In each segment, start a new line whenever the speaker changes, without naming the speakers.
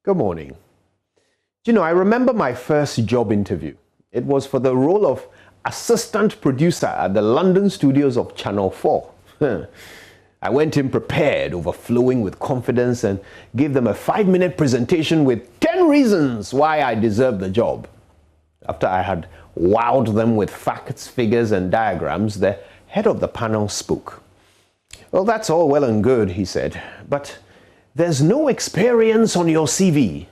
Good morning. I remember my first job interview. It was for the role of assistant producer at the London studios of Channel 4. I went in prepared, overflowing with confidence, and gave them a 5-minute presentation with 10 reasons why I deserved the job. After I had wowed them with facts, figures, and diagrams, the head of the panel spoke. "Well, that's all well and good," he said, "but there's no experience on your CV."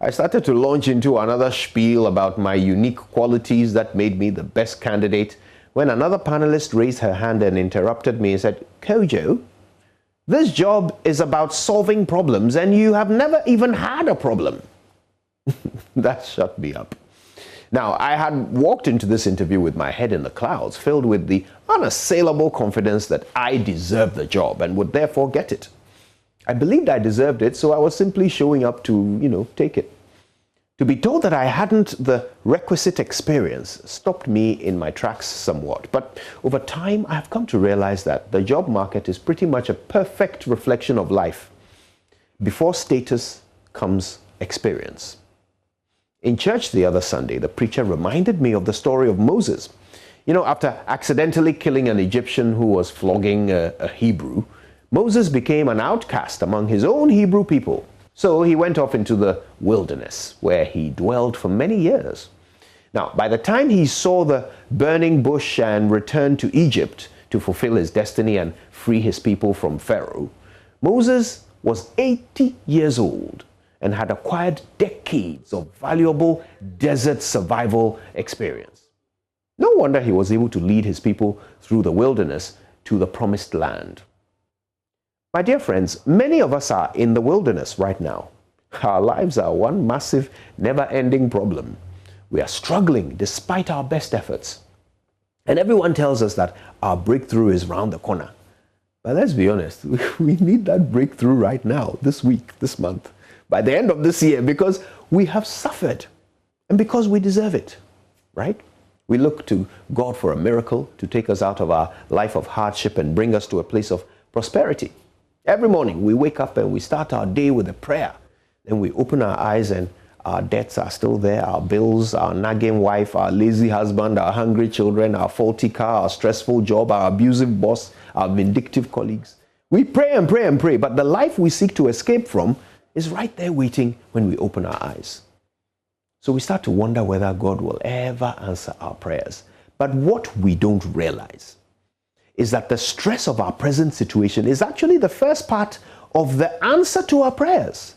I started to launch into another spiel about my unique qualities that made me the best candidate when another panelist raised her hand and interrupted me and said, "Kojo, this job is about solving problems and you have never even had a problem." That shut me up. Now, I had walked into this interview with my head in the clouds, filled with the unassailable confidence that I deserved the job and would therefore get it. I believed I deserved it, so I was simply showing up to, take it. To be told that I hadn't the requisite experience stopped me in my tracks somewhat. But over time, I have come to realize that the job market is pretty much a perfect reflection of life. Before status comes experience. In church the other Sunday, the preacher reminded me of the story of Moses. After accidentally killing an Egyptian who was flogging a Hebrew, Moses became an outcast among his own Hebrew people. So he went off into the wilderness, where he dwelled for many years. Now, by the time he saw the burning bush and returned to Egypt to fulfill his destiny and free his people from Pharaoh, Moses was 80 years old and had acquired decades of valuable desert survival experience. No wonder he was able to lead his people through the wilderness to the promised land. My dear friends, many of us are in the wilderness right now. Our lives are one massive, never-ending problem. We are struggling despite our best efforts. And everyone tells us that our breakthrough is round the corner. But let's be honest, we need that breakthrough right now, this week, this month, by the end of this year, because we have suffered and because we deserve it, right? We look to God for a miracle to take us out of our life of hardship and bring us to a place of prosperity. Every morning we wake up and we start our day with a prayer. Then we open our eyes and our debts are still there, our bills, our nagging wife, our lazy husband, our hungry children, our faulty car, our stressful job, our abusive boss, our vindictive colleagues. We pray and pray and pray, but the life we seek to escape from is right there waiting when we open our eyes. So we start to wonder whether God will ever answer our prayers. But what we don't realize is that the stress of our present situation is actually the first part of the answer to our prayers.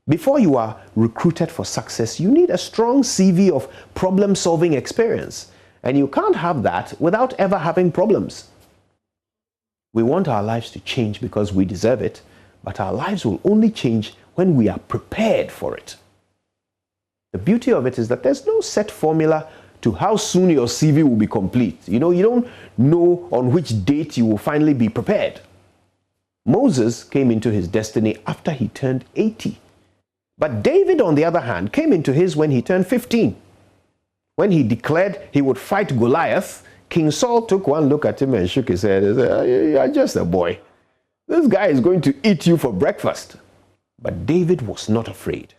Before you are recruited for success, you need a strong CV of problem-solving experience. And you can't have that without ever having problems. We want our lives to change because we deserve it, but our lives will only change when we are prepared for it. The beauty of it is that there's no set formula to how soon your CV will be complete. You don't know on which date you will finally be prepared. Moses came into his destiny after he turned 80. But David, on the other hand, came into his when he turned 15. When he declared he would fight Goliath, King Saul took one look at him and shook his head and said, "You're just a boy. This guy is going to eat you for breakfast." But David was not afraid.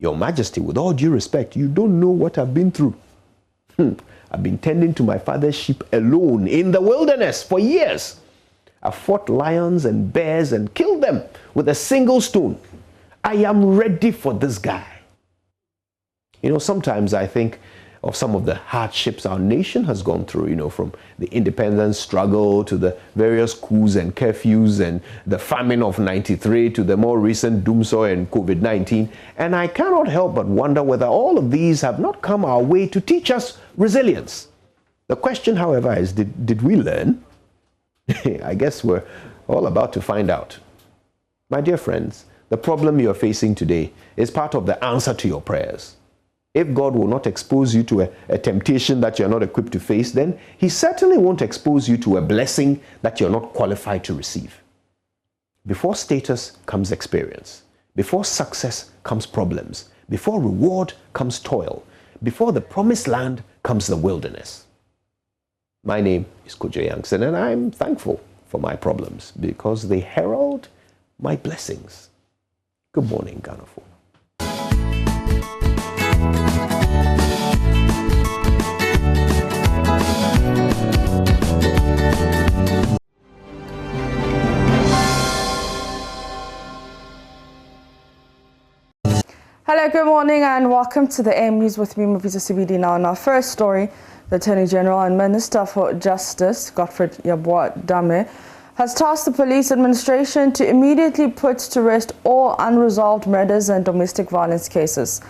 "Your Majesty, with all due respect, you don't know what I've been through. I've been tending to my father's sheep alone in the wilderness for years. I fought lions and bears and killed them with a single stone. I am ready for this guy." Sometimes I think of some of the hardships our nation has gone through, from the independence struggle to the various coups and curfews and the famine of '93 to the more recent doomsday and COVID-19. And I cannot help but wonder whether all of these have not come our way to teach us resilience. The question, however, is did we learn? I guess we're all about to find out. My dear friends, the problem you're facing today is part of the answer to your prayers. If God will not expose you to a temptation that you're not equipped to face, then He certainly won't expose you to a blessing that you're not qualified to receive. Before status comes experience. Before success comes problems. Before reward comes toil. Before the promised land comes the wilderness. My name is Kojo Yankson, and I'm thankful for my problems because they herald my blessings. Good morning, Ghana.
Hello, good morning and welcome to the AM News with me, Mavisa CBD. Now, in our first story, the Attorney General and Minister for Justice, Godfred Dame, has tasked the police administration to immediately put to rest all unresolved murders and domestic violence cases.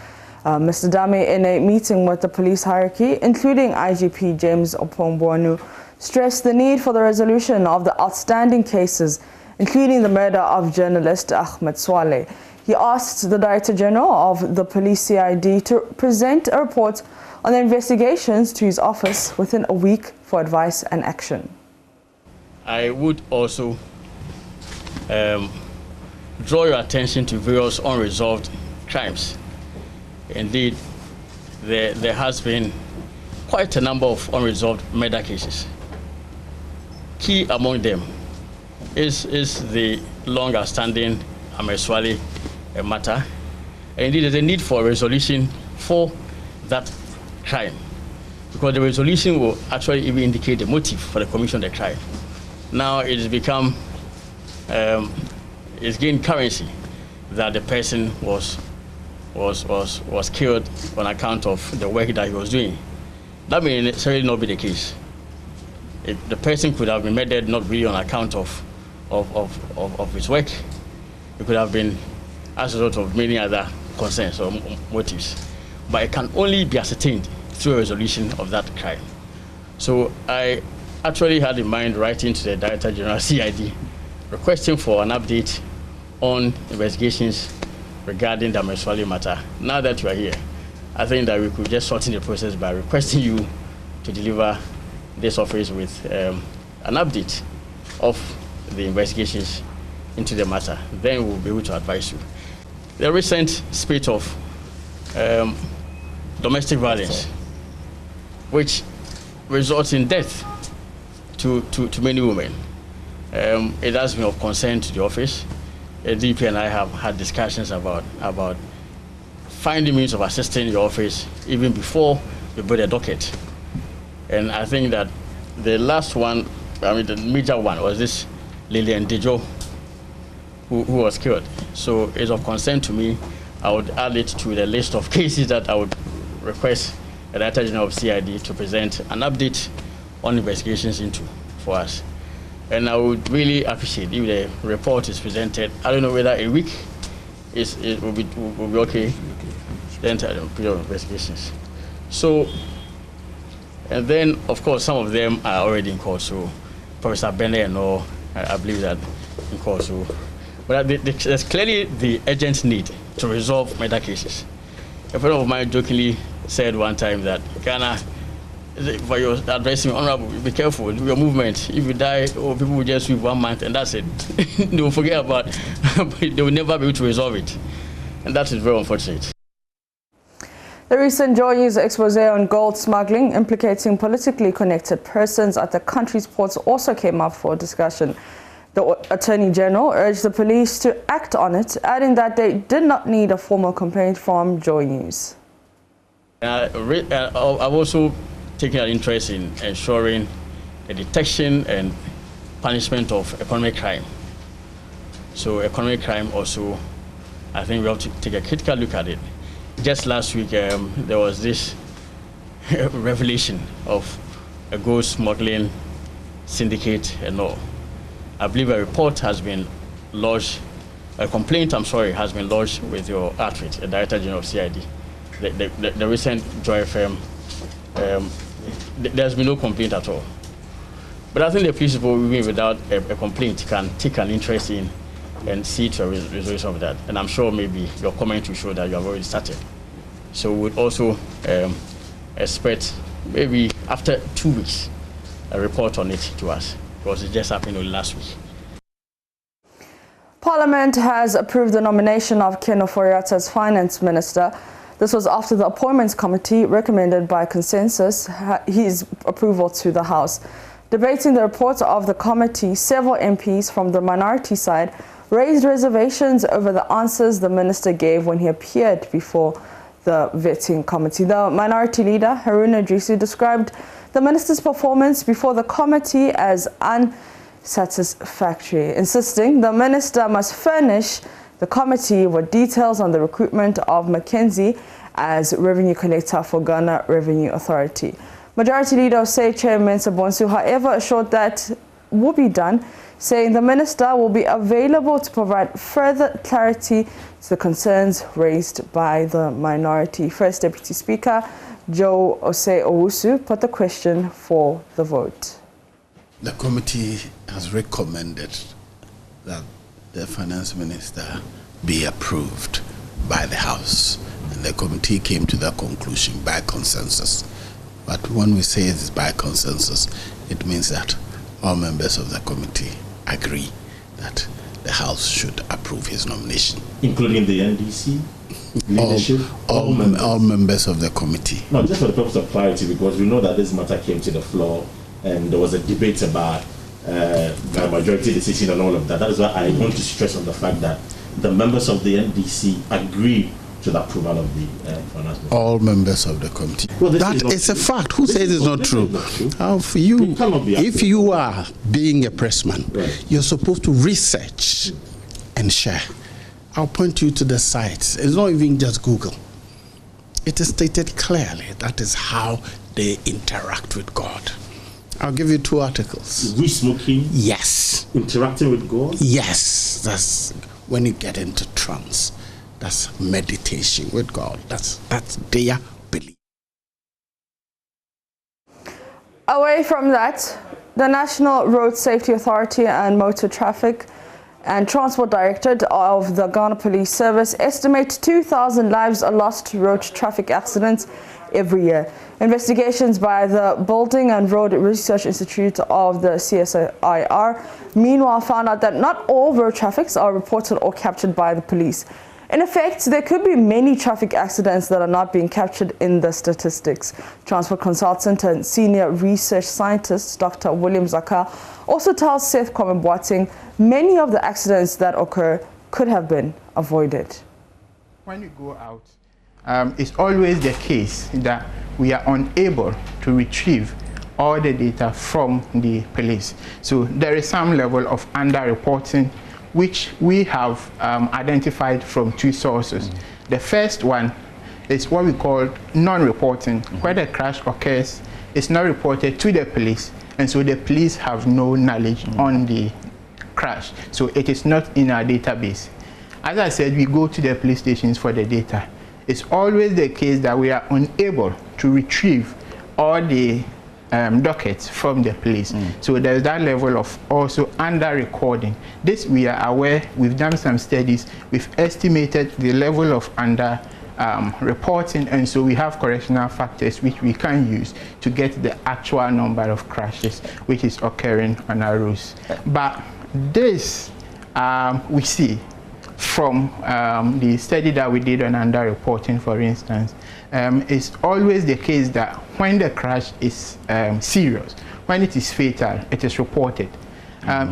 Mr. Dame, in a meeting with the police hierarchy, including IGP James Opombonu, stressed the need for the resolution of the outstanding cases, including the murder of journalist Ahmed Swaleh. He asked the Director General of the Police CID to present a report on the investigations to his office within a week for advice and action.
I would also draw your attention to various unresolved crimes. Indeed, there has been quite a number of unresolved murder cases. Key among them is the long-standing Ahmed Swaleh matter. And indeed, there's a need for a resolution for that crime, because the resolution will actually even indicate the motive for the commission of the crime. Now it has become, it's gained currency that the person was killed on account of the work that he was doing. That may necessarily not be the case. The person could have been murdered not really on account of his work. It could have been as a result of many other concerns or motives. But it can only be ascertained through a resolution of that crime. So I actually had in mind writing to the Director General CID, requesting for an update on investigations regarding the Ahmed Swaleh matter. Now that you are here, I think that we could just shorten the process by requesting you to deliver this office with an update of the investigations into the matter. Then we'll be able to advise you. The recent spate of domestic violence, which results in death to many women, it has been of concern to the office. DP and I have had discussions about finding means of assisting the office even before we build a docket. And I think that the last one, the major one, was this Lillian Dejo, who was killed. So it's of concern to me. I would add it to the list of cases that I would request the Director General of CID to present an update on investigations into for us. And I would really appreciate if the report is presented. I don't know whether a week will be okay. The entire period of investigations. So, and then of course some of them are already in court. So Professor Bene and all, I believe that in court. So, but there's clearly the urgent need to resolve murder cases. A friend of mine jokingly said one time that Ghana, for your addressing honorable, be careful with your movement. If you die, people will just sweep 1 month and that's it. They will forget about it. They will never be able to resolve it. And that is very unfortunate.
The recent JoyNews expose on gold smuggling implicating politically connected persons at the country's ports also came up for discussion. The Attorney General urged the police to act on it, adding that they did not need a formal complaint from JoyNews. I've
also taken an interest in ensuring the detection and punishment of economic crime. So economic crime also, I think we have to take a critical look at it. Just last week, there was this revelation of a gold smuggling syndicate and all. I believe a report has been lodged, a complaint, has been lodged with your outfit, the Director General of CID. The recent Joy FM, there's been no complaint at all. But I think the police people, even without a complaint, can take an interest in and see to a resolution of that. And I'm sure maybe your comment will show that you have already started. So we would also expect maybe after 2 weeks, a report on it to us, because it just happened only last week.
Parliament has approved the nomination of Keno as Finance Minister. This was after the Appointments Committee recommended by consensus his approval to the House. Debating the report of the committee, several MPs from the minority side raised reservations over the answers the minister gave when he appeared before the vetting committee. The minority leader, Haruna Idrisu, described the minister's performance before the committee as unsatisfactory, insisting the minister must furnish the committee with details on the recruitment of Mackenzie as revenue collector for Ghana Revenue Authority. Majority Leader Osei Chairman Sabonsu, however, assured that will be done, saying the minister will be available to provide further clarity to the concerns raised by the minority. First Deputy Speaker Joe Osei Owusu put the question for the vote.
The committee has recommended that the finance minister be approved by the House, and the committee came to that conclusion by consensus. But when we say it's by consensus, it means that all members of the committee agree that the House should approve his nomination.
Including the NDC leadership?
All members of the committee.
No, just for the purpose of clarity, because we know that this matter came to the floor and there was a debate about the majority decision and all of that. That is why I want to stress on the fact that the members of the NDC agree to the approval of the finance minister.
All members of the committee.
Well,
that is a fact. Who says it's not true? For you, if you are being a pressman, right, you're supposed to research and share. I'll point you to the sites. It's not even just Google. It is stated clearly that is how they interact with God. I'll give you 2 articles.
Re-smoking?
Yes.
Interacting with God?
Yes. That's when you get into trance. That's meditation with God. That's their belief.
Away from that, the National Road Safety Authority and Motor Traffic and Transport Directorate of the Ghana Police Service estimate 2,000 lives are lost to road traffic accidents every year. Investigations by the Building and Road Research Institute of the CSIR meanwhile found out that not all road traffics are reported or captured by the police. In effect, there could be many traffic accidents that are not being captured in the statistics. Transport consultant and senior research scientist Dr. William Zaka also tells Seth Kwame Boateng many of the accidents that occur could have been avoided.
When you go out, it's always the case that we are unable to retrieve all the data from the police. So there is some level of underreporting, which we have identified from 2 sources. The first one is what we call non-reporting, where the crash occurs, it's not reported to the police, and so the police have no knowledge on the crash. So it is not in our database. As I said, we go to the police stations for the data. It's always the case that we are unable to retrieve all the dockets from the police. So there's that level of also under-recording. This we are aware, we've done some studies, we've estimated the level of reporting, and so we have correctional factors which we can use to get the actual number of crashes which is occurring on our roads. But this we see from the study that we did on underreporting, for instance, it's always the case that when the crash is serious, when it is fatal, it is reported.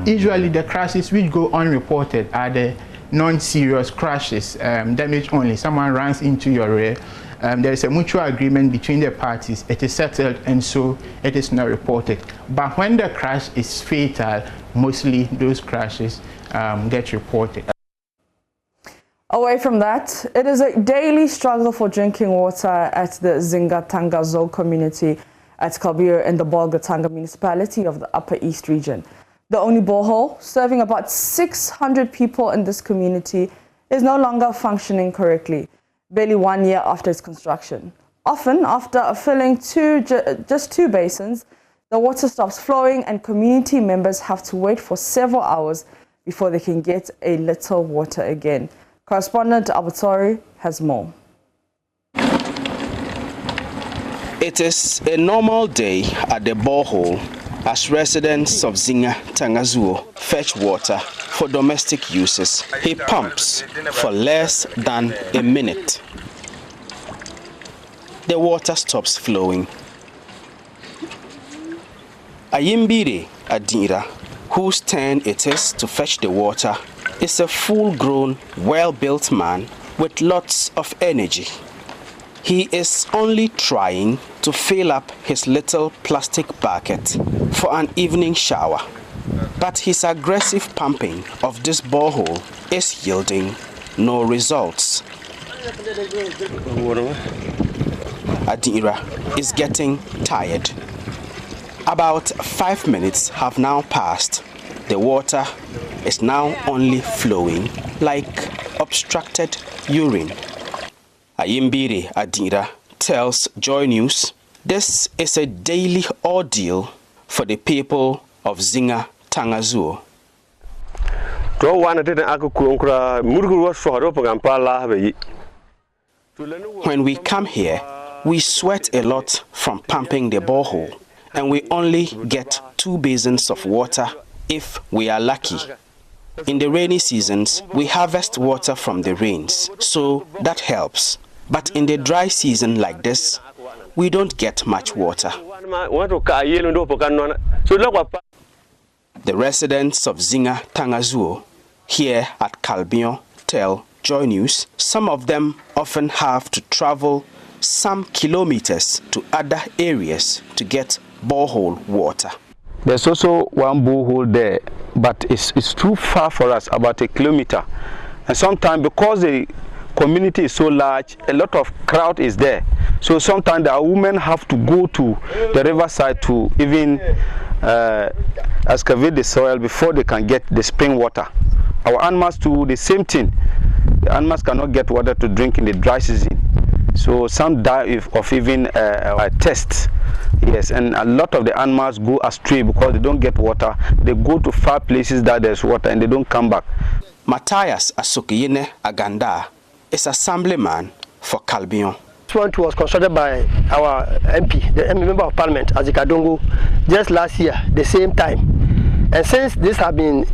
Usually the crashes which go unreported are the non-serious crashes, damage only. Someone runs into your rear, there is a mutual agreement between the parties, it is settled, and so it is not reported. But when the crash is fatal, mostly those crashes get reported.
Away from that, it is a daily struggle for drinking water at the Zingatanga Zone community at Kalbir in the Bolgatanga municipality of the Upper East region. The only borehole, serving about 600 people in this community, is no longer functioning correctly, barely 1 year after its construction. Often, after filling just 2 basins, the water stops flowing and community members have to wait for several hours before they can get a little water again. Correspondent Abutori has more.
It is a normal day at the borehole as residents of Zinga Tangazuo fetch water for domestic uses. He pumps for less than a minute. The water stops flowing. Ayimbire Adira, whose turn it is to fetch the water, is a full-grown, well-built man with lots of energy. He is only trying to fill up his little plastic bucket for an evening shower. But his aggressive pumping of this borehole is yielding no results. Adira is getting tired. About 5 minutes have now passed. The water is now only flowing like obstructed urine. Ayimbiri Adira tells Joy News this is a daily ordeal for the people of Zinga Tangazuo. When we come here, we sweat a lot from pumping the borehole, and we only get 2 basins of water if we are lucky. In the rainy seasons, we harvest water from the rains, so that helps. But in the dry season like this, we don't get much water. The residents of Zinga Tangazuo here at Kalbion tell Joy News some of them often have to travel some kilometers to other areas to get borehole water.
There's also one borehole there, but it's too far for us, about 1 kilometer. And sometimes because the community is so large, a lot of crowd is there. So sometimes the women have to go to the riverside to even excavate the soil before they can get the spring water. Our animals do the same thing. The animals cannot get water to drink in the dry season. So some die of even a test. Yes, and a lot of the animals go astray because they don't get water. They go to far places that there's water and they don't come back.
Matthias Asukiyene Aganda is assemblyman for Kalbion.
This one was constructed by our MP, the Member of Parliament, Azikadongo, just last year, the same time. And since this has been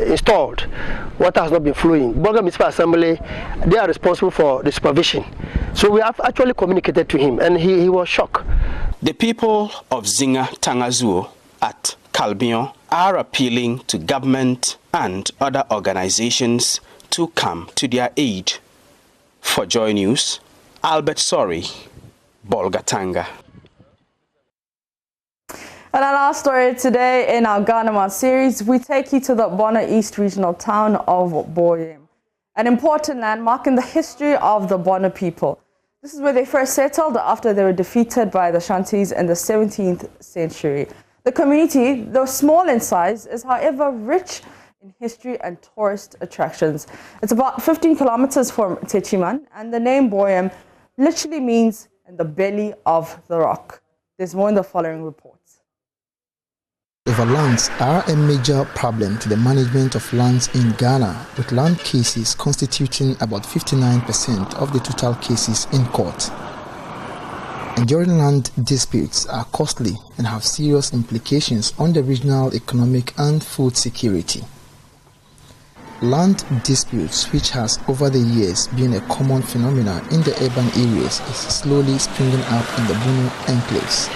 installed, water has not been flowing. Bonga Municipal Assembly, they are responsible for the supervision. So we have actually communicated to him, and he was shocked.
The people of Zinga Tangazuo at Kalbion are appealing to government and other organizations to come to their aid. For Joy News, Albert Sori, Bolgatanga.
And our last story today in our Ghana series, we take you to the Bono East regional town of Boyem, an important landmark in the history of the Bono people. This is where they first settled after they were defeated by the Shantis in the 17th century. The community, though small in size, is however rich in history and tourist attractions. It's about 15 kilometers from Techiman, and the name Boyem literally means in the belly of the rock. There's more in the following reports.
Overlands are a major problem to the management of lands in Ghana, with land cases constituting about 59% of the total cases in court. Enduring land disputes are costly and have serious implications on the regional economic and food security. Land disputes, which has over the years been a common phenomenon in the urban areas, is slowly springing up in the Bono enclaves.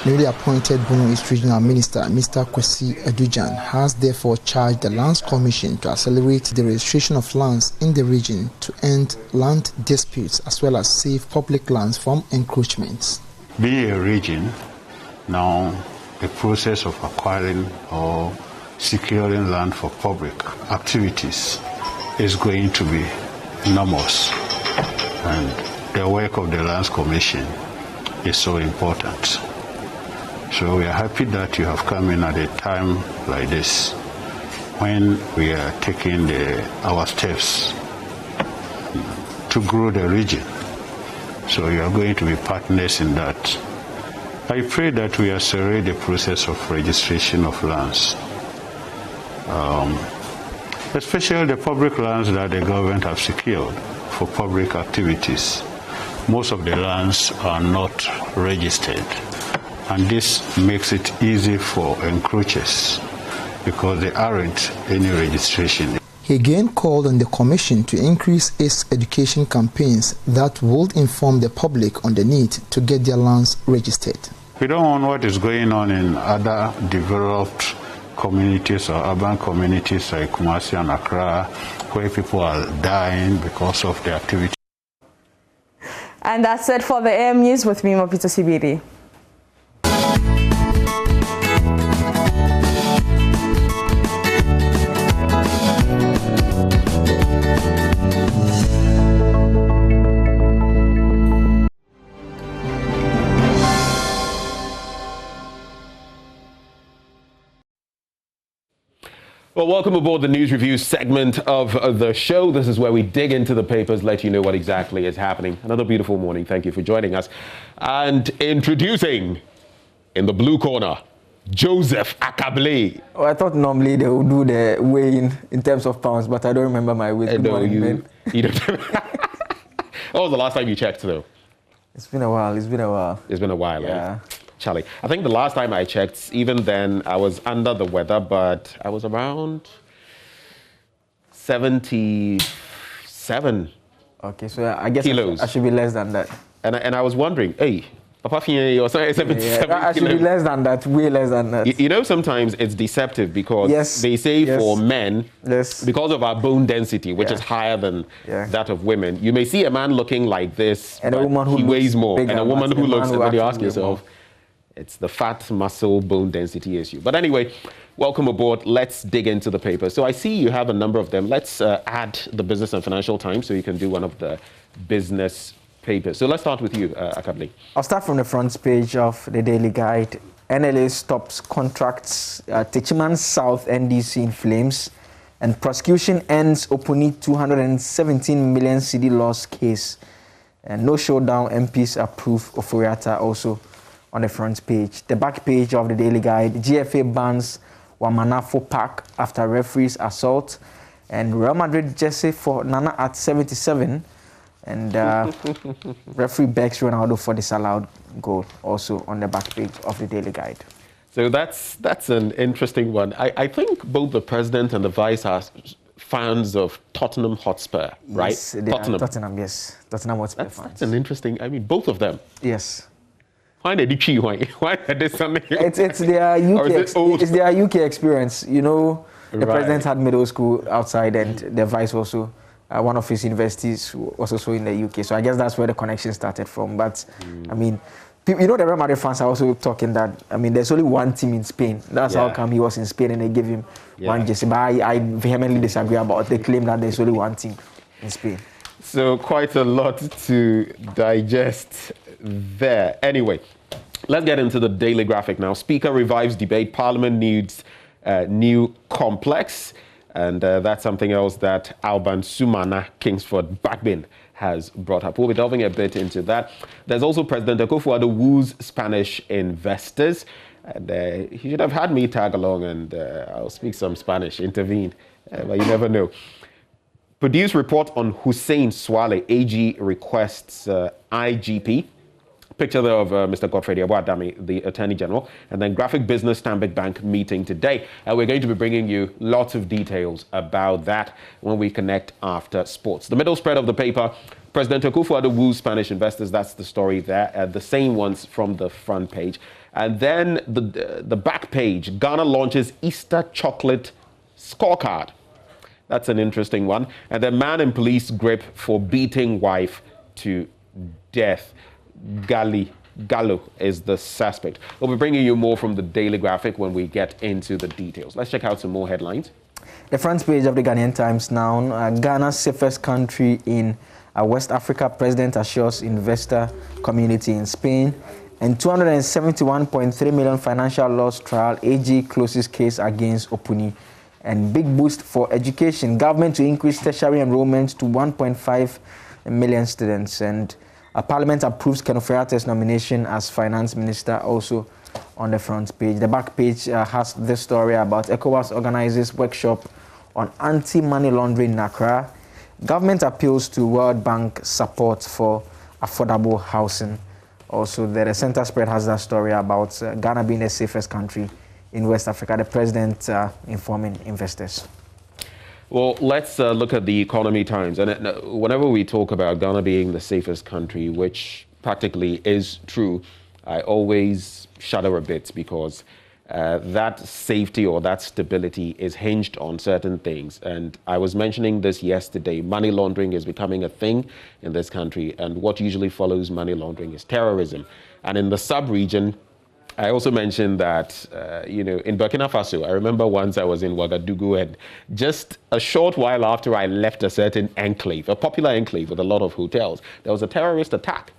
Newly appointed Bono East Regional Minister Mr. Kwesi Adujan has therefore charged the Lands Commission to accelerate the registration of lands in the region to end land disputes as well as save public lands from encroachments.
Being a region, now the process of acquiring or securing land for public activities is going to be enormous, and the work of the Lands Commission is so important. So we are happy that you have come in at a time like this when we are taking our steps to grow the region. So you are going to be partners in that. I pray that we accelerate the process of registration of lands, especially the public lands that the government have secured for public activities. Most of the lands are not registered. And this makes it easy for encroachers because there aren't any registration.
He again called on the Commission to increase its education campaigns that would inform the public on the need to get their lands registered.
We don't want what is going on in other developed communities or urban communities like Kumasi and Accra, where people are dying because of the activity.
And that's it for the AM News with me, Mopita Sibiri.
Well, welcome aboard the News Review segment of the show. This is where we dig into the papers, let you know what exactly is happening. Another beautiful morning. Thank you for joining us. And introducing, in the blue corner, Joseph Akable.
Oh, I thought normally they would do the weighing in terms of pounds, but I don't remember my weight.
You don't. What was the last time you checked, though?
It's been a while.
It's been a while,
yeah.
Charlie, I think the last time I checked, even then, I was under the weather, but I was around 77.
Okay, so I guess
kilos.
I should be less than that.
And I was wondering, hey, Papa Fiye, or 77
I should be less than that, way less than that.
You know, sometimes it's deceptive because they say for men, because of our bone density, which is higher than that of women, you may see a man looking like this,
and a woman who
weighs more, and a woman who looks, and then you ask yourself,
more.
It's the fat, muscle, bone density issue. But anyway, welcome aboard. Let's dig into the paper. So I see you have a number of them. Let's add the Business and Financial Times so you can do one of the business papers. So let's start with you, Akable.
I'll start from the front page of the Daily Guide. NLA stops contracts, Techiman South NDC in flames, and prosecution ends Opuni 217 million CD loss case. And no showdown, MPs approve Oforiatta also on the front page. The back page of the Daily Guide, GFA bans Wamanafo Park after referee's assault, and Real Madrid jersey for Nana at 77, and referee begs Ronaldo for disallowed goal, also on the back page of the Daily Guide.
So that's an interesting one. I think both the president and the vice are fans of Tottenham Hotspur, right?
Yes, Tottenham, yes. Tottenham Hotspur fans.
That's an interesting, I mean, both of them.
Yes.
Why did Why did they something?
It's their UK. It's their UK experience. You know, the president had middle school outside, and the vice also, one of his universities was also in the UK. So I guess that's where the connection started from. But I mean, you know, the Real Madrid fans are also talking that, I mean, there's only one team in Spain. That's how come he was in Spain and they gave him one jersey. But I vehemently disagree about the claim that there's only one team in Spain.
So quite a lot to digest there. Anyway, let's get into the Daily Graphic now. Speaker revives debate. Parliament needs new complex. And that's something else that Alban Sumana Kingsford Backbin has brought up. We'll be delving a bit into that. There's also President Akufo-Addo woos Spanish investors. And he should have had me tag along and I'll speak some Spanish, intervene. But you never know. Produce report on Hussein Swale. AG requests IGP. Picture there of Mr. Godfrey Yabwa-Dame, the Attorney General, and then Graphic Business Stanbic Bank meeting today. We're going to be bringing you lots of details about that when we connect after sports. The middle spread of the paper, President Akufo-Addo woos Spanish investors. That's the story there. The same ones from the front page. And then the back page, Ghana launches Easter chocolate scorecard. That's an interesting one. And then man in police grip for beating wife to death. Gallo is the suspect. We'll be bringing you more from the Daily Graphic when we get into the details. Let's check out some more headlines.
The front page of the Ghanaian Times now, Ghana's safest country in West Africa, President assures investor community in Spain, and 271.3 million financial loss trial, AG closes case against Opuni, and big boost for education, government to increase tertiary enrollment to 1.5 million students, and Parliament approves Keno nomination as finance minister, also on the front page. The back page has this story about ECOWAS organizes workshop on anti-money laundering in Accra. Government appeals to World Bank support for affordable housing. Also, the center spread has that story about Ghana being the safest country in West Africa. The president informing investors.
Well, let's look at the Economy Times. And whenever we talk about Ghana being the safest country, which practically is true, I always shudder a bit because that safety or that stability is hinged on certain things. And I was mentioning this yesterday. Money laundering is becoming a thing in this country. And what usually follows money laundering is terrorism. And in the sub-region, I also mentioned that, in Burkina Faso, I remember once I was in Ouagadougou, and just a short while after I left a certain enclave, a popular enclave with a lot of hotels, there was a terrorist attack.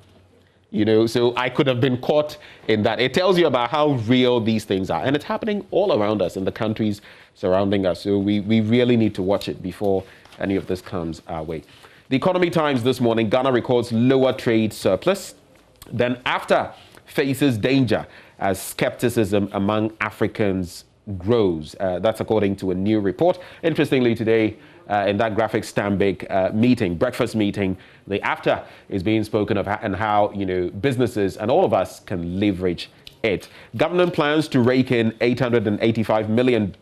So I could have been caught in that. It tells you about how real these things are. And it's happening all around us in the countries surrounding us. So we really need to watch it before any of this comes our way. The Economy Times this morning, Ghana records lower trade surplus. Then after faces danger as skepticism among Africans grows. That's according to a new report. Interestingly, today, in that graphic Stanbic breakfast meeting, the after is being spoken of and how, businesses and all of us can leverage it. Government plans to rake in $885 million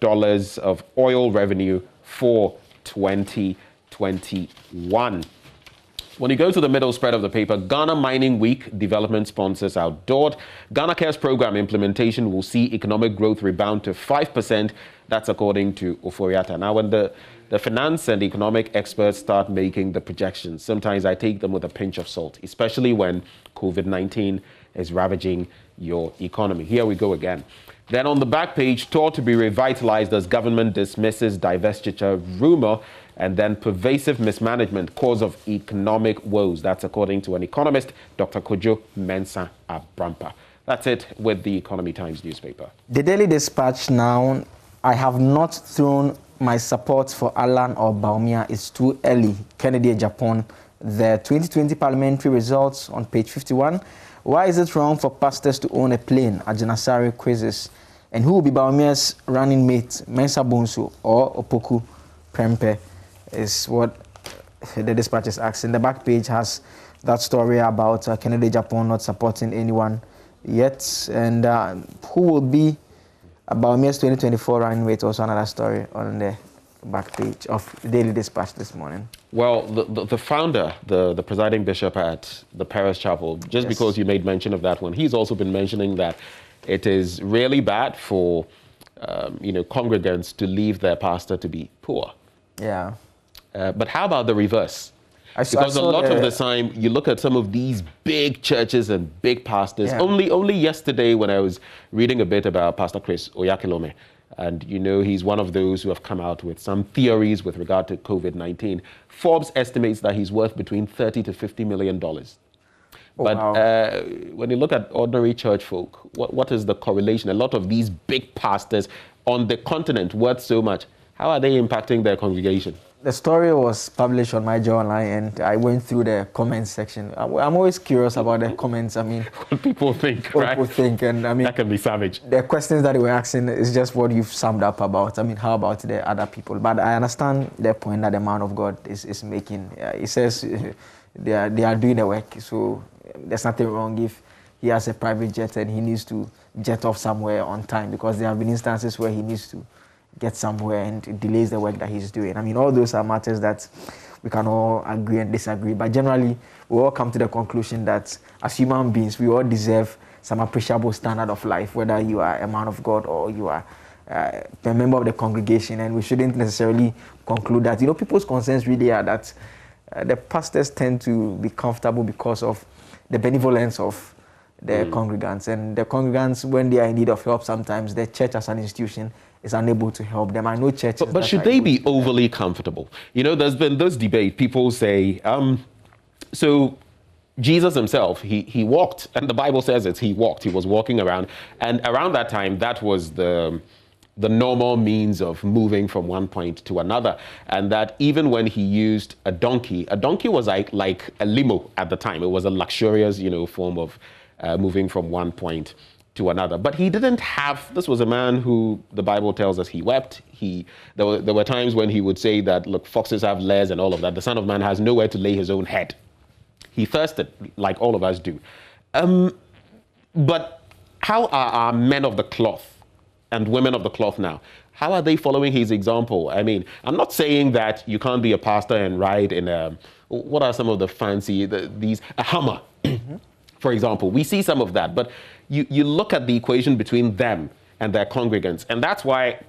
of oil revenue for 2021. When you go to the middle spread of the paper, Ghana Mining Week development sponsors outdoored. Ghana Cares program implementation will see economic growth rebound to 5%. That's according to Oforiata. Now, when the finance and economic experts start making the projections, sometimes I take them with a pinch of salt, especially when COVID-19 is ravaging your economy. Here we go again. Then on the back page, thought to be revitalized as government dismisses divestiture rumor, and then pervasive mismanagement cause of economic woes. That's according to an economist, Dr. Kojo Mensah Abrampa. That's it with the Economy Times newspaper.
The Daily Dispatch now, I have not thrown my support for Alan or Baumia. It's too early. Kennedy, Japan. The 2020 parliamentary results on page 51. Why is it wrong for pastors to own a plane? Ajinasari quizzes. And who will be Baumia's running mate, Mensa Bonsu or Opoku Prempe, is what the Dispatch is asking. The back page has that story about Kennedy, Japan not supporting anyone yet. And who will be Baumia's 2024 running mate, also another story on the back page of Daily Dispatch this morning.
Well, the founder, the presiding bishop at the Parish Chapel, just because you made mention of that one, he's also been mentioning that it is really bad for, congregants to leave their pastor to be poor.
Yeah.
But how about the reverse? Because a lot of the time, you look at some of these big churches and big pastors. Yeah. Only yesterday when I was reading a bit about Pastor Chris Oyakilome, and he's one of those who have come out with some theories with regard to COVID-19. Forbes estimates that he's worth between $30 to $50 million. But wow. When you look at ordinary church folk, what is the correlation? A lot of these big pastors on the continent worth so much. How are they impacting their congregation?
The story was published on my Joy Online, and I went through the comments section. I'm always curious about the comments. I mean,
what people think, right?
People think, and I mean,
that can be savage.
The questions that they were asking is just what you've summed up about. I mean, how about the other people? But I understand the point that the man of God is making. He says they are doing the work, so there's nothing wrong if he has a private jet and he needs to jet off somewhere on time, because there have been instances where he needs to get somewhere and it delays the work that he's doing. I mean, all those are matters that we can all agree and disagree, but generally we all come to the conclusion that as human beings, we all deserve some appreciable standard of life, whether you are a man of God or you are a member of the congregation, and we shouldn't necessarily conclude that. People's concerns really are that the pastors tend to be comfortable because of the benevolence of the congregants, and the congregants, when they are in need of help, sometimes the church as an institution is unable to help them. I know churches.
But should they be overly comfortable? There's been this debate. People say, so Jesus himself, he walked, and the Bible says he walked. He was walking around, and around that time, that was the normal means of moving from one point to another, and that even when he used a donkey was like a limo at the time. It was a luxurious, form of moving from one point to another. But he didn't have, this was a man who the Bible tells us he wept. There were times when he would say that, look, foxes have lairs and all of that. The Son of Man has nowhere to lay his own head. He thirsted like all of us do. But how are our men of the cloth and women of the cloth now? How are they following his example? I mean, I'm not saying that you can't be a pastor and ride in what are some of the fancy, a Hummer, for example. We see some of that, but you look at the equation between them and their congregants. And that's why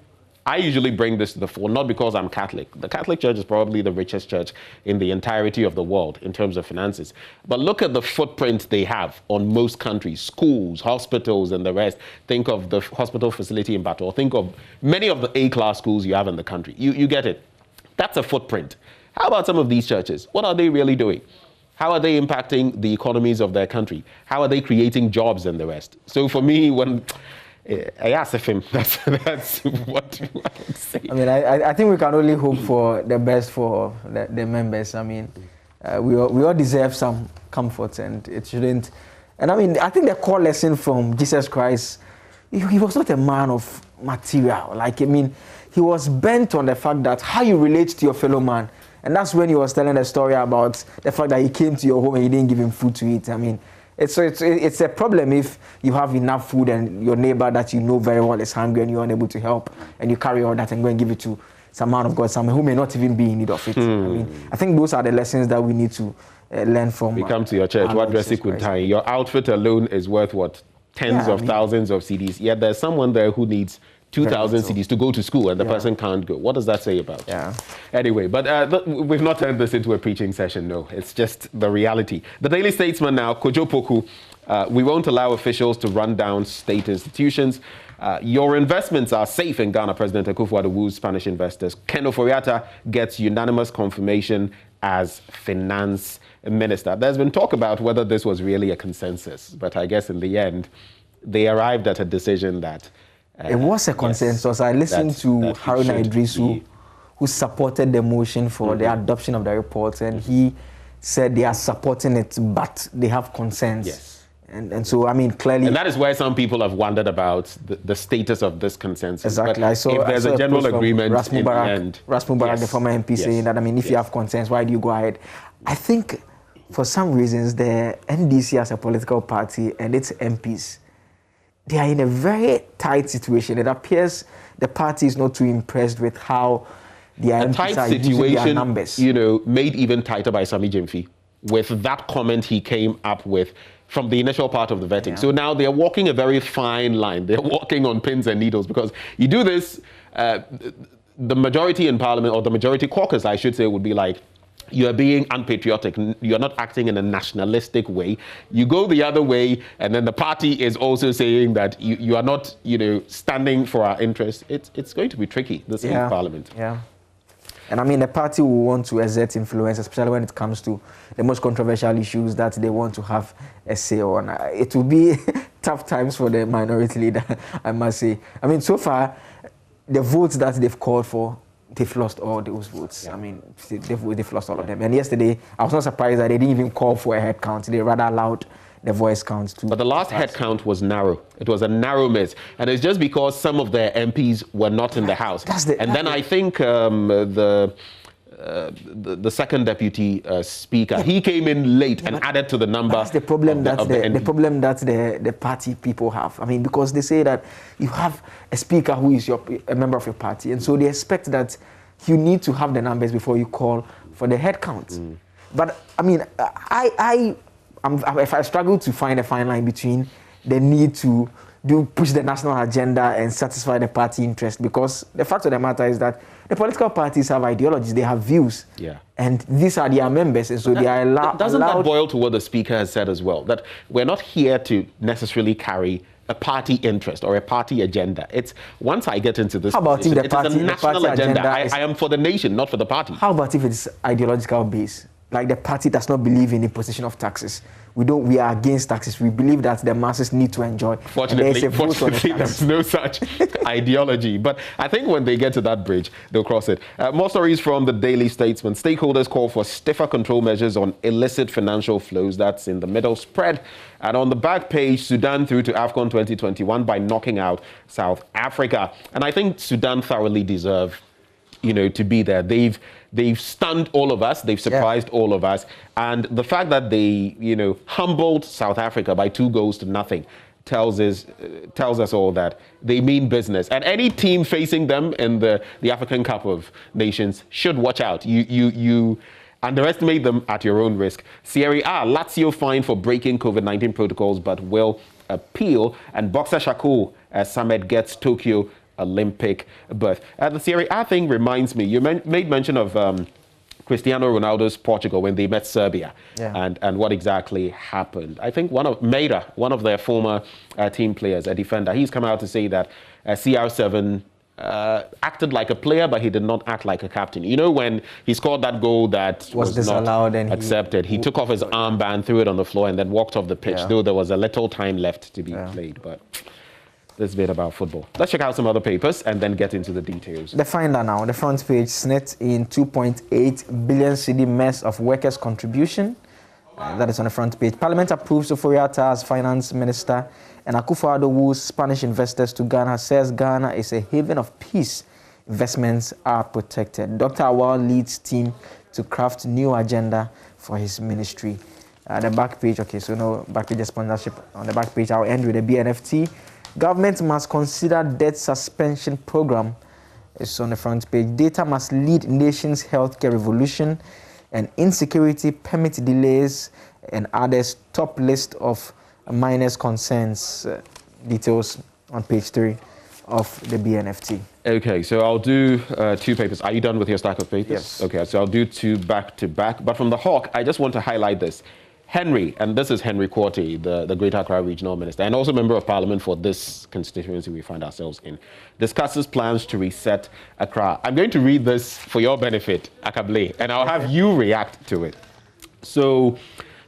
I usually bring this to the fore, not because I'm Catholic. The Catholic Church is probably the richest church in the entirety of the world in terms of finances. But look at the footprint they have on most countries, schools, hospitals, and the rest. Think of the hospital facility in Bato. Think of many of the A-class schools you have in the country. You get it. That's a footprint. How about some of these churches? What are they really doing? How are they impacting the economies of their country? How are they creating jobs and the rest? So for me, when I asked him, that's what I would say.
I mean, I think we can only hope for the best for the members. I mean, we all deserve some comfort, and it shouldn't. And I mean, I think the core lesson from Jesus Christ, he was not a man of material. Like, I mean, he was bent on the fact that how you relate to your fellow man. And that's when he was telling a story about the fact that he came to your home and you didn't give him food to eat. I mean, it's a problem if you have enough food and your neighbor that you know very well is hungry and you're unable to help, and you carry all that and go and give it to some man of God, someone who may not even be in need of it. I mean, I think those are the lessons that we need to learn from.
We come to your church, what dress you could tie. Your outfit alone is worth what? Tens of thousands of CDs. Yet there's someone there who needs 2,000 CDs to go to school, and the person can't go. What does that say about you? Anyway, but we've not turned this into a preaching session, no. It's just the reality. The Daily Statesman now, Kojo Poku, we won't allow officials to run down state institutions. Your investments are safe in Ghana, President Akufo-Addo woos Spanish investors. Keno gets unanimous confirmation as finance minister. There's been talk about whether this was really a consensus, but I guess in the end, they arrived at a decision that
it was a consensus. Yes, I listened to Haruna Idrisu, who supported the motion for the adoption of the report, and he said they are supporting it, but they have concerns.
Yes.
And so, I mean, clearly...
And that is where some people have wondered about the status of this consensus.
Exactly.
But if there's a general agreement in the end...
Ras Mubarak, the former MP, saying that, I mean, if you have concerns, why do you go ahead? I think, for some reasons, the NDC as a political party and its MPs, they are in a very tight situation. It appears the party is not too impressed with how the MPs are using their numbers.
You know, made even tighter by Sami Jemfi with that comment he came up with from the initial part of the vetting. So now they're walking a very fine line. They're walking on pins and needles, because you do this, the majority in Parliament, or the majority caucus, I should say, would be like, you are being unpatriotic. You're not acting in a nationalistic way. You go the other way, and then the party is also saying that you are not, you know, standing for our interests. It's going to be tricky, this in Parliament.
Yeah. And I mean, the party will want to exert influence, especially when it comes to the most controversial issues that they want to have a say on. It will be tough times for the minority leader, I must say. I mean, so far, the votes that they've called for, they've lost all those votes. I mean, they've lost all of them. And yesterday, I was not surprised that they didn't even call for a head count. They rather allowed the voice counts to...
But the last head count was narrow. It was a narrow miss. And it's just because some of their MPs were not in the House. Then I think the second deputy speaker, he came in late and added to the number.
That's the problem that the party people have. I mean, because they say that you have a speaker who is a member of your party, and so they expect that you need to have the numbers before you call for the head count. But I mean, if I struggle to find a fine line between the need to push the national agenda and satisfy the party interest, because the fact of the matter is that the political parties have ideologies, they have views, and these are their members, and so they are allowed...
Doesn't that boil to what the speaker has said as well, that we're not here to necessarily carry a party interest or a party agenda? It's, once I get into this,
how about if
it's a national agenda. I am for the nation, not for the party.
How about if it's ideological based? Like the party does not believe in imposition of taxes. We are against taxes. We believe that the masses need to enjoy.
Fortunately, there's no such ideology. But I think when they get to that bridge, they'll cross it. More stories from the Daily Statesman. Stakeholders call for stiffer control measures on illicit financial flows. That's in the middle spread. And on the back page, Sudan through to AFCON 2021 by knocking out South Africa. And I think Sudan thoroughly deserve, you know, to be there. They've stunned all of us. They've surprised all of us. And the fact that they, you know, humbled South Africa by 2-0 tells us all that they mean business. And any team facing them in the African Cup of Nations should watch out. You underestimate them at your own risk. Serie A, Lazio fined for breaking COVID-19 protocols, but will appeal. And boxer Shakur Samed gets Tokyo Olympic berth. The Serie A thing reminds me, you made mention of Cristiano Ronaldo's Portugal when they met Serbia, and what exactly happened. I think one of their former team players, a defender, he's come out to say that CR7 acted like a player, but he did not act like a captain. You know, when he scored that goal that was disallowed and accepted, he took off his armband, threw it on the floor, and then walked off the pitch, though there was a little time left to be played. But this bit about football. Let's check out some other papers and then get into the details.
The Finder now, the front page, snit in 2.8 billion cedi mess of workers' contribution. That is on the front page. Parliament approves Oforiatta as finance minister, and Akufo-Addo woos Spanish investors to Ghana, says Ghana is a haven of peace. Investments are protected. Dr. Awal leads team to craft new agenda for his ministry. The back page, okay, so no back page sponsorship. On the back page, I'll end with the BNFT. Government must consider debt suspension program. It's on the front page. Data must lead nation's healthcare revolution, and insecurity permit delays and others. Top list of miners' concerns. Details on page 3 of the BNFT.
Okay, so I'll do 2 papers. Are you done with your stack of papers?
Yes.
Okay, so I'll do 2 back to back. But from the Hawk, I just want to highlight this. Henry, and this is Henry Quartey, the Greater Accra Regional Minister, and also Member of Parliament for this constituency we find ourselves in, discusses plans to reset Accra. I'm going to read this for your benefit, Akable, and I'll have you react to it. So,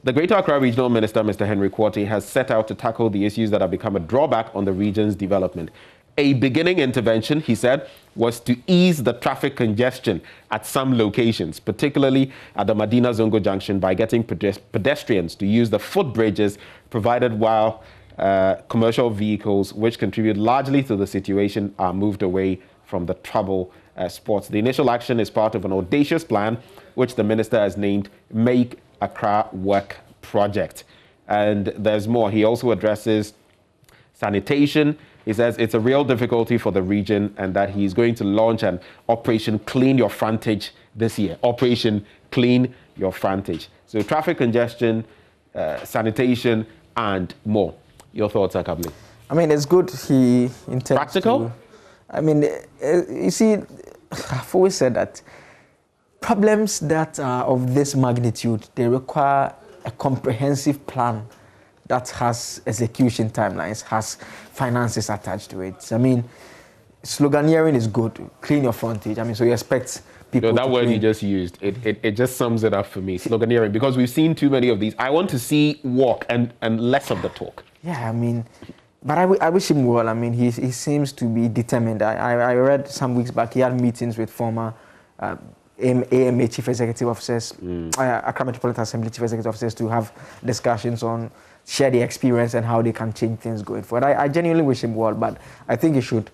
the Greater Accra Regional Minister, Mr. Henry Quartey, has set out to tackle the issues that have become a drawback on the region's development. A beginning intervention, he said, was to ease the traffic congestion at some locations, particularly at the Madina Zongo Junction, by getting pedestrians to use the footbridges provided while commercial vehicles, which contribute largely to the situation, are moved away from the trouble spots. The initial action is part of an audacious plan, which the minister has named Make Accra Work Project. And there's more. He also addresses sanitation. He says it's a real difficulty for the region and that he's going to launch an Operation Clean Your Frontage this year. Operation Clean Your Frontage. So traffic congestion, sanitation, and more. Your thoughts, Akable?
I mean, it's good he intends
Practical?
I mean, you see, I've always said that problems that are of this magnitude, they require a comprehensive plan that has execution timelines, has finances attached to it. I mean, sloganeering is good. Clean your frontage. I mean, so you expect people
that
to
word
clean.
you just used, it just sums it up for me, sloganeering, because we've seen too many of these. I want to see walk and less of the talk.
Yeah, I mean, but I wish him well. I mean, he seems to be determined. I read some weeks back, he had meetings with former AMA Chief Executive Officers, Accra Metropolitan Assembly Chief Executive Officers, to have discussions on share the experience and how they can change things going forward. I genuinely wish him well, but I think he should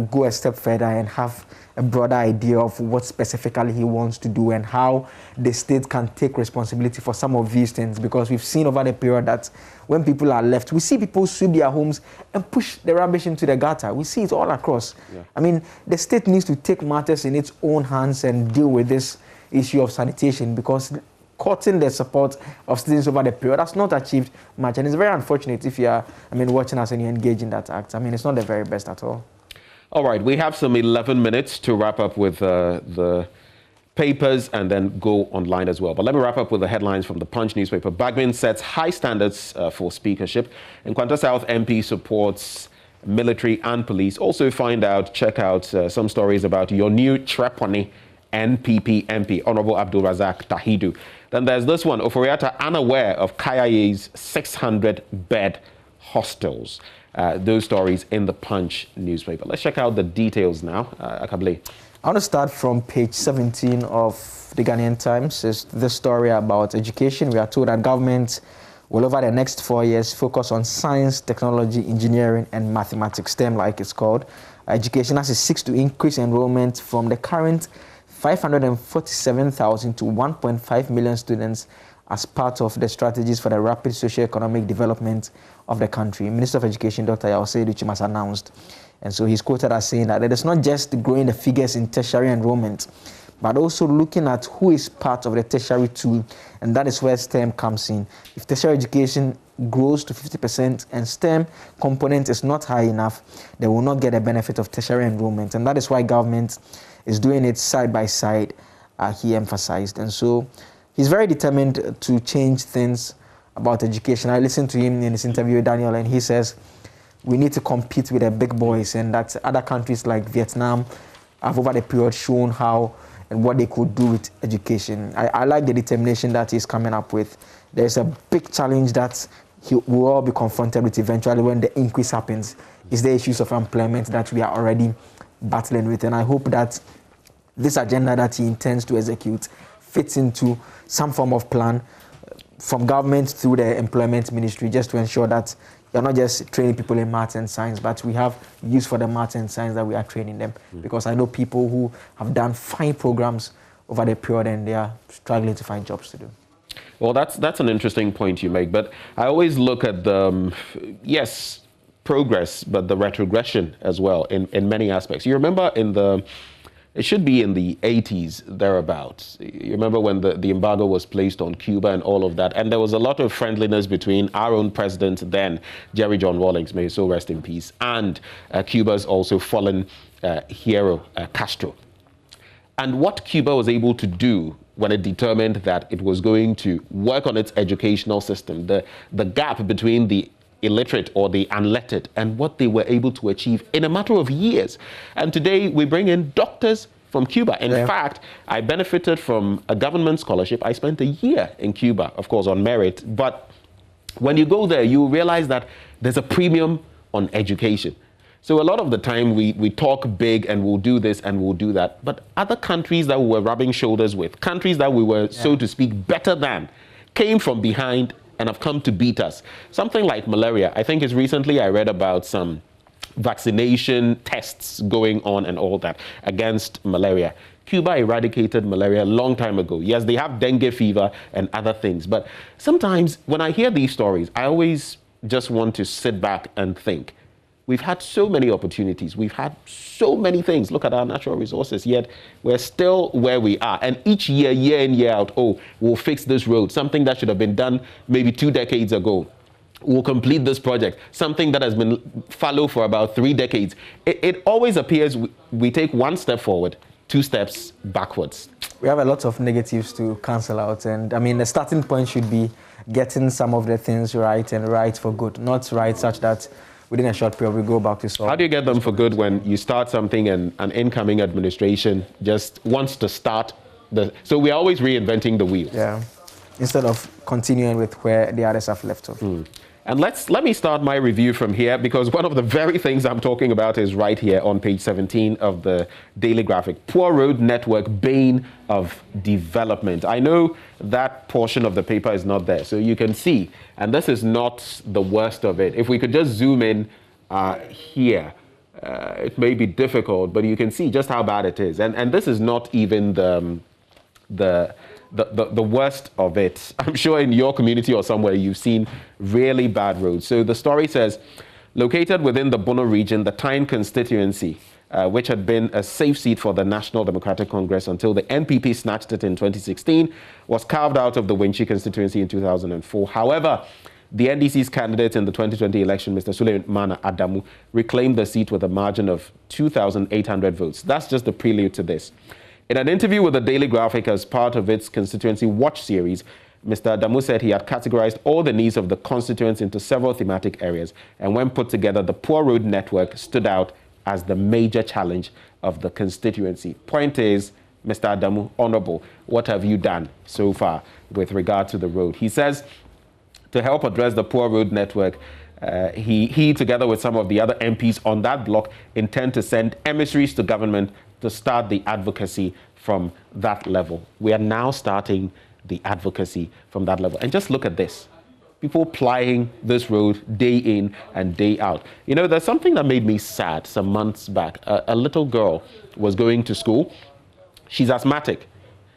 go a step further and have a broader idea of what specifically he wants to do and how the state can take responsibility for some of these things, because we've seen over the period that when people are left, we see people sweep their homes and push the rubbish into the gutter. We see it all across. Yeah. I mean, the state needs to take matters in its own hands and deal with this issue of sanitation, because courting the support of citizens over the period has not achieved much. And it's very unfortunate if you are, watching us and you engage in that act. I mean, it's not the very best at all.
All right, we have some 11 minutes to wrap up with the papers and then go online as well. But let me wrap up with the headlines from the Punch newspaper. Bagman sets high standards for speakership. Nkwanta South MP supports military and police. Also check out some stories about your new Trepone NPP MP, Honorable Abdul Razak Tahidu. Then there's this one, Oforiatta unaware of KIA's 600-bed hostels. Those stories in the Punch newspaper. Let's check out the details now. Akable.
I want to start from page 17 of the Ghanaian Times. It's the story about education. We are told that government will, over the next 4 years, focus on science, technology, engineering, and mathematics, STEM like it's called. Education as it seeks to increase enrollment from the current 547,000 to 1.5 million students as part of the strategies for the rapid socio-economic development of the country. Minister of Education, Dr. Yaosei Duchim, has announced. And so he's quoted as saying that it is not just growing the figures in tertiary enrollment, but also looking at who is part of the tertiary tool, and that is where STEM comes in. If tertiary education grows to 50% and STEM component is not high enough, they will not get the benefit of tertiary enrollment. And that is why government is doing it side by side, he emphasized. And so he's very determined to change things about education. I listened to him in his interview with Daniel, and he says we need to compete with the big boys, and that other countries like Vietnam have over the period shown how and what they could do with education. I like the determination that he's coming up with. There's a big challenge that we will all be confronted with eventually when the increase happens. Is the issues of employment that we are already battling with. And I hope that this agenda that he intends to execute fits into some form of plan from government through the employment ministry, just to ensure that you're not just training people in maths and science, but we have use for the maths and science that we are training them. Because I know people who have done fine programs over the period and they are struggling to find jobs to do.
Well, that's an interesting point you make, but I always look at the, yes, progress, but the retrogression as well in many aspects. You remember it should be in the 80s, thereabouts. You remember when the embargo was placed on Cuba and all of that, and there was a lot of friendliness between our own president then, Jerry John Rawlings, may his soul rest in peace, and Cuba's also fallen hero, Castro. And what Cuba was able to do when it determined that it was going to work on its educational system, the gap between the illiterate or the unlettered and what they were able to achieve in a matter of years. And today we bring in doctors from Cuba. In fact, I benefited from a government scholarship. I spent a year in Cuba, of course, on merit. But when you go there, you realize that there's a premium on education. So a lot of the time we talk big and we'll do this and we'll do that. But other countries that we were rubbing shoulders with, countries that we were, so to speak, better than, came from behind and have come to beat us. Something like malaria. I think recently I read about some vaccination tests going on and all that against malaria. Cuba eradicated malaria a long time ago. Yes, they have dengue fever and other things. But sometimes when I hear these stories, I always just want to sit back and think. We've had so many opportunities. We've had so many things. Look at our natural resources, yet we're still where we are. And each year, year in, year out, oh, we'll fix this road, something that should have been done maybe 2 decades ago. We'll complete this project, something that has been fallow for about 3 decades. It always appears we take 1 step forward, 2 steps backwards.
We have a lot of negatives to cancel out. And I mean, the starting point should be getting some of the things right and right for good, not right such that within a short period, we go back to solve.
How do you get them for good when you start something and an incoming administration just wants to start so we're always reinventing the wheel?
Yeah, instead of continuing with where the others have left off.
And let me start my review from here, because one of the very things I'm talking about is right here on page 17 of the Daily Graphic. Poor road network, bane of development. I know that portion of the paper is not there, so you can see, and this is not the worst of it. If we could just zoom in here, it may be difficult, but you can see just how bad it is. And this is not even the worst of it. I'm sure in your community or somewhere you've seen really bad roads. So the story says, located within the Bono region, the Tyne constituency, which had been a safe seat for the National Democratic Congress until the NPP snatched it in 2016, was carved out of the Winchi constituency in 2004. However, the NDC's candidate in the 2020 election, Mr. Suleiman Adamu, reclaimed the seat with a margin of 2,800 votes. That's just the prelude to this. In an interview with the Daily Graphic as part of its Constituency Watch series, Mr. Adamu said he had categorized all the needs of the constituents into several thematic areas, and when put together, the poor road network stood out as the major challenge of the constituency. Point is, Mr. Adamu, Honorable, what have you done so far with regard to the road? He says to help address the poor road network, he, together with some of the other MPs on that block, intend to send emissaries to government to start the advocacy from that level. We are now starting the advocacy from that level. And just look at this. People plying this road day in and day out. You know, there's something that made me sad some months back. A little girl was going to school. She's asthmatic.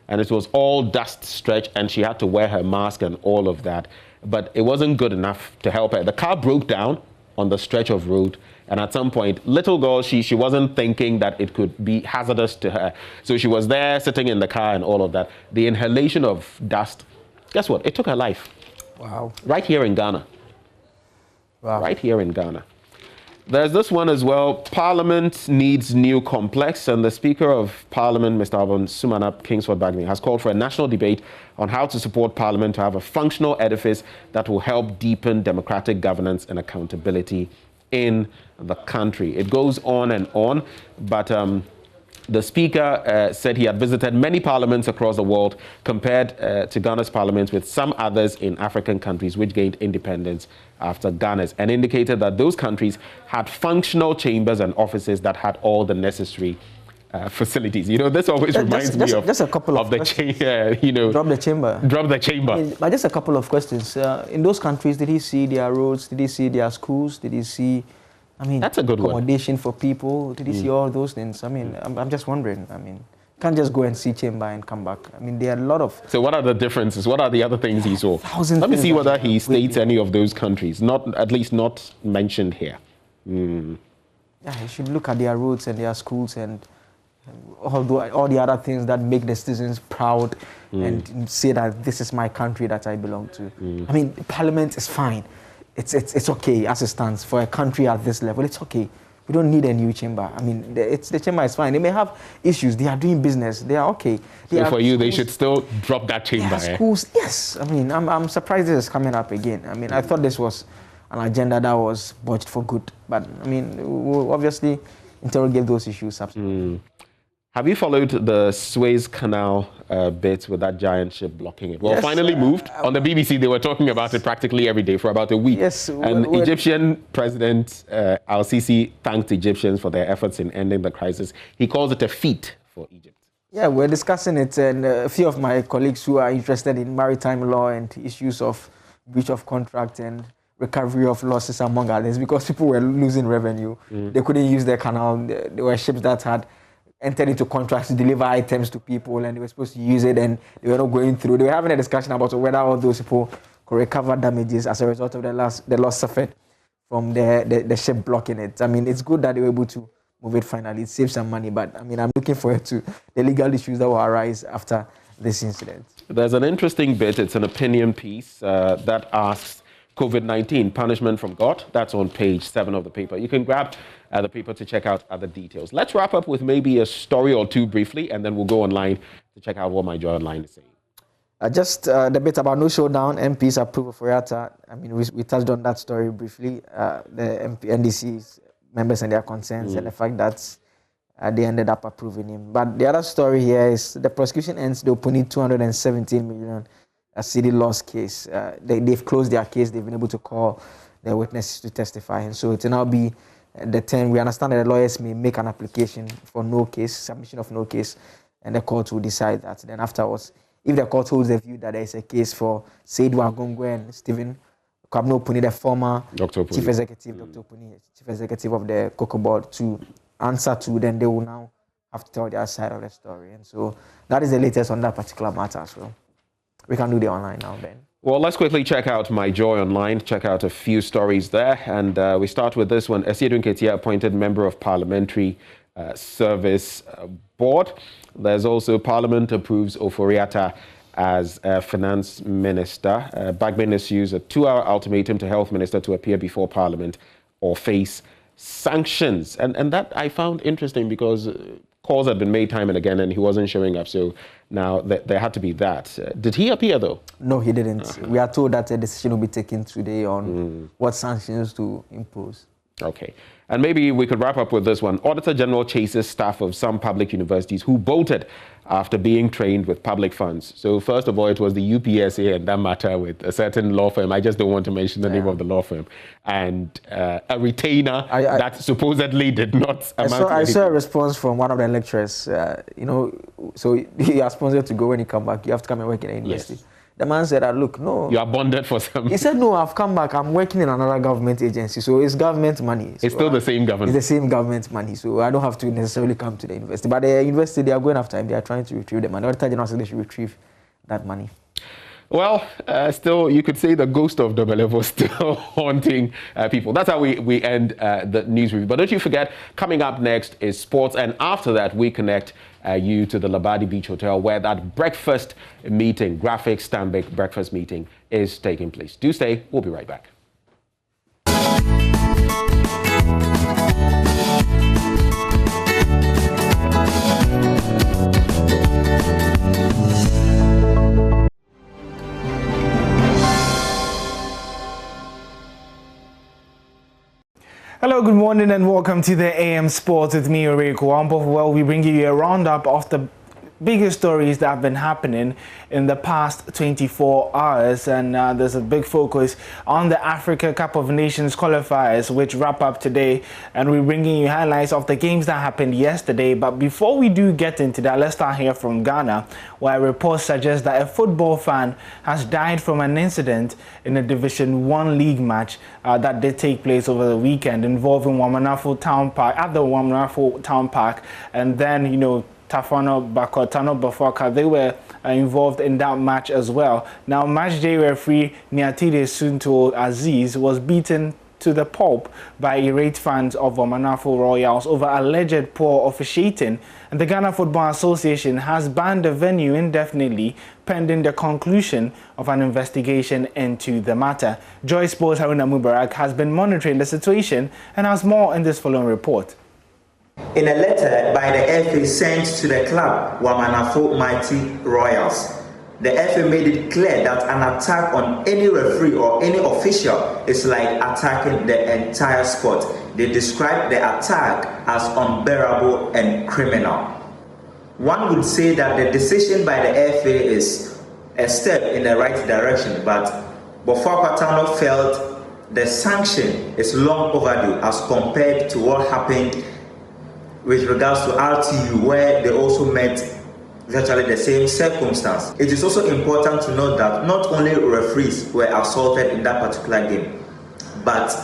And it was all dust stretch, and she had to wear her mask and all of that. But it wasn't good enough to help her. The car broke down on the stretch of road. And at some point, little girl, she wasn't thinking that it could be hazardous to her. So she was there sitting in the car and all of that. The inhalation of dust, guess what? It took her life.
Wow.
Right here in Ghana. right here in Ghana. There's this one as well. Parliament needs new complex, and the Speaker of Parliament, Mr. Alban Sumanap Kingsford Bagney, has called for a national debate on how to support Parliament to have a functional edifice that will help deepen democratic governance and accountability in the country. It goes on, but the Speaker said he had visited many parliaments across the world compared to Ghana's parliaments with some others in African countries which gained independence after Ghana's, and indicated that those countries had functional chambers and offices that had all the necessary facilities. You know, this always reminds me of
just a couple of
the chamber. You know,
drop the chamber.
Drop the chamber.
I mean, but just a couple of questions. In those countries, did he see their roads? Did he see their schools? Did he see, I mean,
that's a good
accommodation for people? Did he see all those things? I mean, I'm just wondering. I mean, can't just go and see chamber and come back. I mean, there are a lot of...
So what are the differences? What are the other things he saw? Let me see whether he states any of those countries. At least not mentioned here.
Yeah, you should look at their roads and their schools and all the other things that make the citizens proud and say that this is my country that I belong to. I mean, Parliament is fine. It's okay as it stands for a country at this level. It's okay. We don't need a new chamber. I mean, the chamber is fine. They may have issues. They are doing business. They are okay.
So for you, they should still drop that chamber.
Schools, yes. I mean, I'm surprised this is coming up again. I mean, I thought this was an agenda that was budgeted for good. But, I mean, we'll obviously interrogate those issues.
Have you followed the Suez Canal bit with that giant ship blocking it? Well,
yes,
finally moved. On the BBC, they were talking about it practically every day for about a week.
Yes.
And Egyptian President Al-Sisi thanked Egyptians for their efforts in ending the crisis. He calls it a feat for Egypt.
Yeah, we're discussing it, and a few of my colleagues who are interested in maritime law and issues of breach of contract and recovery of losses, among others, because people were losing revenue. They couldn't use their canal. There were ships that had entered into contracts to deliver items to people, and they were supposed to use it, and they were not going through. They were having a discussion about whether all those people could recover damages as a result of the loss suffered from the ship blocking it. I mean, it's good that they were able to move it finally. It saves some money, but I mean, I'm looking forward to the legal issues that will arise after this incident.
There's an interesting bit. It's an opinion piece that asks, COVID-19, punishment from God. That's on page 7 of the paper. You can grab the paper to check out other details. Let's wrap up with maybe a story or two briefly, and then we'll go online to check out what My Joy Online is saying.
Just the bit about no showdown, MPs approve of Oriata. I mean, we touched on that story briefly. The NDC's members and their concerns, and the fact that they ended up approving him. But the other story here is the prosecution ends the Opuni 217 million cedi loss case. They've closed their case. They've been able to call their witnesses to testify, and so it will now be the 10. We understand that the lawyers may make an application for no case, submission of no case, and the court will decide that. Then afterwards, if the court holds the view that there is a case for Seydou Agongwe and Stephen Kwabena Opuni, the former chief executive, Dr. Opuni, chief executive of the Cocoa Board, to answer to, then they will now have to tell their side of the story. And so that is the latest on that particular matter as well. We can do the online now, Ben.
Well, let's quickly check out My Joy Online, check out a few stories there. And we start with this one. Esiedun Ketia appointed member of Parliamentary Service Board. There's also Parliament approves Oforiatta as Finance Minister. Bagbin issues a 2-hour ultimatum to Health Minister to appear before Parliament or face sanctions. And that I found interesting because calls had been made time and again, and he wasn't showing up. So now there had to be that. Did he appear, though?
No, he didn't. We are told that a decision will be taken today on what sanctions to impose.
Okay. And maybe we could wrap up with this one. Auditor General chases staff of some public universities who bolted after being trained with public funds. So first of all, it was the UPSA and that matter with a certain law firm. I just don't want to mention the name of the law firm. And a retainer that supposedly did not amount to anything.
I saw a response from one of the lecturers, so you are sponsored to go when you come back. You have to come and work in a university. Yes. The man said, look, no.
You are bonded for some.
He said, no, I've come back. I'm working in another government agency. So it's government money. So
it's still the same government.
It's the same government money. So I don't have to necessarily come to the university. But the university, they are going after him. They are trying to retrieve the money. The Auditor General said they should retrieve that money.
Well, still, you could say the ghost of Dobelevo still haunting people. That's how we end the news review. But don't you forget, coming up next is sports. And after that, we connect you to the Labadi Beach Hotel, where that breakfast meeting, Graphic Stanbic breakfast meeting, is taking place. Do stay. We'll be right back.
Hello, good morning and welcome to the AM Sports with me, Oreko Wampo. Well, we bring you a roundup of the biggest stories that have been happening in the past 24 hours, and there's a big focus on the Africa Cup of Nations qualifiers, which wrap up today, and we're bringing you highlights of the games that happened yesterday. But before we do get into that, let's start here from Ghana, where reports suggest that a football fan has died from an incident in a Division 1 league match that did take place over the weekend involving Wamanafo Town Park, at the Wamanafo Town Park, and then, you know, Tafano Bakotano Bafoka, they were involved in that match as well. Now, match day referee Niatide Sunto Aziz was beaten to the pulp by irate fans of Wamanafo Royals over alleged poor officiating, and the Ghana Football Association has banned the venue indefinitely pending the conclusion of an investigation into the matter. Joy Sports' Haruna Mubarak has been monitoring the situation and has more in this following report.
In a letter by the FA sent to the club Wamanafo Mighty Royals, the FA made it clear that an attack on any referee or any official is like attacking the entire sport. They described the attack as unbearable and criminal. One would say that the decision by the FA is a step in the right direction, but Bofoakwa felt the sanction is long overdue as compared to what happened with regards to RTU, where they also met virtually the same circumstance. It is also important to note that not only referees were assaulted in that particular game, but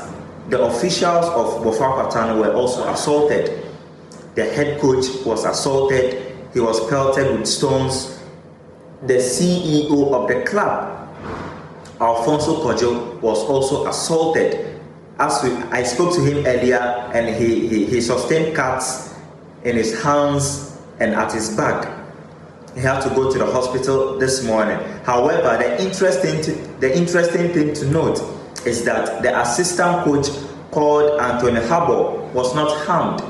the officials of Bofoakwa were also assaulted. The head coach was assaulted, he was pelted with stones. The CEO of the club, Alfonso Kojo, was also assaulted. I spoke to him earlier, and he sustained cuts in his hands and at his back. He had to go to the hospital this morning. However, the interesting thing to note is that the assistant coach called Anthony Harbour was not harmed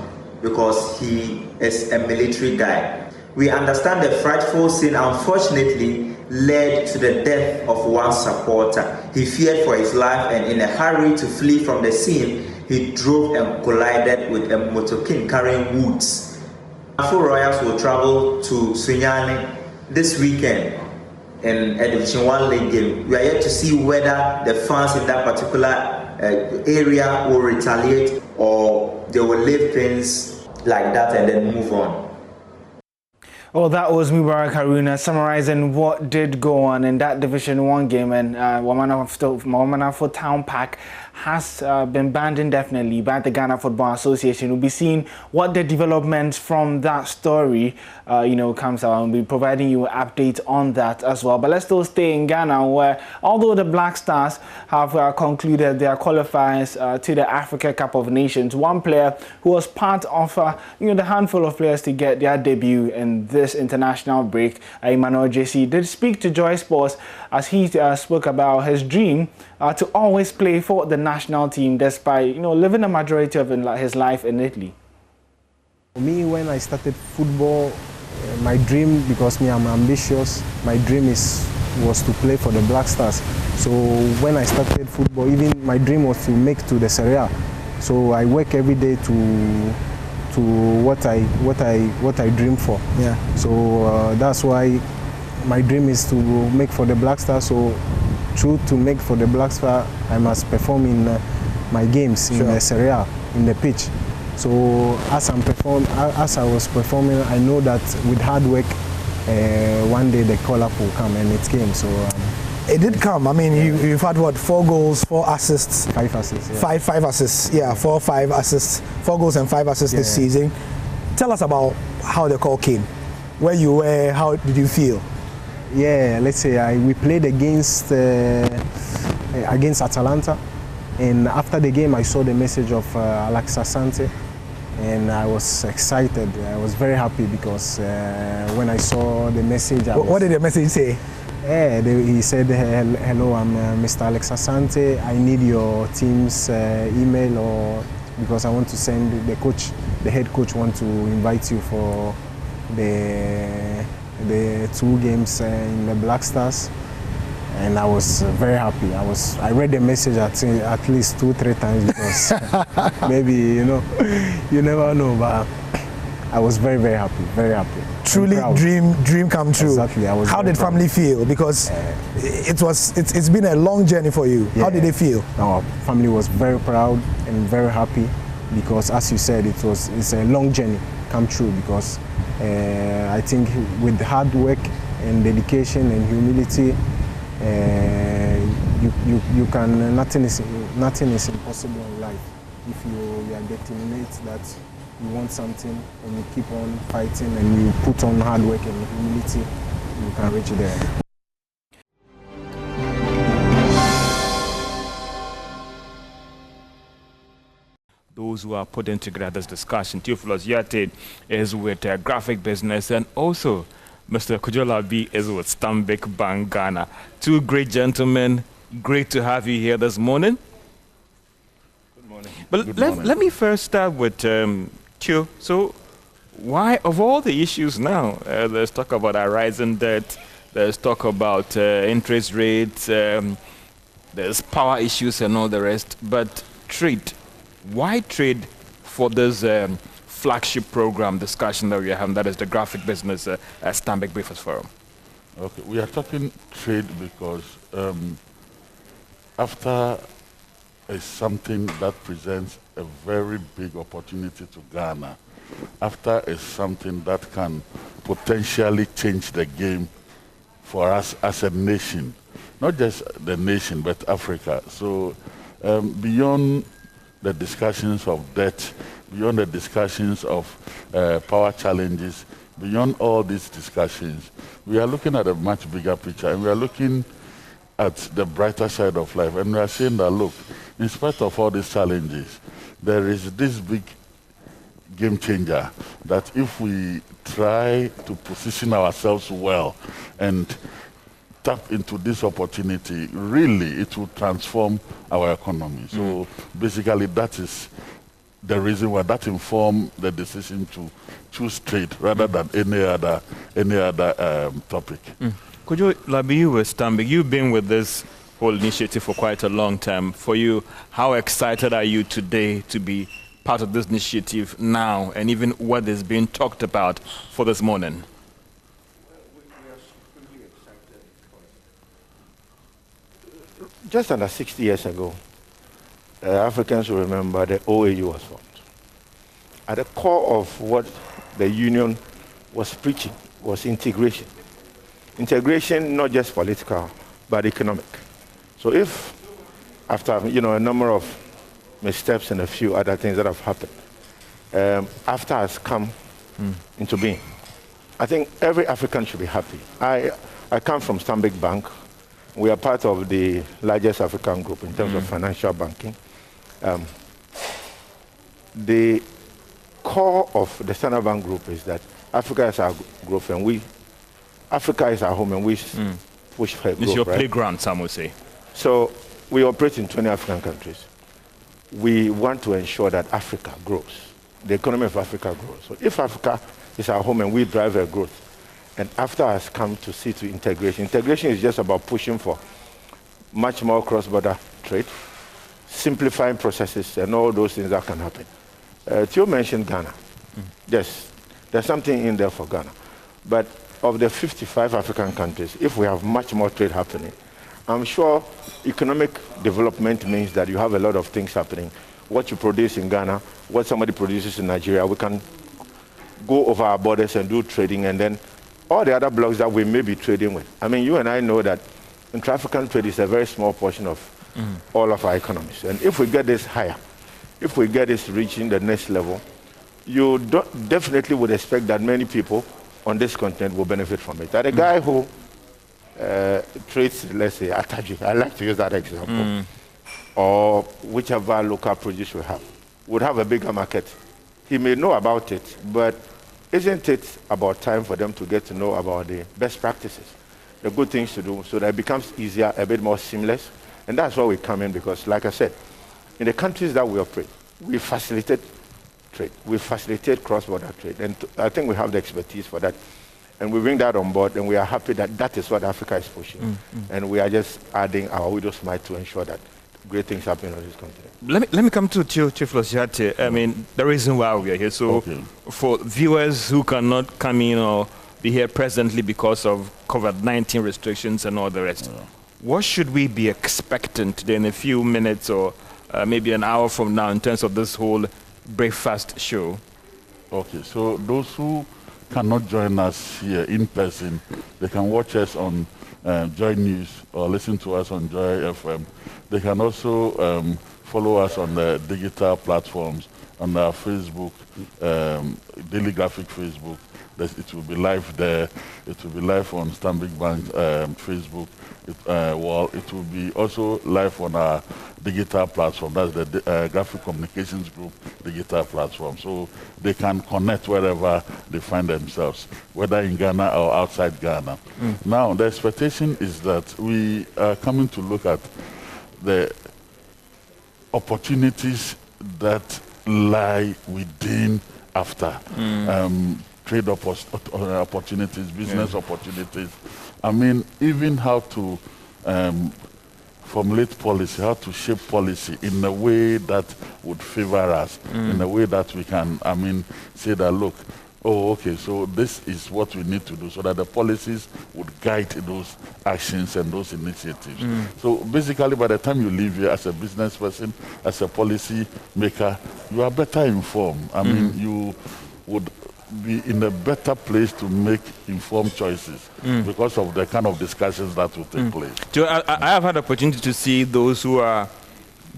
because he is a military guy. We understand the frightful scene unfortunately led to the death of one supporter. He feared for his life, and in a hurry to flee from the scene, he drove and collided with a motorcade carrying woods. Afro Royals will travel to Sunyani this weekend in a Division 1 league game. We are yet to see whether the fans in that particular area will retaliate or they will leave things like that and then move on.
Well, that was Mubarak Haruna summarizing what did go on in that Division 1 game, and Wamanafo Town Park has been banned indefinitely by the Ghana Football Association. We'll be seeing what the developments from that story, comes out, and we'll be providing you an update on that as well. But let's still stay in Ghana, where although the Black Stars have concluded their qualifiers to the Africa Cup of Nations, one player who was part of the handful of players to get their debut in this international break, Emmanuel JC, did speak to Joy Sports as he spoke about his dream to always play for the national team despite living a majority of his life in Italy.
For me, when I started football, my dream, because I'm ambitious, my dream was to play for the Black Stars. So when I started football, even my dream was to make to the Serie A. So I work every day to what I dream for. Yeah. So that's why my dream is to make for the Black Stars. So to make for the Black Star, I must perform in my games in the Serie A, in the pitch. So as I was performing, I know that with hard work, one day the call-up will come, and it came. So
it did come. I mean, you've had what, 4 goals, 4 assists,
5 assists,
yeah. 5 assists, yeah, 5 assists, 4 goals and 5 assists this season. Tell us about how the call came, where you were, how did you feel?
Yeah, let's say we played against Atalanta, and after the game I saw the message of Alex Asante, and I was excited. I was very happy because when I saw the message,
what did the message say?
Yeah, he said, hello, I'm Mr. Alex Asante. I need your team's email, or because I want to send the head coach want to invite you for the 2 games in the Black Stars. and I was very happy. I read the message at least 2-3 times because maybe, you know, you never know, but I was very, very happy, very happy.
Truly dream come true.
Exactly.
How did family feel? Because it's been a long journey for you.
Yeah.
How did they feel?
Our family was very proud and very happy because, as you said, it's a long journey come true because I think with hard work and dedication and humility, you can nothing is impossible in life if you are determined that you want something and you keep on fighting and you put on hard work and humility, you can reach there.
Those who are putting together this discussion, Theophilus Yate is with graphic business, and also Mr. Kojo B is with Stanbic Bank Ghana. Two great gentlemen, great to have you here this morning. Good morning. But let me first start with Q. So why, of all the issues now, there's talk about our rising debt, there's talk about interest rates, there's power issues and all the rest, but trade. Why trade for this flagship program discussion that we are having, that is the graphic business Stanbic Breakfast Forum?
Okay, we are talking trade because after is something that presents a very big opportunity to Ghana. After is something that can potentially change the game for us as a nation, not just the nation, but Africa. So beyond the discussions of debt, beyond the discussions of power challenges, beyond all these discussions, we are looking at a much bigger picture, and we are looking at the brighter side of life. And we are saying that, look, in spite of all these challenges, there is this big game changer that if we try to position ourselves well and tap into this opportunity, really it will transform our economy. So basically that is the reason why that informed the decision to choose trade rather than any other topic.
Could you, Labi, you with Stanbic, you've been with this whole initiative for quite a long time. For you, how excited are you today to be part of this initiative now, and even what is being talked about for this morning?
Just under 60 years ago, Africans will remember the OAU was formed. At the core of what the union was preaching was integration. Integration, not just political, but economic. So if, after a number of missteps and a few other things that have happened, AFTA has come into being, I think every African should be happy. I come from Stanbic Bank. We are part of the largest African group in terms of financial banking. The core of the Standard Bank Group is that Africa is our growth, and Africa is our home, and we push for growth.
It's your playground, some would say.
So we operate in 20 African countries. We want to ensure that Africa grows, the economy of Africa grows. So if Africa is our home and we drive our growth, and AFTA has come to see to integration. Integration is just about pushing for much more cross-border trade, simplifying processes, and all those things that can happen. Theo mentioned Ghana. Yes, there's something in there for Ghana. But of the 55 African countries, if we have much more trade happening, I'm sure economic development means that you have a lot of things happening. What you produce in Ghana, what somebody produces in Nigeria, we can go over our borders and do trading, and then all the other blocks that we may be trading with. I mean, you and I know that intra-African trade is a very small portion of all of our economies. And if we get this higher, if we get this reaching the next level, you definitely would expect that many people on this continent will benefit from it. That a guy who trades, let's say, Ataji, I like to use that example, or whichever local produce we have, would have a bigger market. He may know about it, but isn't it about time for them to get to know about the best practices, the good things to do, so that it becomes easier, a bit more seamless? And that's why we come in, because, like I said, in the countries that we operate, we facilitate trade. We facilitate cross-border trade. And I think we have the expertise for that. And we bring that on board, and we are happy that that is what Africa is pushing. And we are just adding our widow's mite to ensure that great things happen on this continent.
Let me come to Chief Losiate. I mean, the reason why we are here. So, for viewers who cannot come in or be here presently because of COVID-19 restrictions and all the rest, what should we be expecting today in a few minutes or maybe an hour from now in terms of this whole breakfast show?
Okay, so those who cannot join us here in person, they can watch us on JoyNews or listen to us on Joy FM. They can also follow us on the digital platforms, on our Facebook, Daily Graphic Facebook. It will be live there. It will be live on Stanbic Bank Facebook wall. It will be also live on our digital platform. That's the Graphic Communications Group digital platform. So they can connect wherever they find themselves, whether in Ghana or outside Ghana. Now, the expectation is that we are coming to look at the opportunities that lie within after. Trade opportunities, business opportunities. I mean, even how to formulate policy, how to shape policy in a way that would favor us, in a way that we can, I mean, say that, look, oh, okay, so this is what we need to do, so that the policies would guide those actions and those initiatives. So basically, by the time you leave here as a business person, as a policy maker, you are better informed. I mean, you would be in a better place to make informed choices because of the kind of discussions that will take place.
I have had the opportunity to see those who are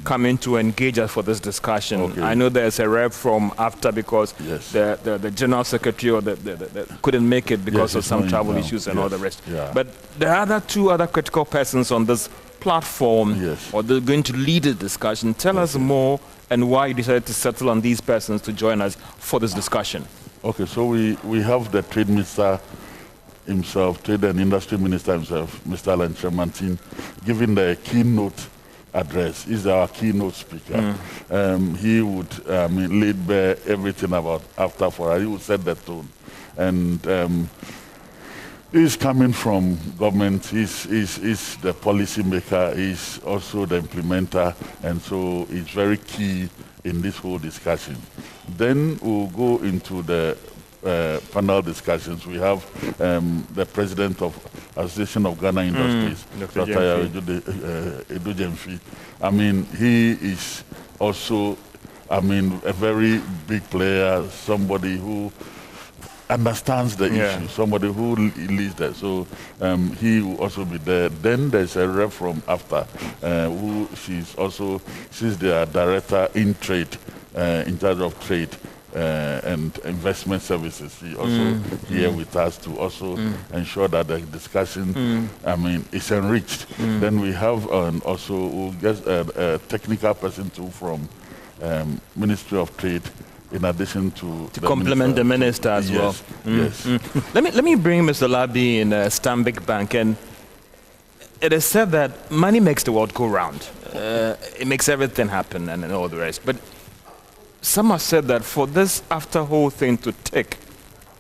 coming to engage us for this discussion. I know there's a rep from AFTA because the general secretary or the couldn't make it because of some travel issues and all the rest. But there are two other critical persons on this platform, or they're going to lead the discussion. Tell us more and why you decided to settle on these persons to join us for this discussion.
Okay, so we have the Trade Minister himself, Trade and Industry Minister himself, Mr. Alan Tremantin, giving the keynote address. He's our keynote speaker. He would lead bare everything about AFTA for us. He would set the tone. And he's coming from government. He's the policy maker. He's also the implementer. And so he's very key in this whole discussion. Then we'll go into the panel discussions. We have the president of Association of Ghana Industries, Dr. Edo Jemfi. I mean, he is also, I mean, a very big player, somebody who understands the issue, somebody who leads that. So he will also be there. Then there's a rep from AFTA, who she's the director in trade, in charge of trade and investment services. She also here with us to also ensure that the discussion, I mean, is enriched. Then we have also we'll get a technical person too from Ministry of Trade, in addition to
complement the minister as well. Let me bring Mr. Labi in Stanbic Bank, and it is said that money makes the world go round. It makes everything happen and all the rest. But some have said that for this after whole thing to tick,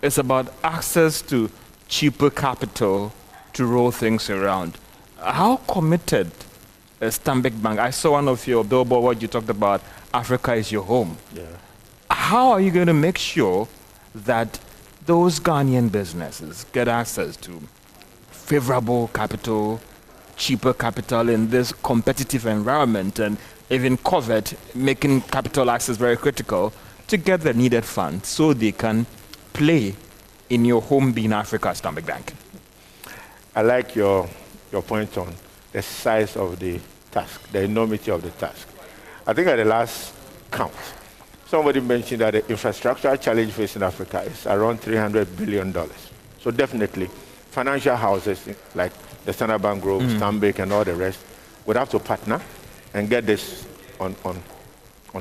it's about access to cheaper capital to roll things around. How committed is Stanbic Bank? I saw one of your billboard where you talked about Africa is your home. How are you going to make sure that those Ghanaian businesses get access to favorable capital, cheaper capital in this competitive environment, and even COVID, making capital access very critical, to get the needed funds so they can play in your home being Africa, Stanbic Bank?
I like your point on the size of the task, the enormity of the task. I think at the last count, somebody mentioned that the infrastructural challenge facing Africa is around $300 billion. So definitely, financial houses like the Standard Bank Group, Stanbic, and all the rest would have to partner and get this on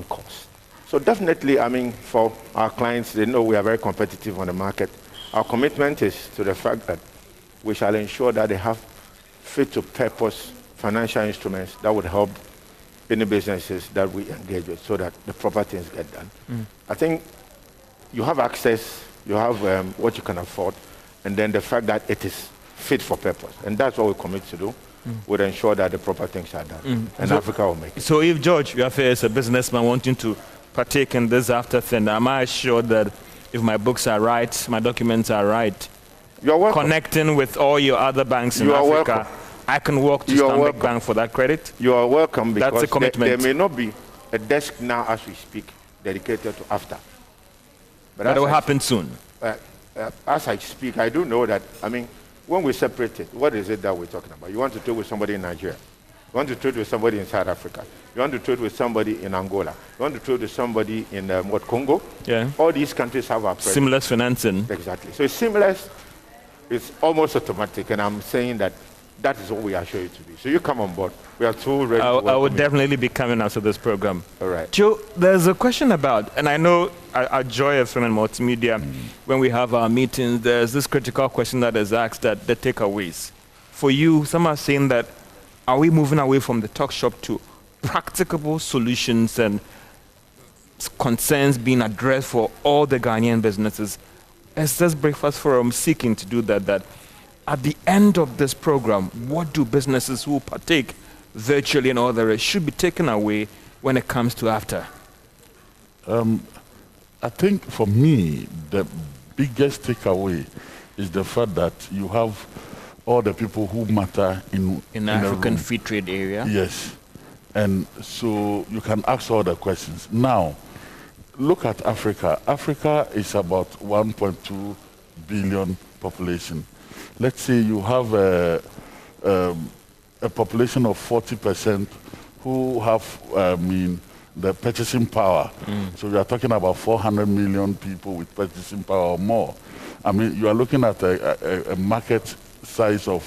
course. So definitely, I mean, for our clients, they know we are very competitive on the market. Our commitment is to the fact that we shall ensure that they have fit-to-purpose financial instruments that would help any businesses that we engage with so that the proper things get done. I think you have access, you have what you can afford, and then the fact that it is fit for purpose. And that's what we commit to do. We'll ensure that the proper things are done. And so, Africa will make it.
So if George Yafe is a businessman wanting to partake in this after thing, am I assured that if my books are right, my documents are right,
you're welcome.
Connecting with all your other banks in Africa, welcome. I can walk to Stanbic Bank for that credit?
You are welcome, because
that's a commitment.
There may not be a desk now as we speak dedicated to after.
But it will happen soon.
As I speak, I do know that, I mean, when we separate it, what is it that we're talking about? You want to trade with somebody in Nigeria. You want to trade with somebody in South Africa. You want to trade with somebody in Angola. You want to trade with somebody in Congo.
Yeah.
All these countries have our presence.
Seamless financing.
Exactly. So it's seamless. It's almost automatic, and I'm saying that that is what we assure you to be. So you come on board. We are too ready.
I would definitely be coming after this program.
All right.
Joe, there's a question about, and I know at Joy FM and Multimedia, when we have our meetings, there's this critical question that is asked, that the takeaways. For you, some are saying that, are we moving away from the talk shop to practicable solutions and concerns being addressed for all the Ghanaian businesses? Is this Breakfast Forum seeking to do that at the end of this program, what do businesses who partake virtually and all the rest should be taken away when it comes to after?
I think for me, the biggest takeaway is the fact that you have all the people who matter in
African Free Trade Area.
Yes. And so you can ask all the questions. Now, look at Africa. Africa is about 1.2 billion population. Let's say you have a population of 40% who have, the purchasing power. So we are talking about 400 million people with purchasing power or more. I mean, you are looking at a market size of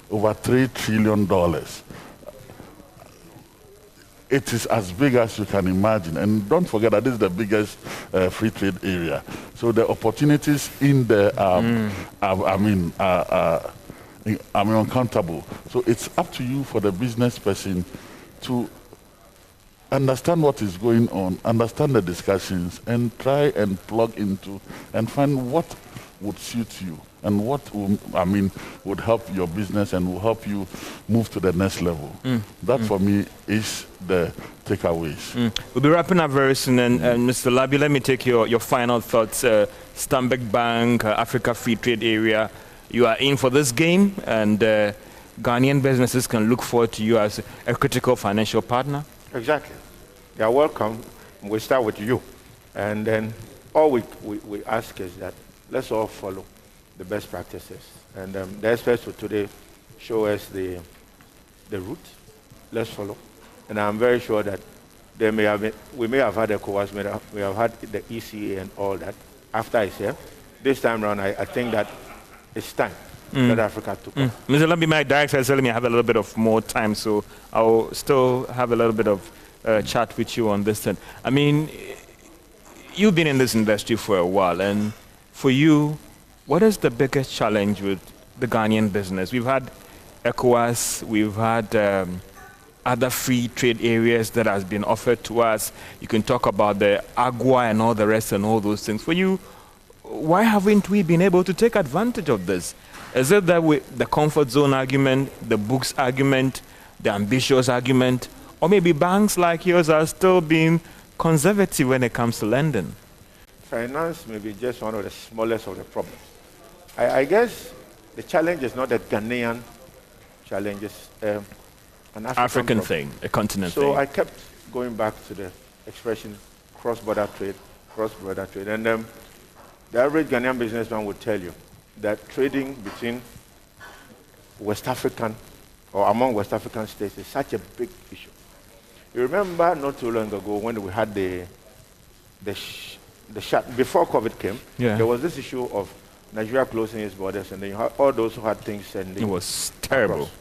over $3 trillion. It is as big as you can imagine. And don't forget that this is the biggest free trade area. So the opportunities in there are uncountable. So it's up to you, for the business person, to understand what is going on, understand the discussions, and try and plug into and find what would suit you and what would help your business and will help you move to the next level. That for me is the takeaways.
We'll be wrapping up very soon, and Mr. Labi, let me take your final thoughts. Stanbic Bank, Africa Free Trade Area, you are in for this game, and Ghanaian businesses can look forward to you as a critical financial partner.
Exactly. They are welcome. We start with you. And then all we ask is that let's all follow the best practices. And the experts for today show us the route. Let's follow. And I'm very sure that we may have had ECOWAS, we have had the ECA and all that after I say. This time around, I think that it's time that Africa took off.
Mr. Labi, my director is telling me I have a little bit of more time, so I'll still have a little bit of chat with you on this thing. I mean, you've been in this industry for a while, and for you, what is the biggest challenge with the Ghanaian business? We've had ECOWAS, we've had other free trade areas that has been offered to us. You can talk about the AGUA and all the rest and all those things. For you, why haven't we been able to take advantage of this? Is it that the comfort zone argument, the books argument, the ambitious argument, or maybe banks like yours are still being conservative when it comes to lending?
Finance may be just one of the smallest of the problems. I guess the challenge is not a Ghanaian challenge, it's an African
thing, a continent
thing.
So
I kept going back to the expression cross-border trade. And the average Ghanaian businessman would tell you that trading between West African or among West African states is such a big issue. You remember not too long ago when we had the shut before COVID came, there was this issue of Nigeria closing its borders, and then you had all those who had things sending.
It was terrible.
Across.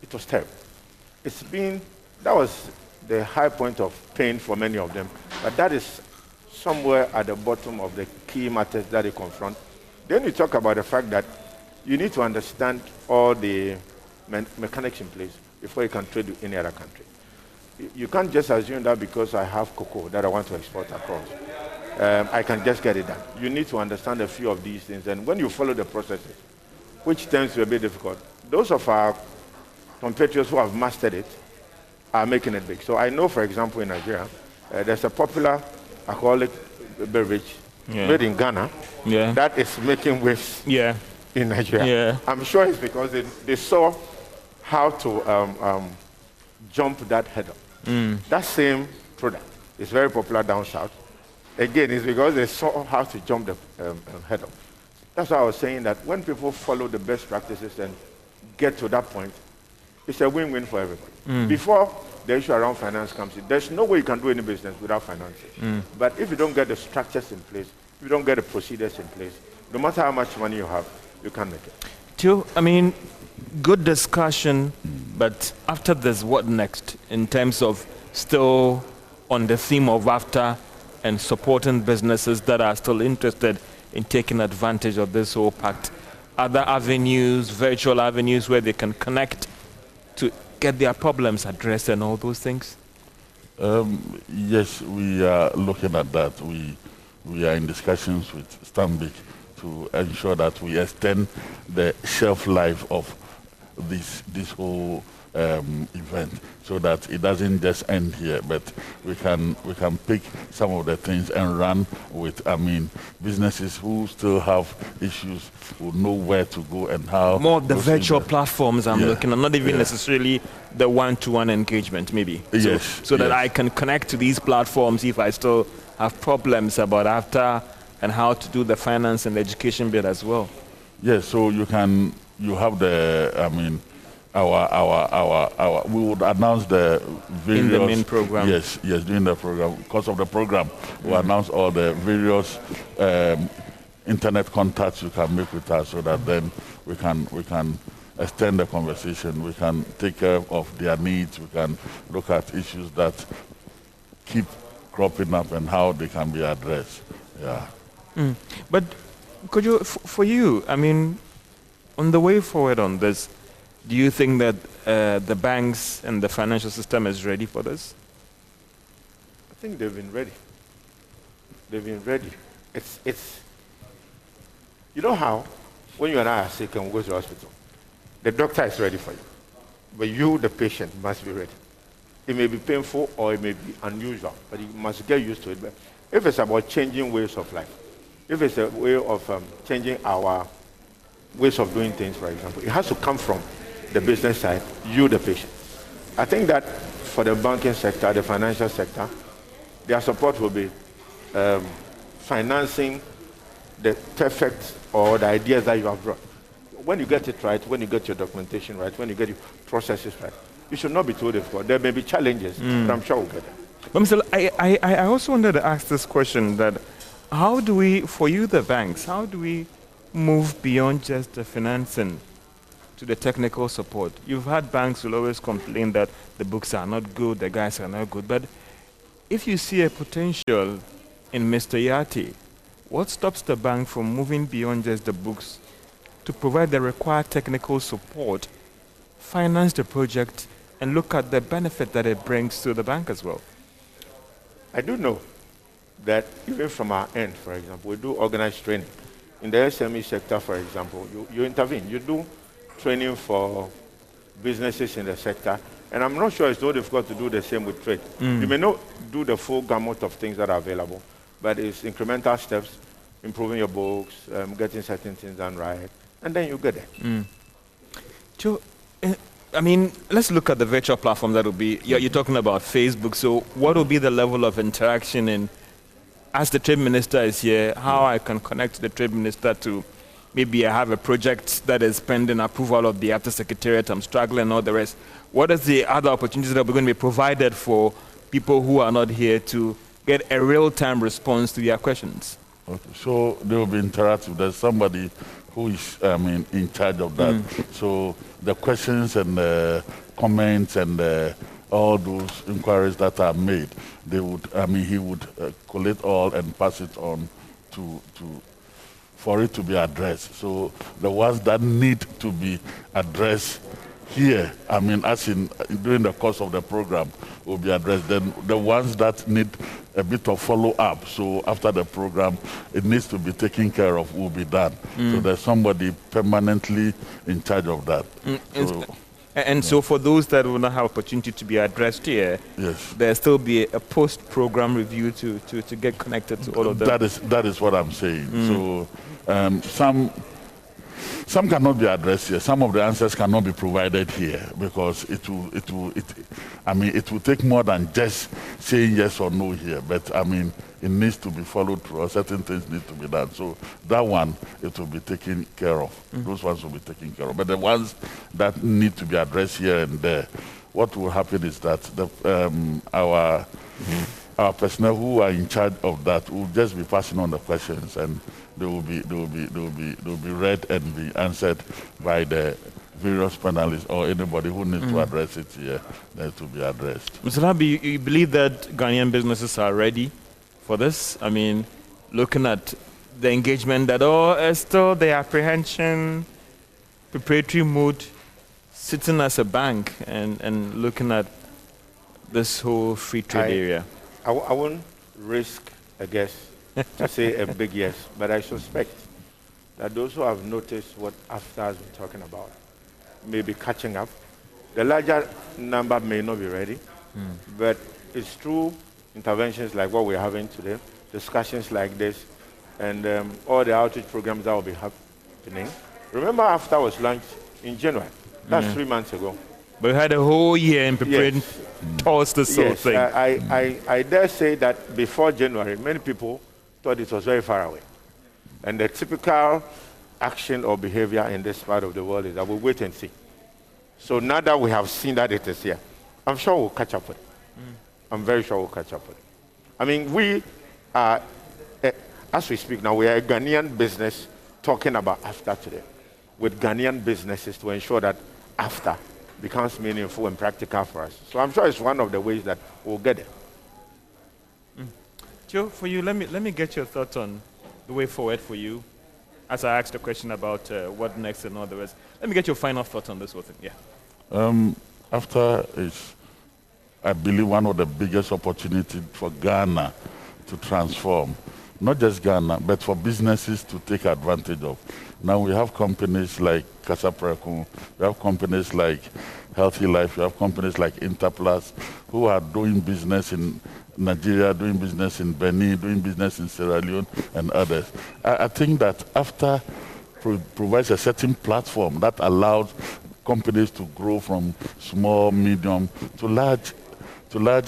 It was terrible. That was the high point of pain for many of them, but that is somewhere at the bottom of the key matters that they confront. Then you talk about the fact that you need to understand all the mechanics in place before you can trade with any other country. You can't just assume that because I have cocoa that I want to export across, I can just get it done. You need to understand a few of these things, and when you follow the processes, which tends to be a bit difficult. Those of our compatriots who have mastered it are making it big. So I know, for example, in Nigeria, there's a popular alcoholic beverage made in Ghana that is making waves in Nigeria. I'm sure it's because they saw how to jump that hurdle. That same product is very popular down south. Again, it's because they saw how to jump the hurdle. That's why I was saying that when people follow the best practices and get to that point, it's a win-win for everybody. Before the issue around finance comes in, there's no way you can do any business without finances. But if you don't get the structures in place, if you don't get the procedures in place, no matter how much money you have, you can't make it.
Tio, I mean, good discussion, but after this, what next in terms of still on the theme of after and supporting businesses that are still interested in taking advantage of this whole pact? Other avenues, virtual avenues where they can connect to get their problems addressed and all those things?
Yes, we are looking at that. We are in discussions with Stanbic to ensure that we extend the shelf life of this whole event, so that it doesn't just end here, but we can pick some of the things and run with. I mean, businesses who still have issues will know where to go and how.
More of the virtual platforms I'm looking at, not even necessarily the one-to-one engagement, maybe. So that I can connect to these platforms if I still have problems about after and how to do the finance and the education bit as well.
Yes, so you have the, I mean, we would announce the various...
In the main program.
Yes, during the program. Because of the program, we'll announce all the various internet contacts you can make with us, so that then we can extend the conversation, we can take care of their needs, we can look at issues that keep cropping up and how they can be addressed.
But could you, for you, I mean, on the way forward on this, do you think that the banks and the financial system is ready for this?
I think they've been ready. They've been ready. It's you know how, when you and I are sick and we go to the hospital, the doctor is ready for you. But you, the patient, must be ready. It may be painful or it may be unusual, but you must get used to it. But if it's about changing ways of life, if it's a way of changing our ways of doing things, for example, it has to come from the business side, you, the patient. I think that for the banking sector, the financial sector, their support will be financing the perfect or the ideas that you have brought. When you get it right, when you get your documentation right, when you get your processes right, it should not be too difficult. There may be challenges, but I'm sure we'll get there.
But Mr. I also wanted to ask this question, that how do we, for you, the banks, how do we move beyond just the financing to the technical support? You've had banks who always complain that the books are not good, the guys are not good, but if you see a potential in Mr. Yati, what stops the bank from moving beyond just the books to provide the required technical support, finance the project, and look at the benefit that it brings to the bank as well?
I do know that even from our end, for example, we do organized training. In the SME sector, for example, you intervene. You do training for businesses in the sector, and I'm not sure it's so difficult to do the same with trade. You may not do the full gamut of things that are available, but it's incremental steps, improving your books, getting certain things done right, and then you get there.
Joe, I mean, let's look at the virtual platform that will be, you're talking about Facebook, so what will be the level of interaction in, as the trade minister is here, how I can connect the trade minister to, maybe I have a project that is pending approval of the After Secretariat, I'm struggling and all the rest. What are the other opportunities that are going to be provided for people who are not here to get a real-time response to their questions?
Okay. So they will be interactive. There's somebody who is, in charge of that. So the questions and the comments and all those inquiries that are made, they would, he would collate all and pass it on for it to be addressed. So the ones that need to be addressed here, as in during the course of the program, will be addressed. Then the ones that need a bit of follow-up. So after the program, it needs to be taken care of, will be done. So there's somebody permanently in charge of that.
So for those that will not have opportunity to be addressed here,
yes,
there'll still be a post-program review to get connected to all of them.
That is what I'm saying. So some cannot be addressed here. Some of the answers cannot be provided here because it will take more than just saying yes or no here. But I mean, it needs to be followed through, or certain things need to be done. So that one, it will be taken care of. Those ones will be taken care of. But the ones that need to be addressed here and there, what will happen is that our personnel who are in charge of that will just be passing on the questions, and they will be read and be answered by the various panelists or anybody who needs to address it here. Needs to be addressed.
Mr. Labi, you believe that Ghanaian businesses are ready for this? I mean, looking at the engagement, that still the apprehension, preparatory mode, sitting as a bank and looking at this whole free trade area.
I won't risk a guess to say a big yes, but I suspect that those who have noticed what AFTA has been talking about may be catching up. The larger number may not be ready, but it's through interventions like what we're having today, discussions like this, and all the outreach programs that will be happening. Remember, AFTA was launched in January. That's 3 months ago.
But we had a whole year in preparing towards this sort of thing.
I dare say that before January, many people thought it was very far away. And the typical action or behavior in this part of the world is that we'll wait and see. So now that we have seen that it is here, I'm sure we'll catch up with it. I'm very sure we'll catch up with it. I mean, we are, as we speak now, we are a Ghanaian business talking about AFTA today, with Ghanaian businesses to ensure that AFTA becomes meaningful and practical for us. So I'm sure it's one of the ways that we'll get it.
Joe, for you, let me get your thoughts on the way forward for you. As I asked a question about what next and all the rest, let me get your final thoughts on this whole thing. Yeah.
AFTA is, I believe, one of the biggest opportunities for Ghana to transform. Not just Ghana, but for businesses to take advantage of. Now we have companies like Kasapreko, we have companies like Healthy Life, we have companies like Interplus, who are doing business in Nigeria, doing business in Benin, doing business in Sierra Leone, and others. I think that AFTA provides a certain platform that allows companies to grow from small, medium, to large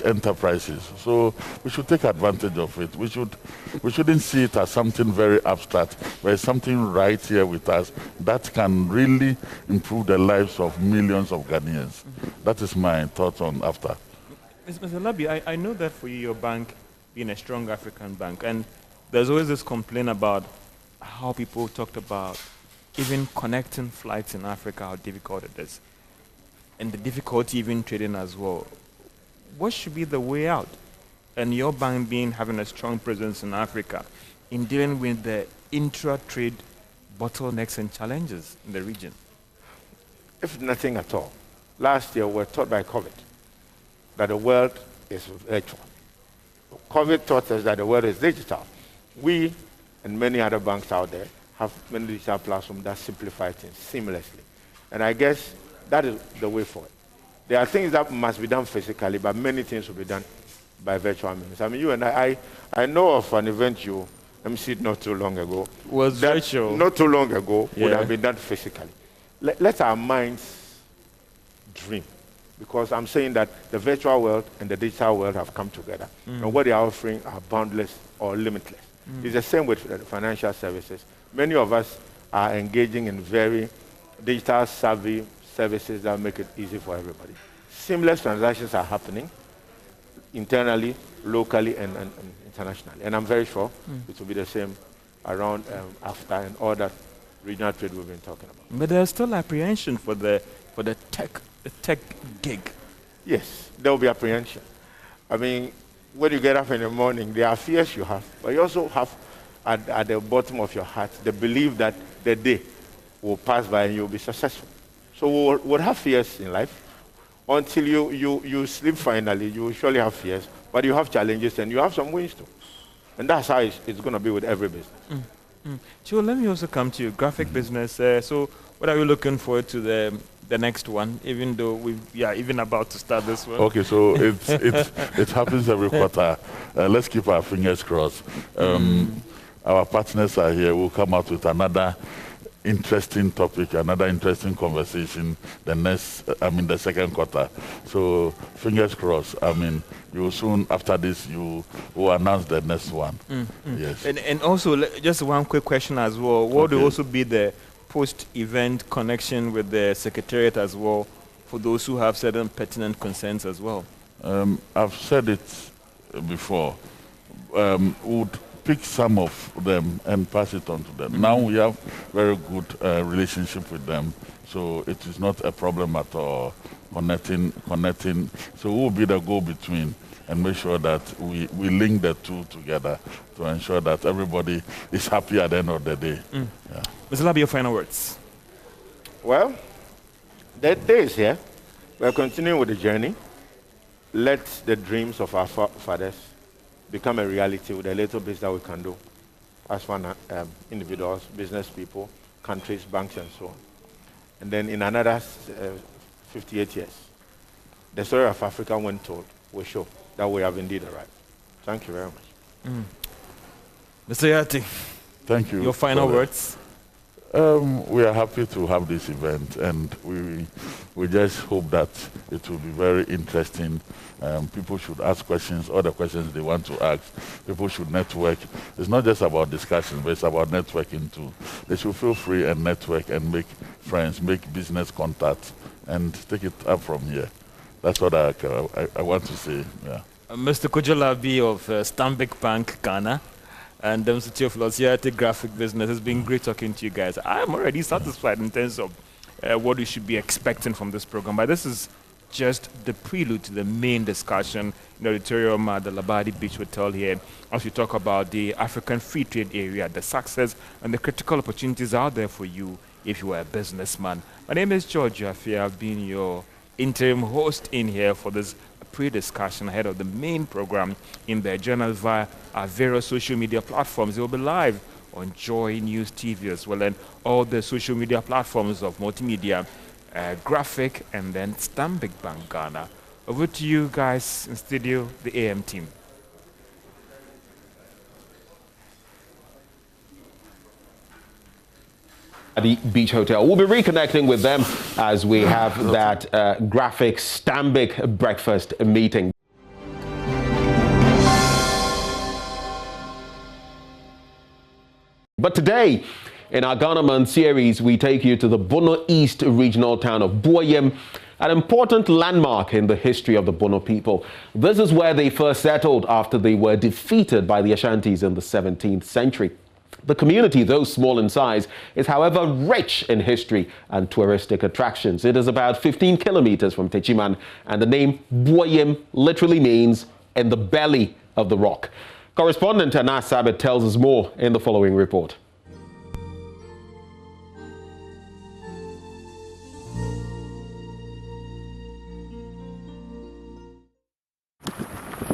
enterprises. So we should take advantage of it. We shouldn't see it as something very abstract, but it's something right here with us that can really improve the lives of millions of Ghanaians. That is my thoughts on AFTA.
Mr. Labi, I know that for you, your bank being a strong African bank, and there's always this complaint about how people talked about even connecting flights in Africa, how difficult it is, and the difficulty even trading as well. What should be the way out? And your bank having a strong presence in Africa in dealing with the intra-trade bottlenecks and challenges in the region?
If nothing at all, last year we were taught by COVID that the world is virtual. COVID taught us that the world is digital. We and many other banks out there have many digital platforms that simplify things seamlessly. And I guess that is the way forward. There are things that must be done physically, but many things will be done by virtual means. I mean, you and I know of an event you emceed not too long ago.
Was virtual.
Not too long ago would have been done physically. Let our minds dream, because I'm saying that the virtual world and the digital world have come together. And what they are offering are boundless or limitless. It's the same with financial services. Many of us are engaging in very digital savvy services that make it easy for everybody. Seamless transactions are happening internally, locally, and internationally. And I'm very sure it will be the same around AFTA and all that regional trade we've been talking about.
But there's still apprehension for the tech gig.
Yes, there will be apprehension. I mean, when you get up in the morning, there are fears you have, but you also have at the bottom of your heart the belief that the day will pass by and you'll be successful. So we'll have fears in life. until you sleep finally, you surely have fears, but you have challenges and you have some wins too. And that's how it's going to be with every business.
Joe, let me also come to you. Graphic business. So what are you looking forward to the next one, even though we are even about to start this one?
Okay, so it happens every quarter. Let's keep our fingers crossed. Our partners are here. We'll come out with another interesting topic, another interesting conversation the second quarter. So fingers crossed. You will soon, after this, you will announce the next one. Yes.
And also, just one quick question as well. What will also be the post-event connection with the Secretariat as well, for those who have certain pertinent concerns as well?
I've said it before. Would pick some of them and pass it on to them. Now we have very good relationship with them, so it is not a problem at all. Connecting. So we'll be the go-between and make sure that we link the two together to ensure that everybody is happy at the end of the day. Yeah.
Mr. Labi, your final words.
Well, the day is here. We're continuing with the journey. Let the dreams of our fathers become a reality with a little bit that we can do as one individuals, business people, countries, banks, and so on. And then in another 58 years, the story of Africa, when told, will show that we have indeed arrived. Thank you very much.
Mr. Yati,
thank you.
Your final words.
We are happy to have this event, and we just hope that it will be very interesting. People should ask questions, all the questions they want to ask. People should network. It's not just about discussion, but it's about networking too. They should feel free and network and make friends, make business contacts, and take it up from here. That's what I want to say. Yeah.
Mr. Kujalabi of Stanbic Bank, Ghana, and Mr. Theophilus here at the graphic business. It's been great talking to you guys. I'm already satisfied in terms of what we should be expecting from this program. But this is just the prelude to the main discussion in the auditorium at the Labadi Beach Hotel here, as we talk about the African Free Trade Area, the success and the critical opportunities out there for you if you are a businessman. My name is George Jaffe. I've been your interim host in here for this pre-discussion ahead of the main program in the journal via our various social media platforms. It will be live on JoyNews TV as well, and all the social media platforms of multimedia, graphic, and then Stanbic Bank Ghana. Over to you guys in studio, the AM team.
At the Beach Hotel. We'll be reconnecting with them as we have that graphic Stanbic breakfast meeting. But today, in our Ghana Month series, we take you to the Bono East regional town of Boyem, an important landmark in the history of the Bono people. This is where they first settled after they were defeated by the Ashantis in the 17th century. The community, though small in size, is however rich in history and touristic attractions. It is about 15 kilometers from Techiman, and the name Boyem literally means in the belly of the rock. Correspondent Anas Sabit tells us more in the following report.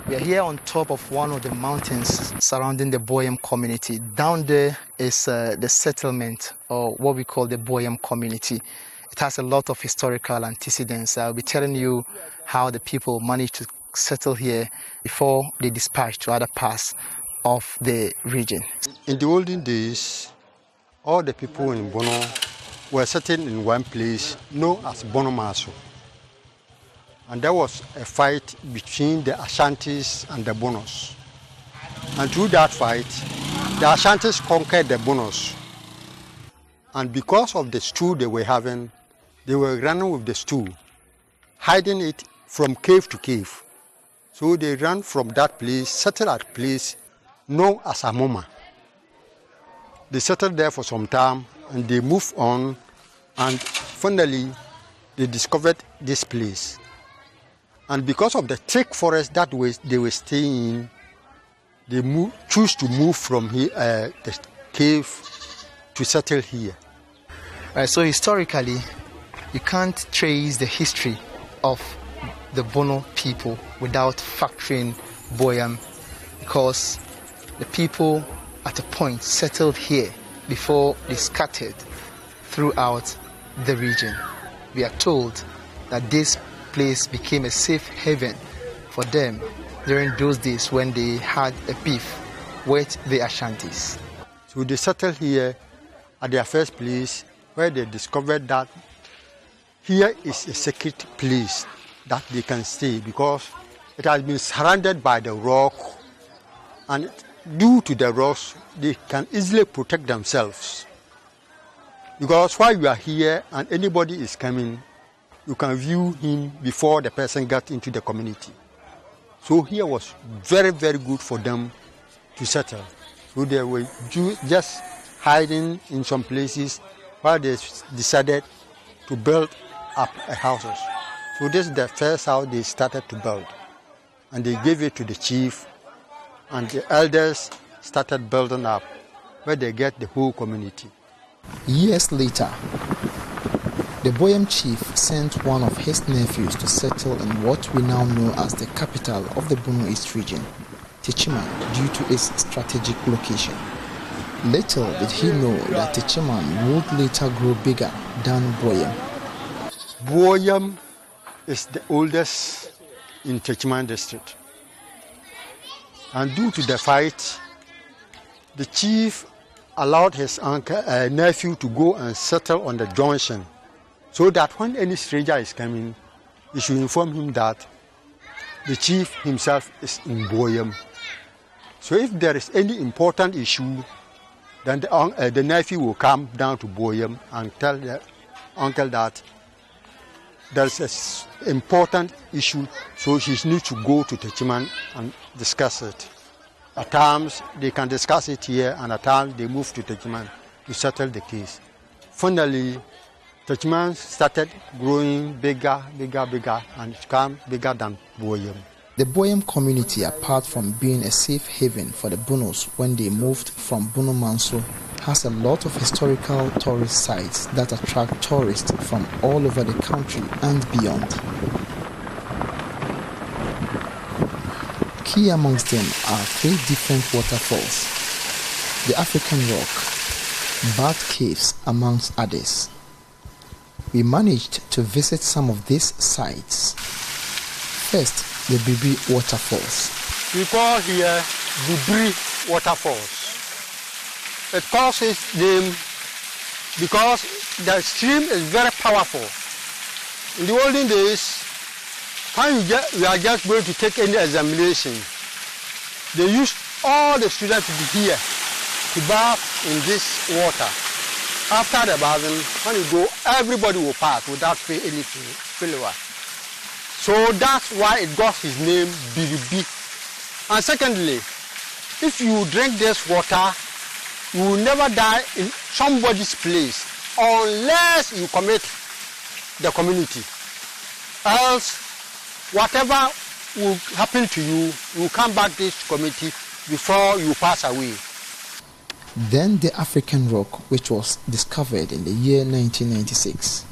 We are here on top of one of the mountains surrounding the Boyem community. Down there is the settlement, or what we call the Boyem community. It has a lot of historical antecedents. I'll be telling you how the people managed to settle here before they dispatched to other parts of the region.
In the olden days, all the people in Bono were settled in one place known as Bono Maso. And there was a fight between the Ashantis and the Bonos. And through that fight, the Ashantis conquered the Bonos. And because of the stew they were having, they were running with the stew, hiding it from cave to cave. So they ran from that place, settled at a place known as Amoma. They settled there for some time and they moved on, and finally they discovered this place. And because of the thick forest that they were staying in, they choose to move from here, the cave to settle here.
So historically, you can't trace the history of the Bono people without factoring Boyam, because the people at a point settled here before they scattered throughout the region. We are told that this place became a safe haven for them during those days when they had a beef with the Ashantis.
So they settled here at their first place, where they discovered that here is a secret place that they can stay, because it has been surrounded by the rock, and due to the rocks they can easily protect themselves. Because while you are here and anybody is coming, you can view him before the person got into the community. So here was very, very good for them to settle. So they were just hiding in some places while they decided to build up houses. So this is the first house they started to build. And they gave it to the chief, and the elders started building up, where they get the whole community.
Years later, the Boyam chief sent one of his nephews to settle in what we now know as the capital of the Bono East region, Techiman, due to its strategic location. Little did he know that Techiman would later grow bigger than Boyam.
Boyam is the oldest in Techiman district. And due to the fight, the chief allowed his nephew to go and settle on the junction, so that when any stranger is coming, he should inform him that the chief himself is in Boyam. So if there is any important issue, then the nephew will come down to Boyam and tell the uncle that there's an important issue, so he needs to go to Techiman and discuss it. At times they can discuss it here, and at times they move to Techiman to settle the case. Finally, Techiman started growing bigger, and it became bigger than Boyam.
The Boyam community, apart from being a safe haven for the Bonos when they moved from Bono Manso, has a lot of historical tourist sites that attract tourists from all over the country and beyond. Key amongst them are 3 different waterfalls, the African Rock, Bat Caves amongst others. We managed to visit some of these sites. First, the Bibi Waterfalls.
We call here Bibi Waterfalls. It calls its name because the stream is very powerful. In the olden days, when we are just going to take any examination, they used all the students to be here to bath in this water. After the bathing, when you go, everybody will pass without paying any failure. So that's why it got his name, Biribi. And secondly, if you drink this water, you will never die in somebody's place unless you commit the community. Else, whatever will happen to you, you will come back to this community before you pass away.
Then the African Rock, which was discovered in the year 1996.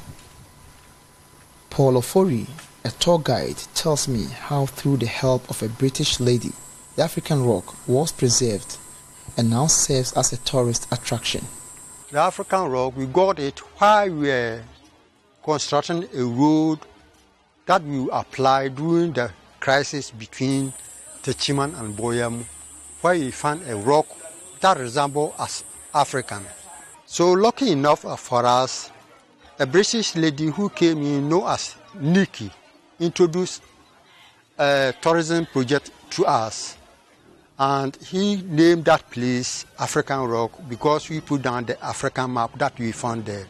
Paul Ofori, a tour guide, tells me how through the help of a British lady, the African Rock was preserved and now serves as a tourist attraction.
The African Rock, we got it while we were constructing a road that we applied during the crisis between Techiman and Boyam, where we found a rock that resembles as African. So lucky enough for us, a British lady who came in known as Nikki introduced a tourism project to us, and he named that place African Rock because we put down the African map that we found there,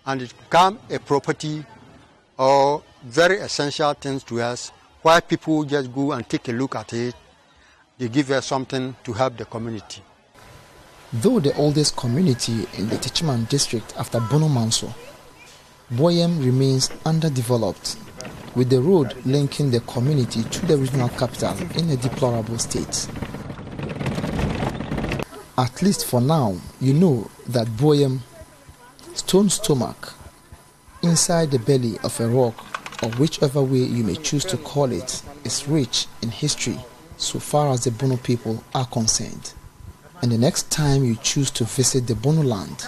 and it became a property or very essential things to us, why people just go and take a look at it. They give us something to help the community.
Though the oldest community in the Techiman district after Bono Manso, Boyam remains underdeveloped, with the road linking the community to the regional capital in a deplorable state. At least for now, you know that Boyam, stone stomach, inside the belly of a rock, or whichever way you may choose to call it, is rich in history so far as the Bono people are concerned. And the next time you choose to visit the Bono land,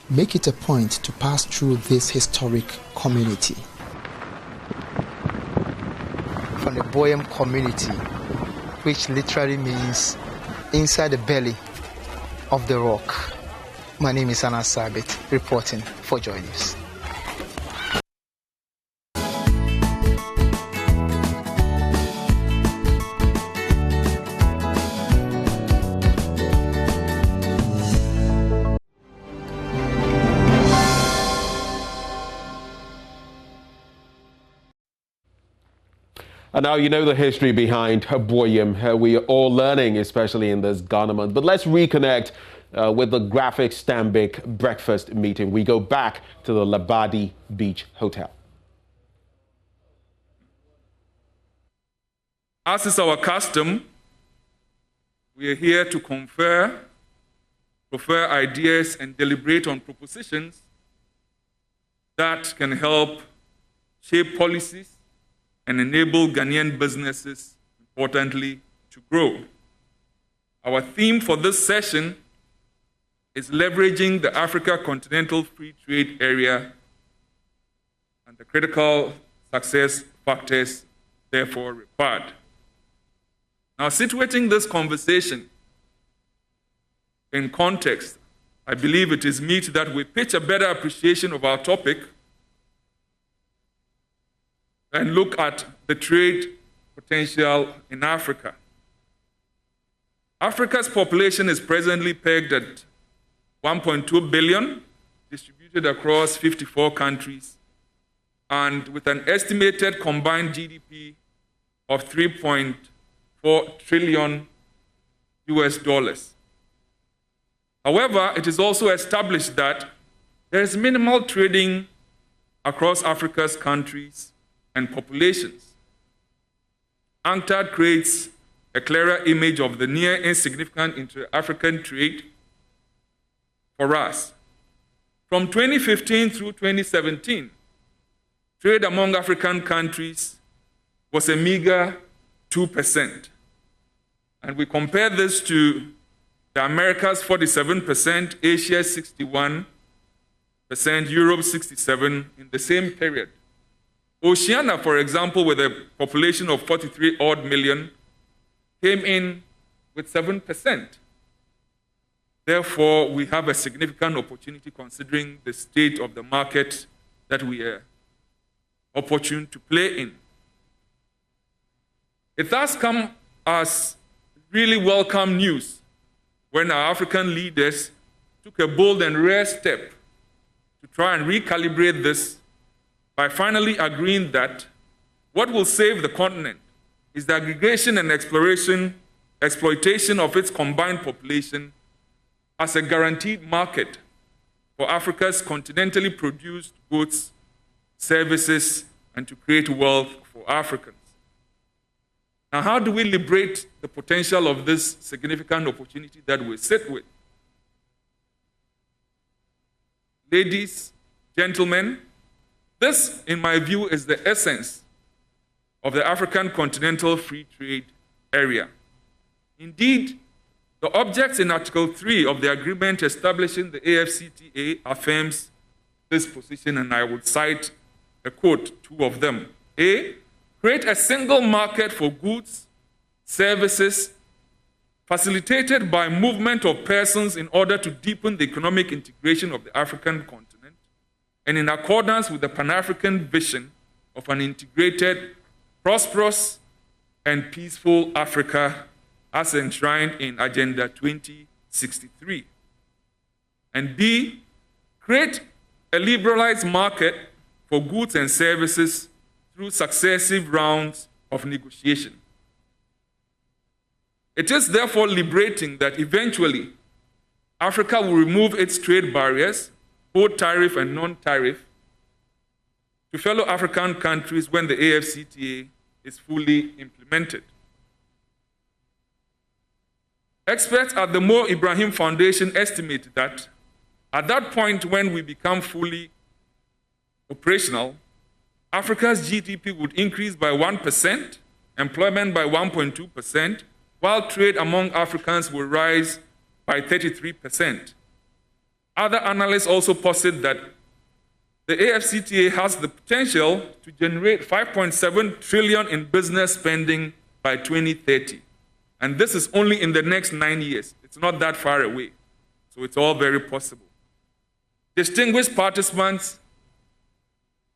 make it a point to pass through this historic community. From the Boyam community, which literally means inside the belly of the rock. My name is Anna Sabit, reporting for JoyNews.
And now you know the history behind Boyam. We are all learning, especially in this Ghana month. But let's reconnect with the graphic Stanbic breakfast meeting. We go back to the Labadi Beach Hotel.
As is our custom, we are here to confer, prefer ideas, and deliberate on propositions that can help shape policies and enable Ghanaian businesses, importantly, to grow. Our theme for this session is leveraging the Africa Continental Free Trade Area and the critical success factors therefore required. Now, situating this conversation in context, I believe it is meet that we pitch a better appreciation of our topic and look at the trade potential in Africa. Africa's population is presently pegged at 1.2 billion, distributed across 54 countries, and with an estimated combined GDP of $3.4 trillion US. However, it is also established that there is minimal trading across Africa's countries and populations. UNCTAD creates a clearer image of the near insignificant inter-African trade for us. From 2015 through 2017, trade among African countries was a meager 2%. And we compare this to the Americas 47%, Asia 61%, Europe 67% in the same period. Oceania, for example, with a population of 43 odd million, came in with 7%. Therefore, we have a significant opportunity considering the state of the market that we are opportune to play in. It thus comes as really welcome news when our African leaders took a bold and rare step to try and recalibrate this by finally agreeing that what will save the continent is the aggregation and exploitation of its combined population as a guaranteed market for Africa's continentally produced goods, services, and to create wealth for Africans. Now, how do we liberate the potential of this significant opportunity that we sit with? Ladies, gentlemen, this, in my view, is the essence of the African Continental Free Trade Area. Indeed, the objects in Article 3 of the agreement establishing the AFCTA affirms this position, and I would cite a quote, two of them. A, create a single market for goods, services, facilitated by movement of persons in order to deepen the economic integration of the African continent, and in accordance with the Pan-African vision of an integrated, prosperous, and peaceful Africa as enshrined in Agenda 2063. And B, create a liberalized market for goods and services through successive rounds of negotiation. It is therefore liberating that eventually Africa will remove its trade barriers, both tariff and non-tariff, to fellow African countries when the AFCTA is fully implemented. Experts at the Mo Ibrahim Foundation estimate that at that point when we become fully operational, Africa's GDP would increase by 1%, employment by 1.2%, while trade among Africans will rise by 33%. Other analysts also posit that the AfCFTA has the potential to generate 5.7 trillion in business spending by 2030. And this is only in the next 9 years. It's not that far away. So it's all very possible. Distinguished participants,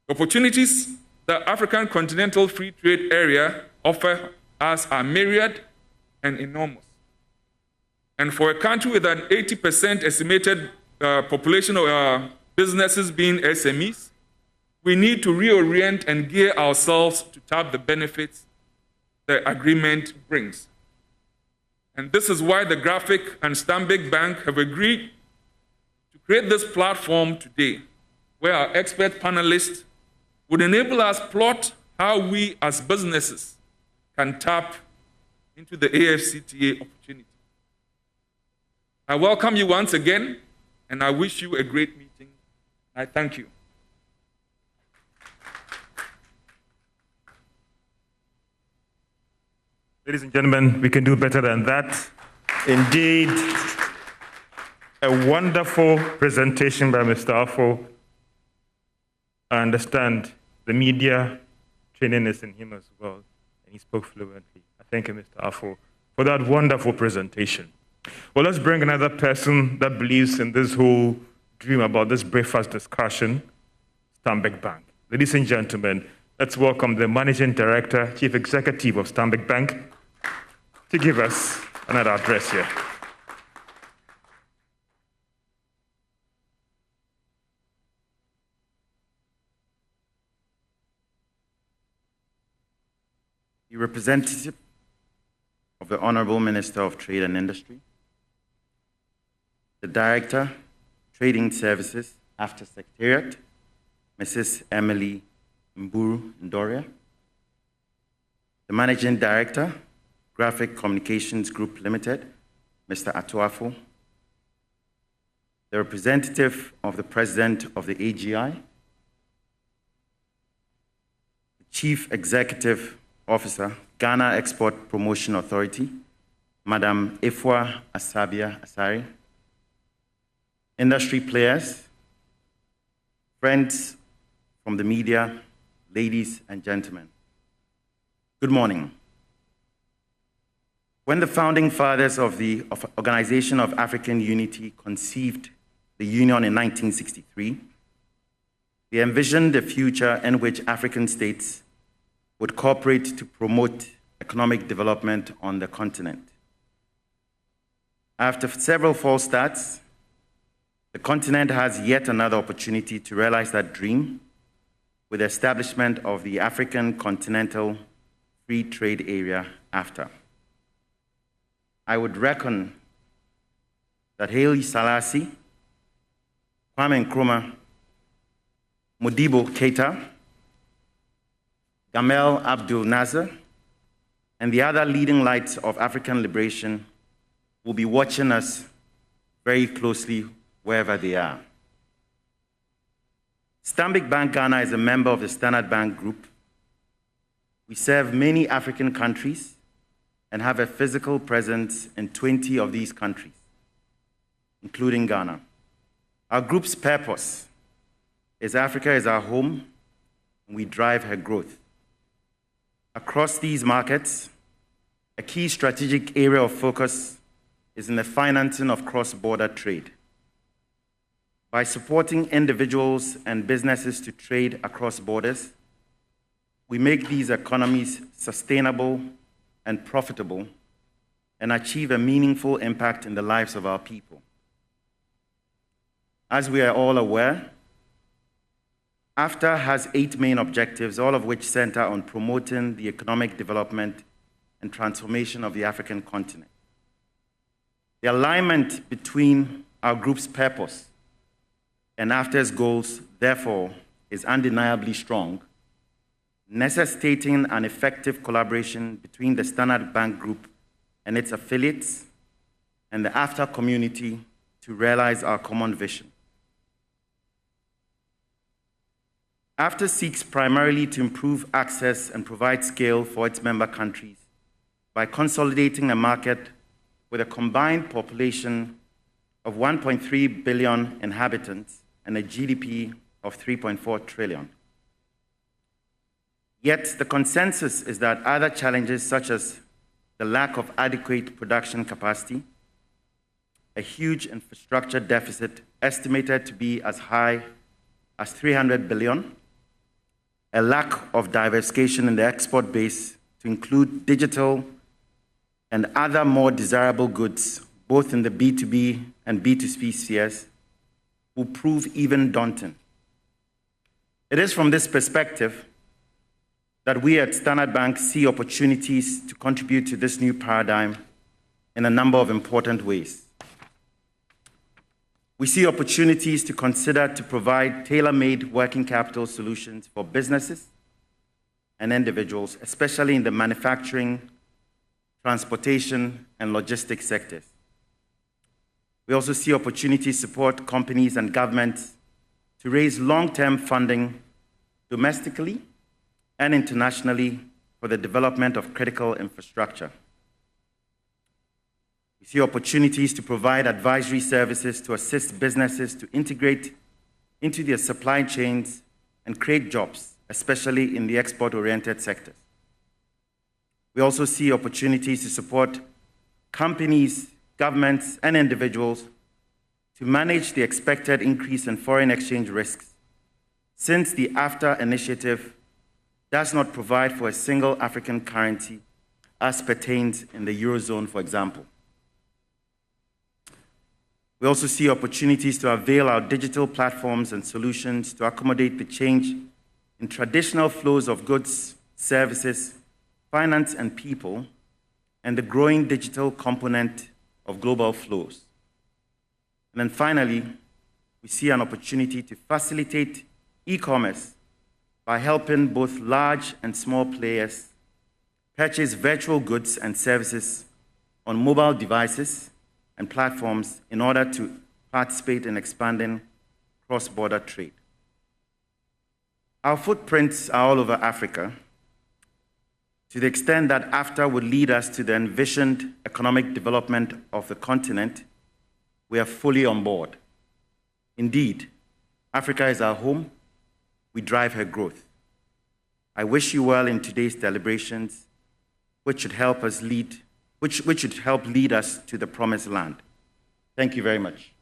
opportunities the African Continental Free Trade Area offers us are myriad and enormous. And for a country with an 80% estimated population of businesses being SMEs, we need to reorient and gear ourselves to tap the benefits the agreement brings. And this is why the Graphic and Stanbic Bank have agreed to create this platform today, where our expert panelists would enable us plot how we as businesses can tap into the AfCFTA opportunity. I welcome you once again, and I wish you a great meeting. I thank you.
Ladies and gentlemen, we can do better than that. Indeed, a wonderful presentation by Mr. Afo. I understand the media training is in him as well, and he spoke fluently. I thank you, Mr. Afo, for that wonderful presentation. Well, let's bring another person that believes in this whole dream about this breakfast discussion, Stanbic Bank. Ladies and gentlemen, let's welcome the Managing Director, Chief Executive of Stanbic Bank, to give us another address here.
The representative of the Honorable Minister of Trade and Industry, the Director, Trading Services, After Secretariat, Mrs. Emily Mburu Ndoria, the Managing Director, Graphic Communications Group Limited, Mr. Atuafo, the representative of the President of the AGI, the Chief Executive Officer, Ghana Export Promotion Authority, Madam Ifwa Asabia Asari, industry players, friends from the media, ladies and gentlemen. Good morning. When the founding fathers of the Organization of African Unity conceived the Union in 1963, they envisioned a future in which African states would cooperate to promote economic development on the continent. After several false starts, the continent has yet another opportunity to realize that dream with the establishment of the African Continental Free Trade Area after. I would reckon that Haile Selassie, Kwame Nkrumah, Modibo Keita, Gamal Abdel Nasser, and the other leading lights of African liberation will be watching us very closely wherever they are. Stanbic Bank Ghana is a member of the Standard Bank Group. We serve many African countries and have a physical presence in 20 of these countries, including Ghana. Our group's purpose is Africa is our home, and we drive her growth. Across these markets, a key strategic area of focus is in the financing of cross-border trade. By supporting individuals and businesses to trade across borders, we make these economies sustainable and profitable and achieve a meaningful impact in the lives of our people. As we are all aware, AFTA has 8 main objectives, all of which center on promoting the economic development and transformation of the African continent. The alignment between our group's purpose and AFTA's goals, therefore, is undeniably strong, necessitating an effective collaboration between the Standard Bank Group and its affiliates and the AFTA community to realize our common vision. AfTA seeks primarily to improve access and provide scale for its member countries by consolidating a market with a combined population of 1.3 billion inhabitants and a GDP of 3.4 trillion. Yet the consensus is that other challenges such as the lack of adequate production capacity, a huge infrastructure deficit estimated to be as high as 300 billion, a lack of diversification in the export base to include digital and other more desirable goods, both in the B2B and B2C spheres, will prove even daunting. It is from this perspective that we at Standard Bank see opportunities to contribute to this new paradigm in a number of important ways. We see opportunities to consider to provide tailor-made working capital solutions for businesses and individuals, especially in the manufacturing, transportation, and logistics sectors. We also see opportunities to support companies and governments to raise long-term funding domestically and internationally for the development of critical infrastructure. We see opportunities to provide advisory services to assist businesses to integrate into their supply chains and create jobs, especially in the export-oriented sectors. We also see opportunities to support companies, governments, and individuals to manage the expected increase in foreign exchange risks, since the AfTA initiative does not provide for a single African currency as pertains in the Eurozone, for example. We also see opportunities to avail our digital platforms and solutions to accommodate the change in traditional flows of goods, services, finance, and people, and the growing digital component of global flows. And then finally, we see an opportunity to facilitate e-commerce by helping both large and small players purchase virtual goods and services on mobile devices and platforms in order to participate in expanding cross-border trade. Our footprints are all over Africa, to the extent that AfTA would lead us to the envisioned economic development of the continent. We are fully on board. Indeed, Africa is our home. We drive her growth. I wish you well in today's deliberations, which should help lead us to the promised land. Thank you very much.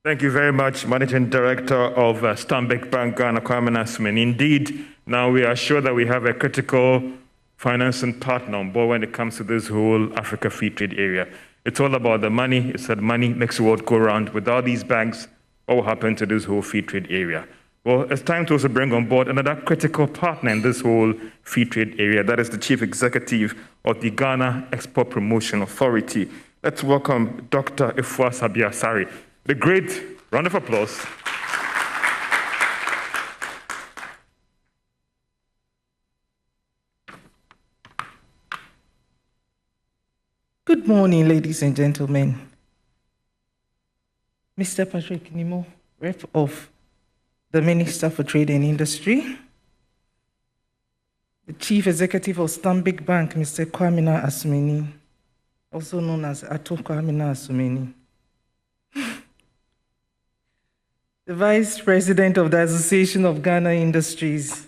Thank you very much, Managing Director of Stanbic Bank Ghana, Kwame Nasumeni. Indeed, now we are sure that we have a critical financing partner on board when it comes to this whole Africa Free Trade Area. It's all about the money. It's that money makes the world go round. Without these banks, what will happen to this whole free trade area? Well, it's time to also bring on board another critical partner in this whole free trade area. That is the Chief Executive of the Ghana Export Promotion Authority. Let's welcome Dr. Ifua Sabiasari. The great round of applause.
Good morning, ladies and gentlemen. Mr. Patrick Nimo, Rep of the Minister for Trade and Industry, the Chief Executive of Stanbic Bank, Mr. Kwame Nasumeni, also known as Ato Kwame Nasumeni, the Vice President of the Association of Ghana Industries,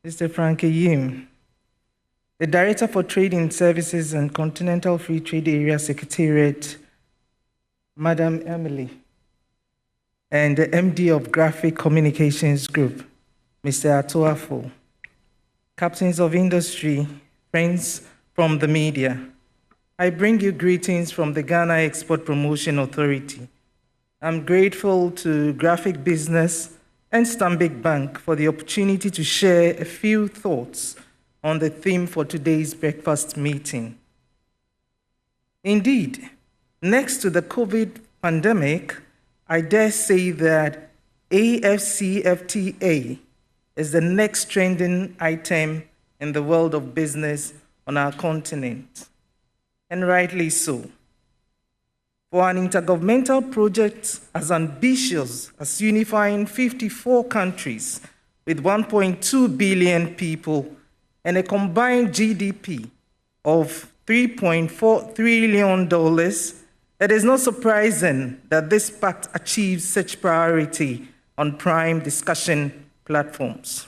Mr. Frankie Yim, the Director for Trading Services and Continental Free Trade Area Secretariat, Madam Emily, and the MD of Graphic Communications Group, Mr. Atuafo, captains of industry, friends from the media, I bring you greetings from the Ghana Export Promotion Authority. I'm grateful to Graphic Business and Stanbic Bank for the opportunity to share a few thoughts on the theme for today's breakfast meeting. Indeed, next to the COVID pandemic, I dare say that AFCFTA is the next trending item in the world of business on our continent, and rightly so. for an intergovernmental project as ambitious as unifying 54 countries with 1.2 billion people and a combined GDP of $3.4 trillion, it is not surprising that this pact achieves such priority on prime discussion platforms.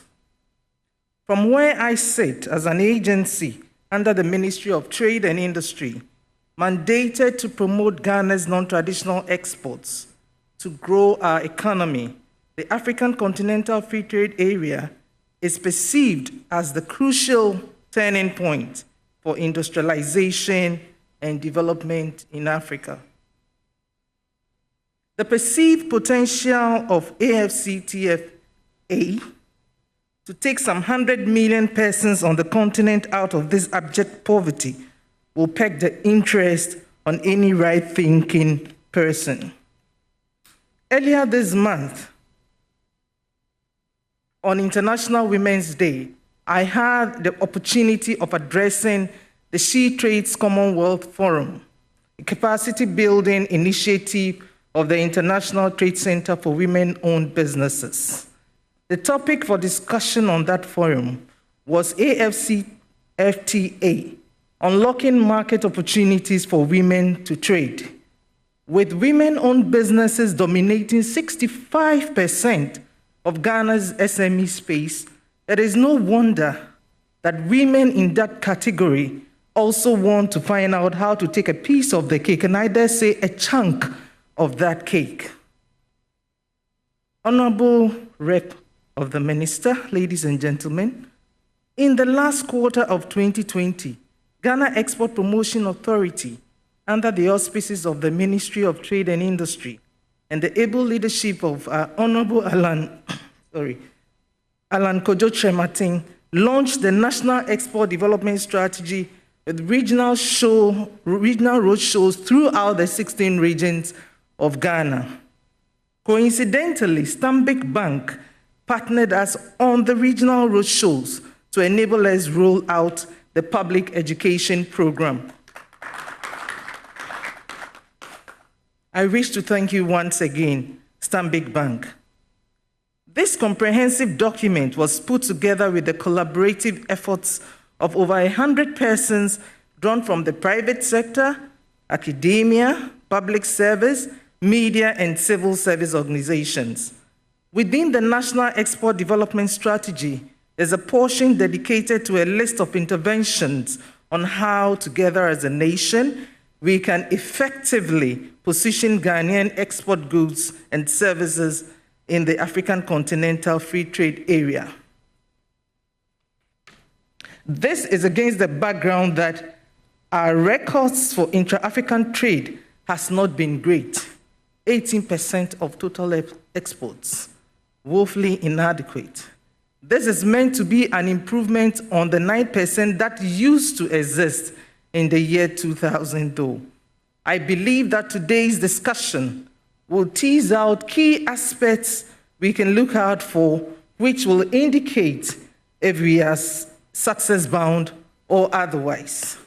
From where I sit as an agency under the Ministry of Trade and Industry, mandated to promote Ghana's non-traditional exports to grow our economy, the African Continental Free Trade Area is perceived as the crucial turning point for industrialization and development in Africa. The perceived potential of AfCFTA to take some 100 million persons on the continent out of this abject poverty will peg the interest on any right-thinking person. Earlier this month, on International Women's Day, I had the opportunity of addressing the She Trades Commonwealth Forum, a capacity-building initiative of the International Trade Center for Women-Owned Businesses. The topic for discussion on that forum was AfCFTA, unlocking market opportunities for women to trade. With women-owned businesses dominating 65% of Ghana's SME space, it is no wonder that women in that category also want to find out how to take a piece of the cake, and I dare say a chunk of that cake. Honorable Rep of the Minister, ladies and gentlemen, in the last quarter of 2020, Ghana Export Promotion Authority, under the auspices of the Ministry of Trade and Industry and the able leadership of Honorable Alan Kojo Trematin, launched the National Export Development Strategy with regional road shows throughout the 16 regions of Ghana. Coincidentally, Stanbic Bank partnered us on the regional road shows to enable us roll out the public education program. I wish to thank you once again, Stanbic Bank. This comprehensive document was put together with the collaborative efforts of over 100 persons drawn from the private sector, academia, public service, media, and civil service organizations. Within the National Export Development Strategy, there's a portion dedicated to a list of interventions on how, together as a nation, we can effectively position Ghanaian export goods and services in the African Continental Free Trade Area. This is against the background that our records for intra-African trade has not been great. 18% of total exports, woefully inadequate. This is meant to be an improvement on the 9% that used to exist in the year 2000, though. I believe that today's discussion will tease out key aspects we can look out for, which will indicate if we are success-bound or otherwise.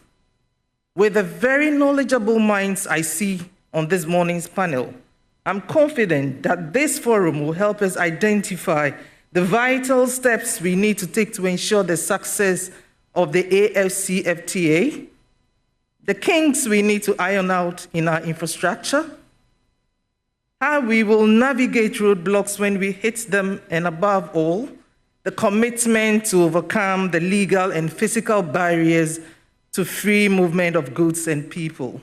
With the very knowledgeable minds I see on this morning's panel, I'm confident that this forum will help us identify the vital steps we need to take to ensure the success of the AfCFTA, the kinks we need to iron out in our infrastructure, how we will navigate roadblocks when we hit them, and above all, the commitment to overcome the legal and physical barriers to free movement of goods and people.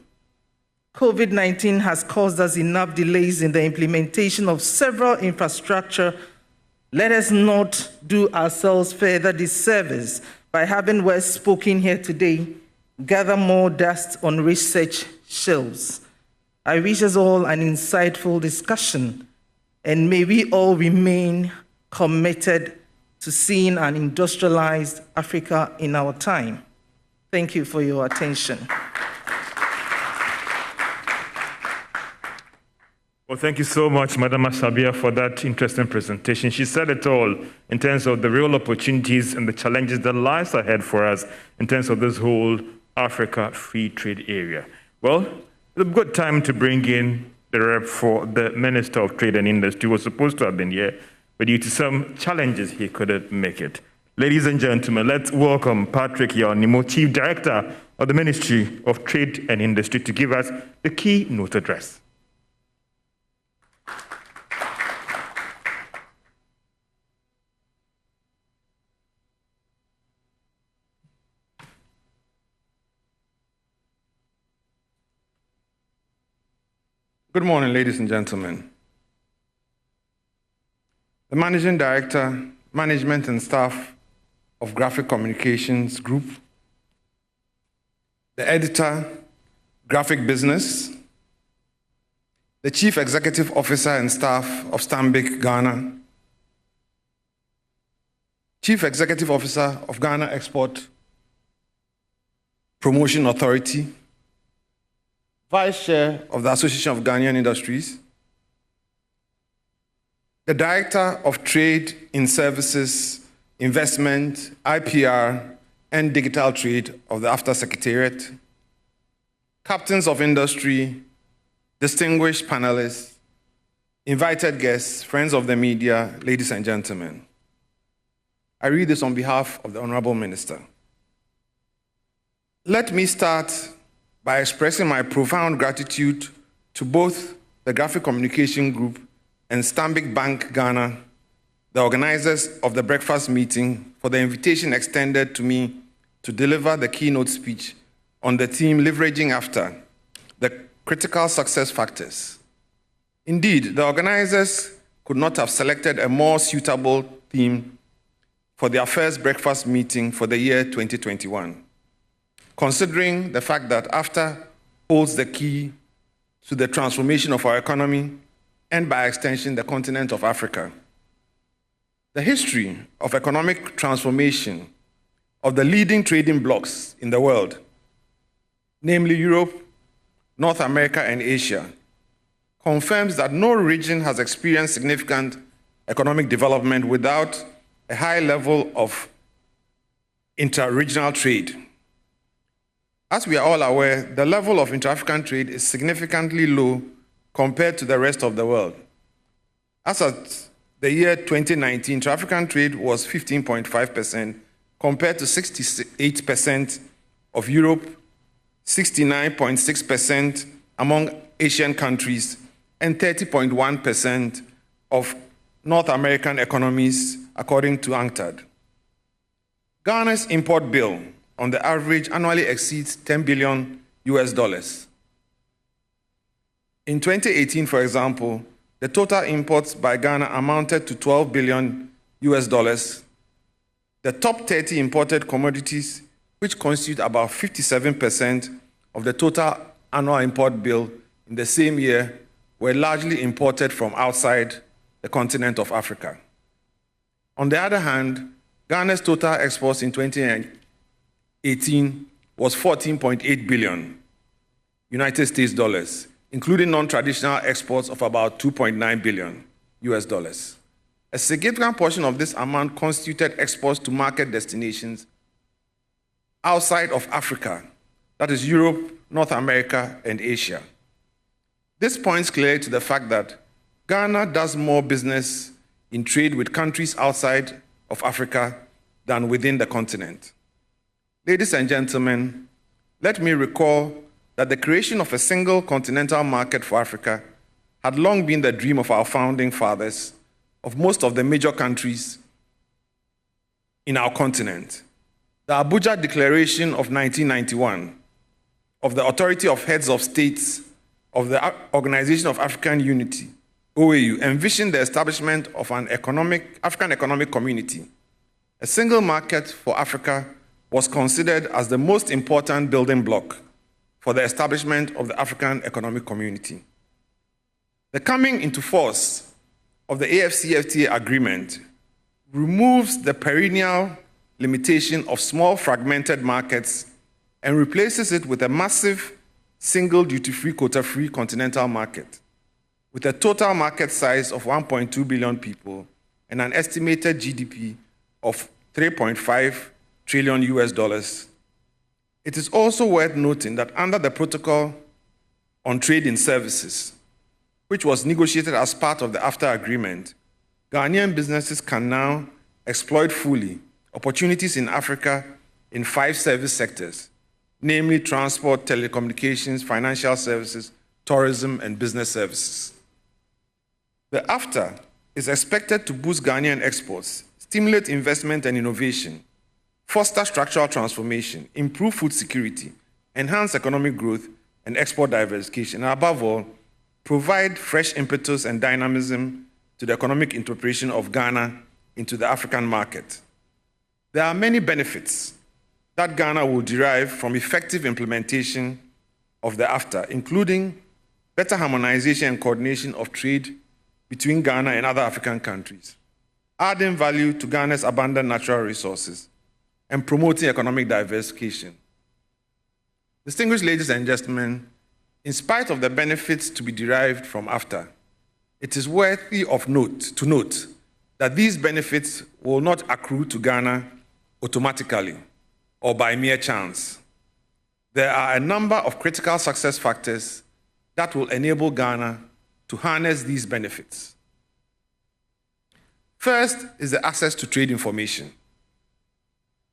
COVID-19 has caused us enough delays in the implementation of several infrastructure. Let us not do ourselves further disservice by having words spoken here today gather more dust on research shelves. I wish us all an insightful discussion, and may we all remain committed to seeing an industrialized Africa in our time. Thank you for your attention.
Well, thank you so much, Madam Asabia, for that interesting presentation. She said it all in terms of the real opportunities and the challenges that lies ahead for us in terms of this whole Africa Free Trade Area. Well,
It's a good time to bring in the rep for the Minister of Trade and Industry, who was supposed to have been here, but due to some challenges, he couldn't make it. Ladies and gentlemen, let's welcome Patrick Yawnimo, Chief Director of the Ministry of Trade and Industry, to give us the keynote address.
Good morning, ladies and gentlemen. The Managing Director, Management and Staff of Graphic Communications Group, the Editor, Graphic Business, the Chief Executive Officer and Staff of Stanbic Ghana, Chief Executive Officer of Ghana Export Promotion Authority, Vice Chair of the Association of Ghanaian Industries, the Director of Trade in Services, Investment, IPR, and Digital Trade of the AFTA Secretariat, Captains of Industry, distinguished panelists, invited guests, friends of the media, ladies and gentlemen. I read this on behalf of the Honorable Minister. Let me start by expressing my profound gratitude to both the Graphic Communication Group and Stanbic Bank Ghana, the organizers of the breakfast meeting, for the invitation extended to me to deliver the keynote speech on the theme Leveraging After, the Critical Success Factors. Indeed, the organizers could not have selected a more suitable theme for their first breakfast meeting for the year 2021. Considering the fact that AFTA holds the key to the transformation of our economy and, by extension, the continent of Africa. The history of economic transformation of the leading trading blocs in the world, namely Europe, North America, and Asia, confirms that no region has experienced significant economic development without a high level of intra-regional trade. As we are all aware, the level of intra-African trade is significantly low compared to the rest of the world. As at the year 2019, intra-African trade was 15.5% compared to 68% of Europe, 69.6% among Asian countries, and 30.1% of North American economies, according to UNCTAD. Ghana's import bill on the average annually exceeds $10 billion. In 2018, for example, the total imports by Ghana amounted to $12 billion. The top 30 imported commodities, which constitute about 57% of the total annual import bill in the same year, were largely imported from outside the continent of Africa. On the other hand, Ghana's total exports in 2018 was $14.8 billion United States dollars, including non-traditional exports of about $2.9 billion US. A significant portion of this amount constituted exports to market destinations outside of Africa, that is Europe, North America, and Asia. This points clearly to the fact that Ghana does more business in trade with countries outside of Africa than within the continent. Ladies and gentlemen, let me recall that the creation of a single continental market for Africa had long been the dream of our founding fathers of most of the major countries in our continent. The Abuja Declaration of 1991 of the Authority of Heads of States of the Organization of African Unity, OAU, envisioned the establishment of an African Economic Community. A single market for Africa was considered as the most important building block for the establishment of the African Economic Community. The coming into force of the AfCFTA agreement removes the perennial limitation of small fragmented markets and replaces it with a massive single duty-free, quota-free continental market with a total market size of 1.2 billion people and an estimated GDP of $3.5 trillion. It is also worth noting that under the protocol on trade in services, which was negotiated as part of the AfTA agreement, Ghanaian businesses can now exploit fully opportunities in Africa in 5 service sectors, namely transport, telecommunications, financial services, tourism, and business services. The AfTA is expected to boost Ghanaian exports, stimulate investment and innovation, foster structural transformation, improve food security, enhance economic growth and export diversification, and above all, provide fresh impetus and dynamism to the economic integration of Ghana into the African market. There are many benefits that Ghana will derive from effective implementation of the AfTA, including better harmonization and coordination of trade between Ghana and other African countries, adding value to Ghana's abundant natural resources, and promoting economic diversification. Distinguished ladies and gentlemen, in spite of the benefits to be derived from AfTA, it is worthy of to note that these benefits will not accrue to Ghana automatically or by mere chance. There are a number of critical success factors that will enable Ghana to harness these benefits. First is the access to trade information.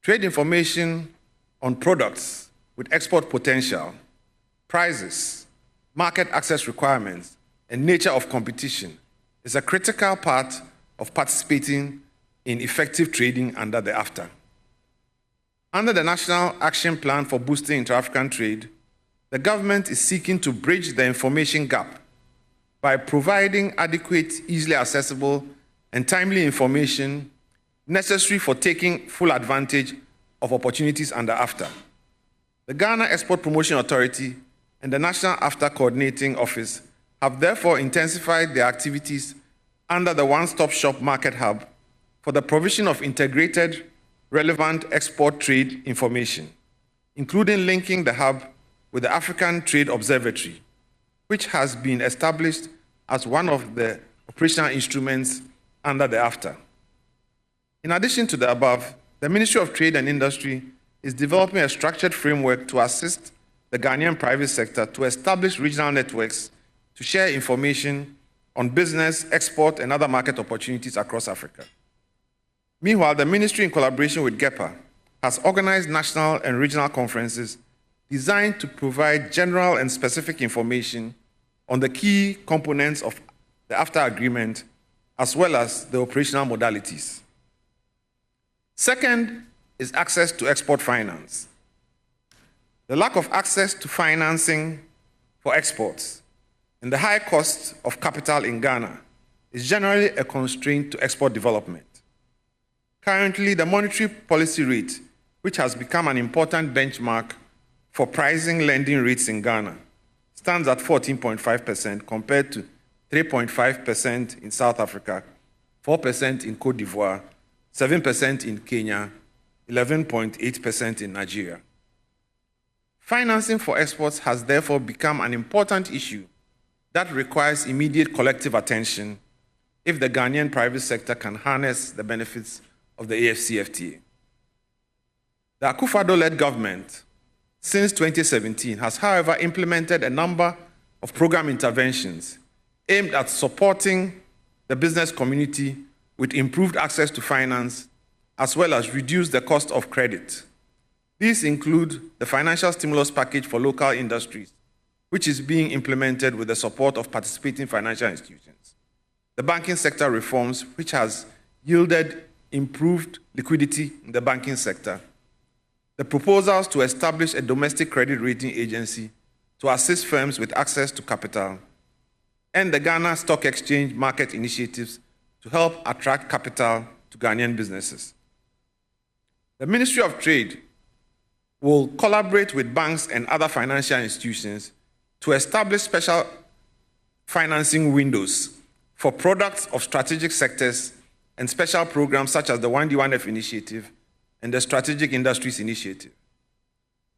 Trade information on products with export potential, prices, market access requirements, and nature of competition is a critical part of participating in effective trading under the AfTA. Under the National Action Plan for Boosting Inter-African Trade, the government is seeking to bridge the information gap by providing adequate, easily accessible, and timely information necessary for taking full advantage of opportunities under AfTA. The Ghana Export Promotion Authority and the National AfTA Coordinating Office have therefore intensified their activities under the One-Stop Shop Market Hub for the provision of integrated, relevant export trade information, including linking the hub with the African Trade Observatory, which has been established as one of the operational instruments under the AfTA. In addition to the above, the Ministry of Trade and Industry is developing a structured framework to assist the Ghanaian private sector to establish regional networks to share information on business, export, and other market opportunities across Africa. Meanwhile, the ministry, in collaboration with GEPA, has organized national and regional conferences designed to provide general and specific information on the key components of the AfTA agreement, as well as the operational modalities. Second is access to export finance. The lack of access to financing for exports and the high cost of capital in Ghana is generally a constraint to export development. Currently, the monetary policy rate, which has become an important benchmark for pricing lending rates in Ghana, stands at 14.5% compared to 3.5% in South Africa, 4% in Côte d'Ivoire, 7% in Kenya, 11.8% in Nigeria. Financing for exports has therefore become an important issue that requires immediate collective attention if the Ghanaian private sector can harness the benefits of the AfCFTA. The Akufo-Addo-led government, since 2017, has, however, implemented a number of program interventions aimed at supporting the business community with improved access to finance, as well as reduce the cost of credit. These include the financial stimulus package for local industries, which is being implemented with the support of participating financial institutions, the banking sector reforms, which has yielded improved liquidity in the banking sector, the proposals to establish a domestic credit rating agency to assist firms with access to capital, and the Ghana Stock Exchange market initiatives to help attract capital to Ghanaian businesses. The Ministry of Trade will collaborate with banks and other financial institutions to establish special financing windows for products of strategic sectors and special programs such as the 1D1F initiative and the Strategic Industries Initiative.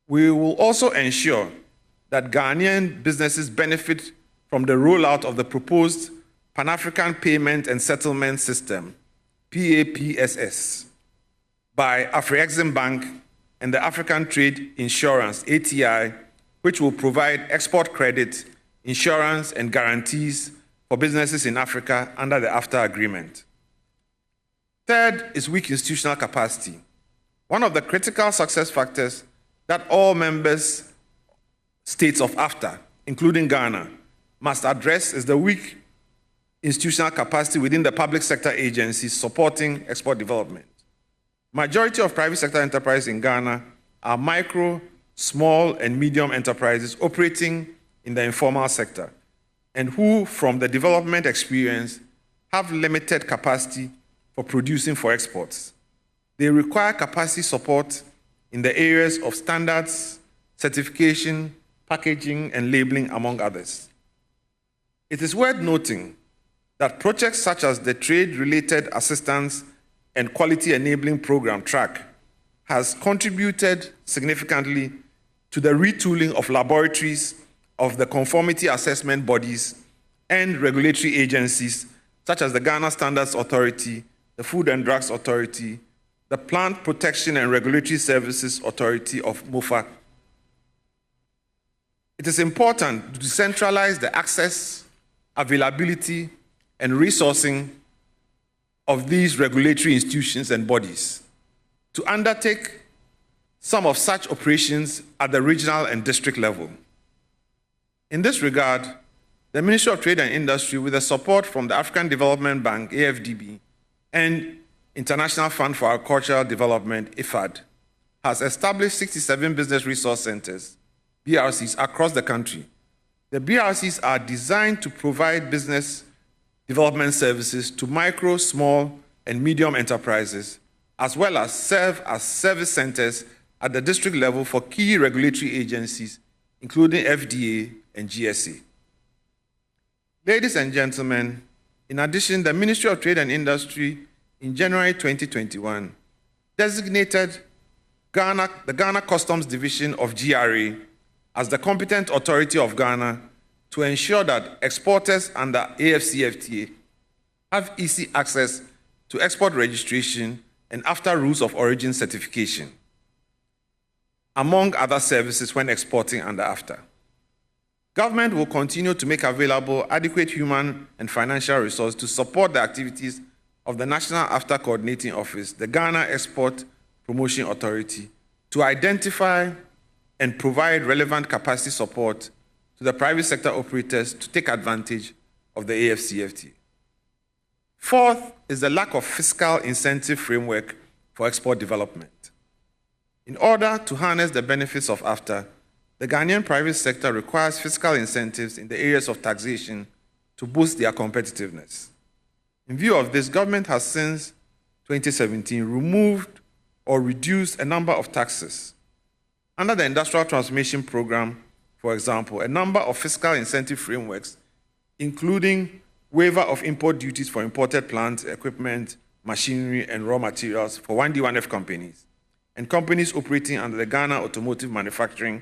We will also ensure that Ghanaian businesses benefit from the rollout of the proposed Pan-African Payment and Settlement System, PAPSS, by Afrexim Bank and the African Trade Insurance, ATI, which will provide export credit insurance, and guarantees for businesses in Africa under the AfTA agreement. Third is weak institutional capacity. One of the critical success factors that all members states of AfTA, including Ghana, must address is the weak institutional capacity within the public sector agencies supporting export development. Majority of private sector enterprises in Ghana are micro, small, and medium enterprises operating in the informal sector, and who, from the development experience, have limited capacity for producing for exports. They require capacity support in the areas of standards, certification, packaging, and labeling, among others. It is worth noting that projects such as the Trade-Related Assistance and Quality Enabling Program, TRAC, has contributed significantly to the retooling of laboratories of the conformity assessment bodies and regulatory agencies such as the Ghana Standards Authority, the Food and Drugs Authority, the Plant Protection and Regulatory Services Authority of MOFA. It is important to decentralize the access, availability, and resourcing of these regulatory institutions and bodies to undertake some of such operations at the regional and district level. In this regard, the Ministry of Trade and Industry, with the support from the African Development Bank, AFDB, and International Fund for Agricultural Development, IFAD, has established 67 business resource centers, BRCs, across the country. The BRCs are designed to provide business development services to micro, small, and medium enterprises, as well as serve as service centers at the district level for key regulatory agencies, including FDA and GSA. Ladies and gentlemen, in addition, the Ministry of Trade and Industry in January 2021 designated the Ghana Customs Division of GRA as the competent authority of Ghana to ensure that exporters under AfCFTA have easy access to export registration and AfTA rules of origin certification, among other services when exporting under AfTA. Government will continue to make available adequate human and financial resources to support the activities of the National AfTA Coordinating Office, the Ghana Export Promotion Authority, to identify and provide relevant capacity support to the private sector operators to take advantage of the AfCFTA. Fourth is the lack of fiscal incentive framework for export development. In order to harness the benefits of AfTA, the Ghanaian private sector requires fiscal incentives in the areas of taxation to boost their competitiveness. In view of this, government has since 2017 removed or reduced a number of taxes. Under the Industrial Transformation Program, for example, a number of fiscal incentive frameworks, including waiver of import duties for imported plant, equipment, machinery, and raw materials for 1D, 1F companies, and companies operating under the Ghana Automotive Manufacturing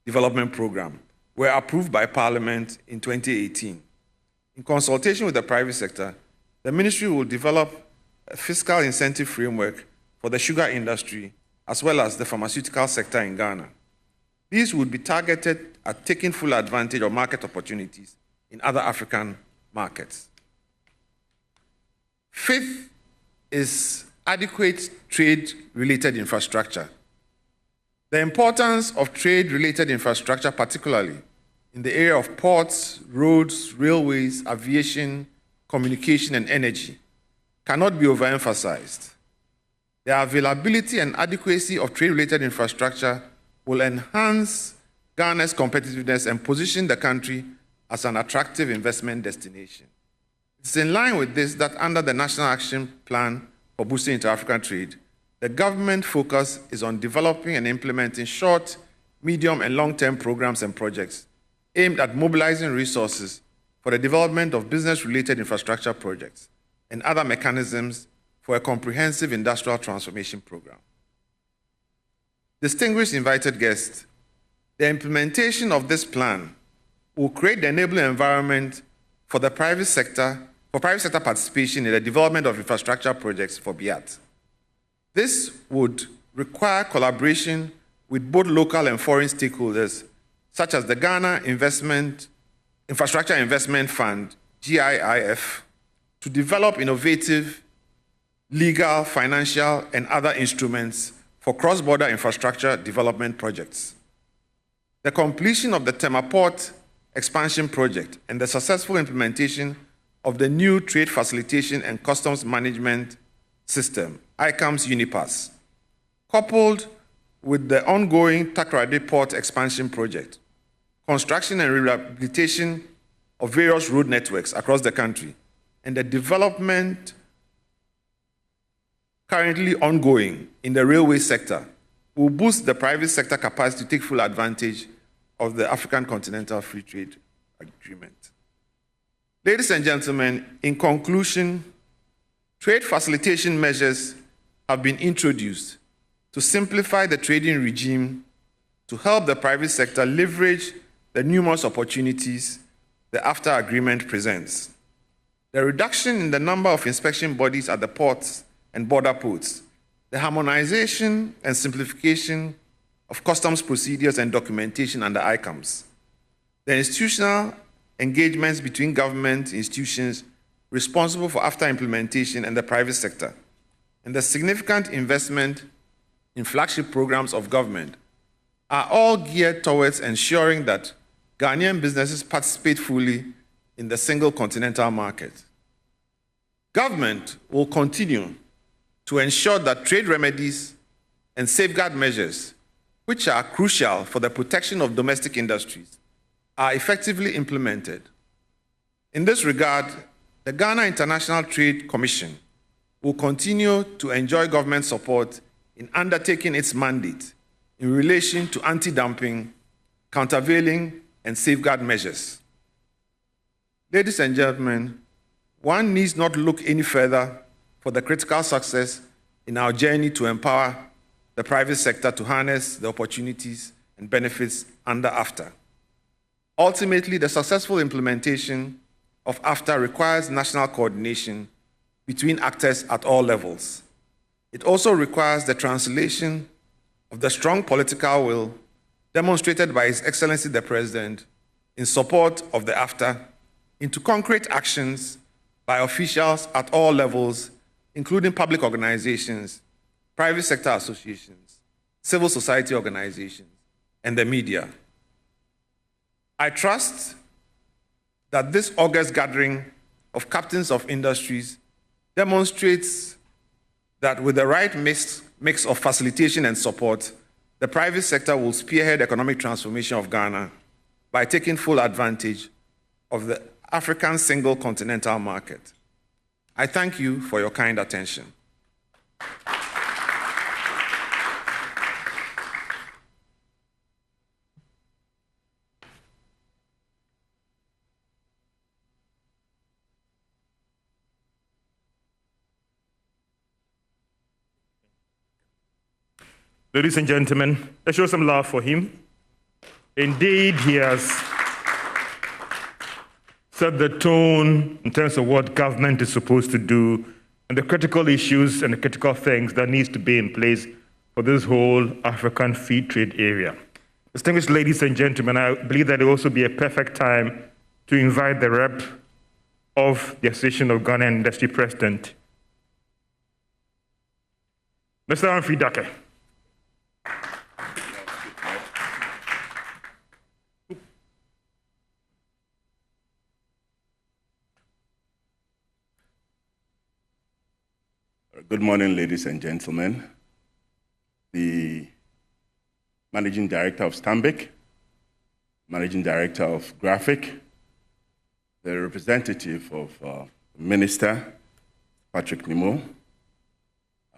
Development Program, were approved by Parliament in 2018. In consultation with the private sector, the ministry will develop a fiscal incentive framework for the sugar industry as well as the pharmaceutical sector in Ghana. These would be targeted at taking full advantage of market opportunities in other African markets. Fifth is adequate trade-related infrastructure. The importance of trade-related infrastructure, particularly in the area of ports, roads, railways, aviation, communication, and energy, cannot be overemphasized. The availability and adequacy of trade-related infrastructure will enhance Ghana's competitiveness and position the country as an attractive investment destination. It's in line with this that under the National Action Plan for Boosting Inter-African Trade, the government focus is on developing and implementing short, medium, and long-term programs and projects aimed at mobilizing resources for the development of business-related infrastructure projects and other mechanisms for a comprehensive industrial transformation program. Distinguished invited guests, the implementation of this plan will create the enabling environment for the private sector participation in the development of infrastructure projects for BIAT. This would require collaboration with both local and foreign stakeholders, such as the Ghana Investment Infrastructure Investment Fund, GIIF, to develop innovative, legal, financial, and other instruments for cross-border infrastructure development projects. The completion of the Tema Port expansion project and the successful implementation of the new Trade Facilitation and Customs Management System, ICAMS Unipass, coupled with the ongoing Takoradi Port expansion project, construction and rehabilitation of various road networks across the country, and the development currently ongoing in the railway sector will boost the private sector capacity to take full advantage of the African Continental Free Trade Agreement. Ladies and gentlemen, in conclusion, trade facilitation measures have been introduced to simplify the trading regime to help the private sector leverage the numerous opportunities the AFTA agreement presents. The reduction in the number of inspection bodies at the ports and border posts, the harmonization and simplification of customs procedures and documentation under ICAMS, the institutional engagements between government institutions responsible for AFTA implementation and the private sector, and the significant investment in flagship programs of government are all geared towards ensuring that Ghanaian businesses participate fully in the single continental market. Government will continue to ensure that trade remedies and safeguard measures, which are crucial for the protection of domestic industries, are effectively implemented. In this regard, the Ghana International Trade Commission will continue to enjoy government support in undertaking its mandate in relation to anti-dumping, countervailing, and safeguard measures. Ladies and gentlemen, one needs not look any further for the critical success in our journey to empower the private sector to harness the opportunities and benefits under AFTA. Ultimately, the successful implementation of AFTA requires national coordination between actors at all levels. It also requires the translation of the strong political will demonstrated by His Excellency the President in support of the AFTA into concrete actions by officials at all levels, including public organizations, private sector associations, civil society organizations, and the media. I trust that this August gathering of captains of industries demonstrates that with the right mix of facilitation and support, the private sector will spearhead economic transformation of Ghana by taking full advantage of the African single continental market. I thank you for your kind attention.
Ladies and gentlemen, let's show some love for him. Indeed, he has set the tone in terms of what government is supposed to do and the critical issues and the critical things that needs to be in place for this whole African free trade area. Distinguished ladies and gentlemen, I believe that it will also be a perfect time to invite the rep of the Association of Ghanaian Industry President, Mr. Humphrey Dake.
Good morning, ladies and gentlemen. The Managing Director of Stanbic, Managing Director of Graphic, the representative of Minister Patrick Nimo,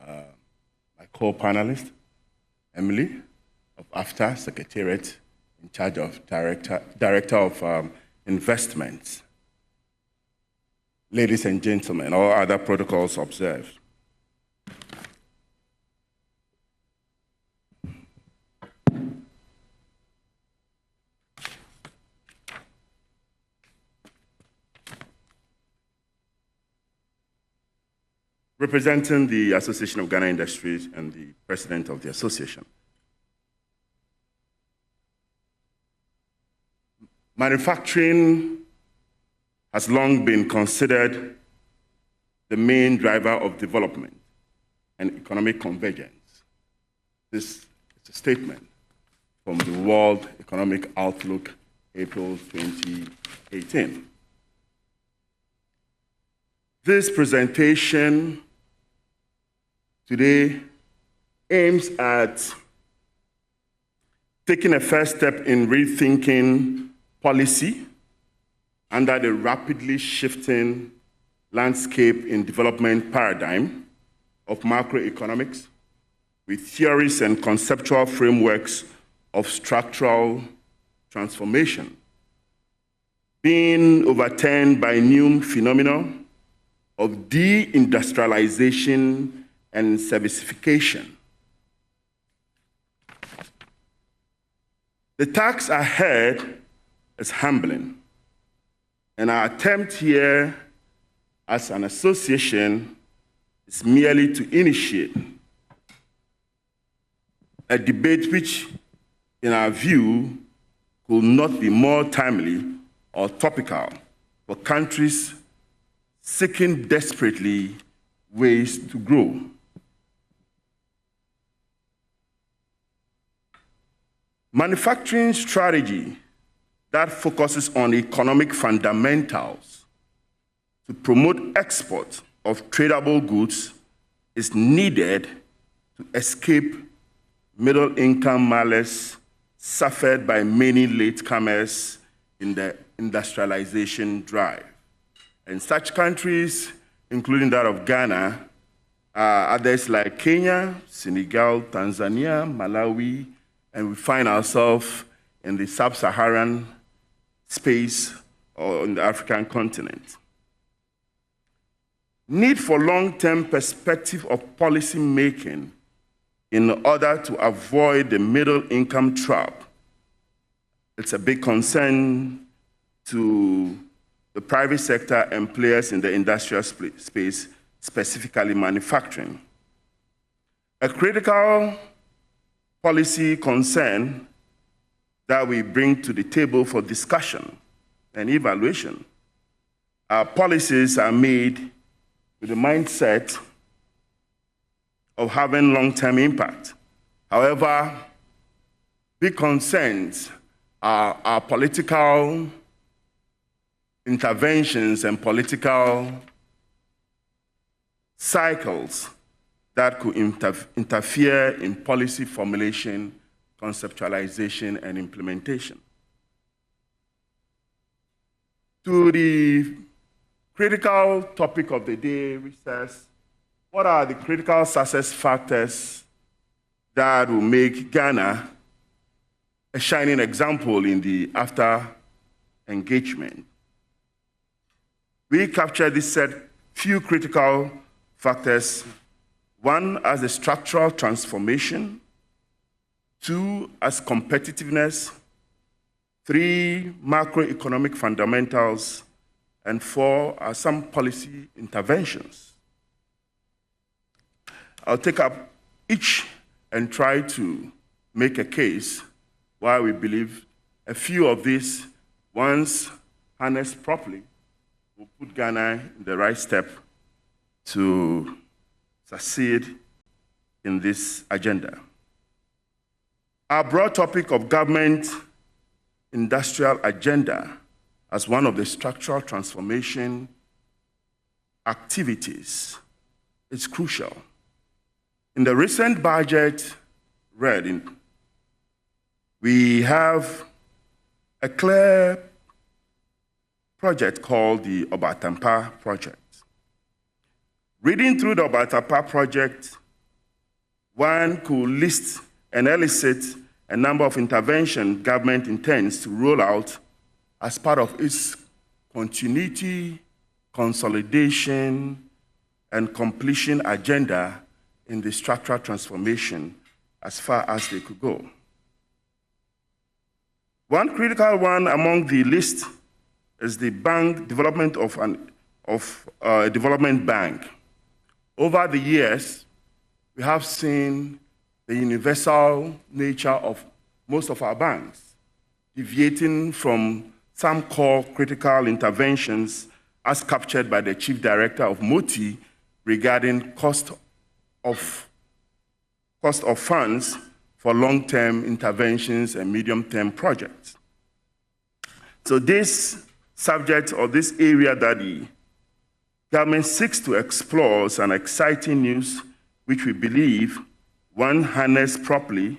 my co-panelist, Emily of AFTA Secretariat, in charge of Director of Investments. Ladies and gentlemen, all other protocols observed. Representing the Association of Ghana Industries and the President of the Association. Manufacturing has long been considered the main driver of development and economic convergence. This is a statement from the World Economic Outlook, April 2018. This presentation today aims at taking a first step in rethinking policy under the rapidly shifting landscape in development paradigm of macroeconomics, with theories and conceptual frameworks of structural transformation being overturned by new phenomena of deindustrialization and servicification. The task ahead is humbling, and our attempt here as an association is merely to initiate a debate which, in our view, could not be more timely or topical for countries seeking desperately ways to grow. Manufacturing strategy that focuses on economic fundamentals to promote export of tradable goods is needed to escape middle-income malaise suffered by many latecomers in the industrialization drive. And such countries, including that of Ghana, others like Kenya, Senegal, Tanzania, Malawi, and we find ourselves in the sub-Saharan space or in the African continent. Need for long-term perspective of policy making in order to avoid the middle-income trap. It's a big concern to the private sector and players in the industrial space, specifically manufacturing. A critical policy concern that we bring to the table for discussion and evaluation. Our policies are made with the mindset of having long-term impact. However, big concerns are our political interventions and political cycles that could interfere in policy formulation, conceptualization, and implementation. To the critical topic of the day, which says, what are the critical success factors that will make Ghana a shining example in the after engagement? We captured this set few critical factors. One, as a structural transformation. Two, as competitiveness. Three, macroeconomic fundamentals. And four, are some policy interventions. I'll take up each and try to make a case why we believe a few of these, once harnessed properly, will put Ghana in the right step to succeed in this agenda. Our broad topic of government industrial agenda as one of the structural transformation activities is crucial. In the recent budget read, we have a clear project called the Obatampa Project. Reading through the Obatampa Project, one could list and elicit a number of interventions government intends to roll out as part of its continuity, consolidation, and completion agenda in the structural transformation as far as they could go. One critical one among the list is the bank development of a development bank. Over the years, we have seen the universal nature of most of our banks, deviating from some core critical interventions as captured by the Chief Director of MOTI regarding cost of funds for long-term interventions and medium-term projects. So this subject or this area that the government seeks to explore is an exciting news which we believe, when harnessed properly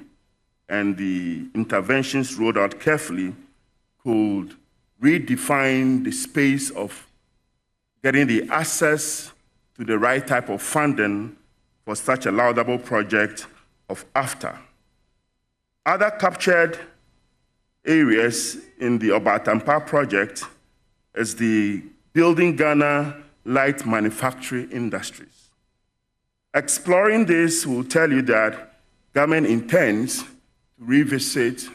and the interventions rolled out carefully, could redefine the space of getting the access to the right type of funding for such a laudable project of AFTA. Other captured areas in the Obatampa project is the Building Ghana Light Manufacturing Industries. Exploring this will tell you that government intends to revisit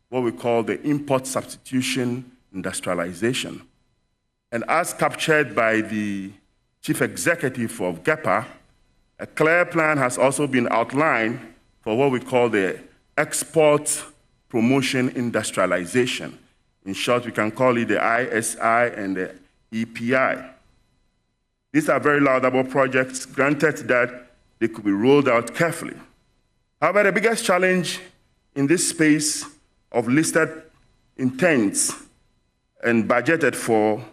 what we call the import substitution industrialization. And as captured by the Chief Executive of GEPA, a clear plan has also been outlined for what we call the export promotion industrialization. In short, we can call it the ISI and the EPI. These are very laudable projects, granted that they could be rolled out carefully. However, the biggest challenge in this space of listed intents and budgeted for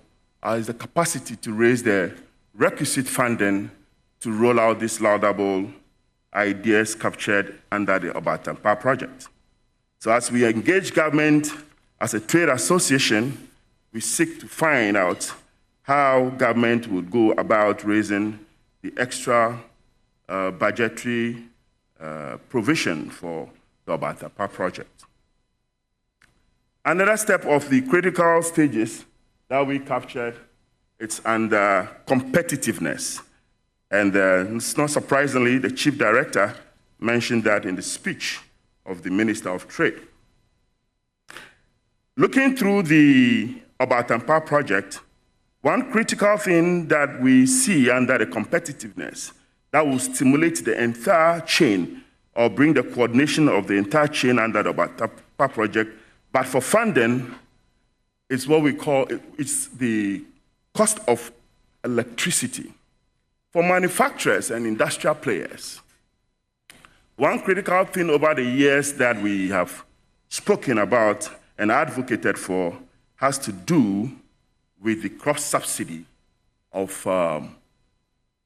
is the capacity to raise the requisite funding to roll out these laudable ideas captured under the Obatampa project. So as we engage government as a trade association, we seek to find out how government would go about raising the extra budgetary provision for the Obatampa project. Another step of the critical stages that we captured, it's under competitiveness. And it's not surprisingly, the Chief Director mentioned that in the speech of the Minister of Trade. Looking through the Obatampa project, one critical thing that we see under the competitiveness that will stimulate the entire chain or bring the coordination of the entire chain under the Obatampa project, but for funding, it's what we call, it's the cost of electricity. For manufacturers and industrial players, one critical thing over the years that we have spoken about and advocated for has to do with the crop subsidy of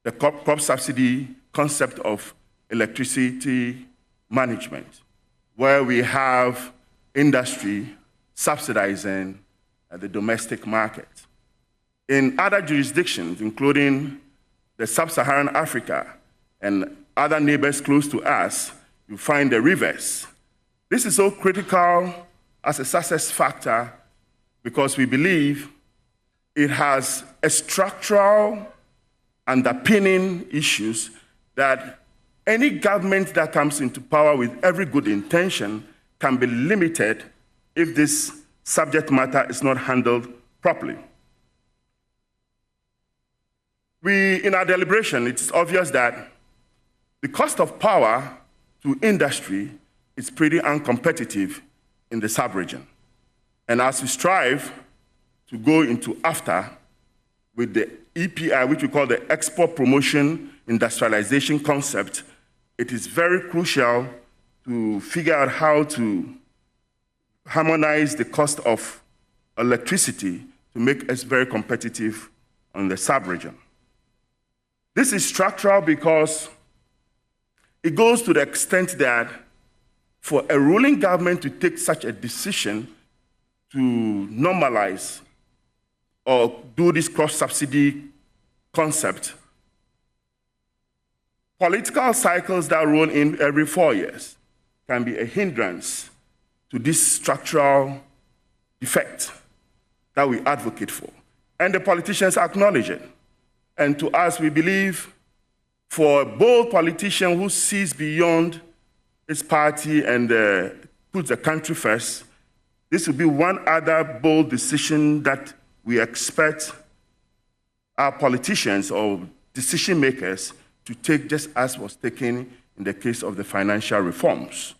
the crop subsidy concept of electricity management, where we have industry subsidizing the domestic market. In other jurisdictions, including the sub-Saharan Africa and other neighbors close to us, you find the reverse. This is so critical as a success factor because we believe it has a structural underpinning issues that any government that comes into power with every good intention can be limited if this subject matter is not handled properly. In our deliberation, it's obvious that the cost of power to industry is pretty uncompetitive in the sub-region. And as we strive to go into AFTA with the EPI, which we call the Export Promotion Industrialization concept, it is very crucial to figure out how to harmonize the cost of electricity to make us very competitive on the sub-region. This is structural because it goes to the extent that for a ruling government to take such a decision to normalize or do this cross-subsidy concept, political cycles that roll in every 4 years can be a hindrance to this structural defect that we advocate for. And the politicians acknowledge it. And to us, we believe for a bold politician who sees beyond his party and puts the country first, this will be one other bold decision that we expect our politicians or decision makers to take, just as was taken in the case of the financial reforms,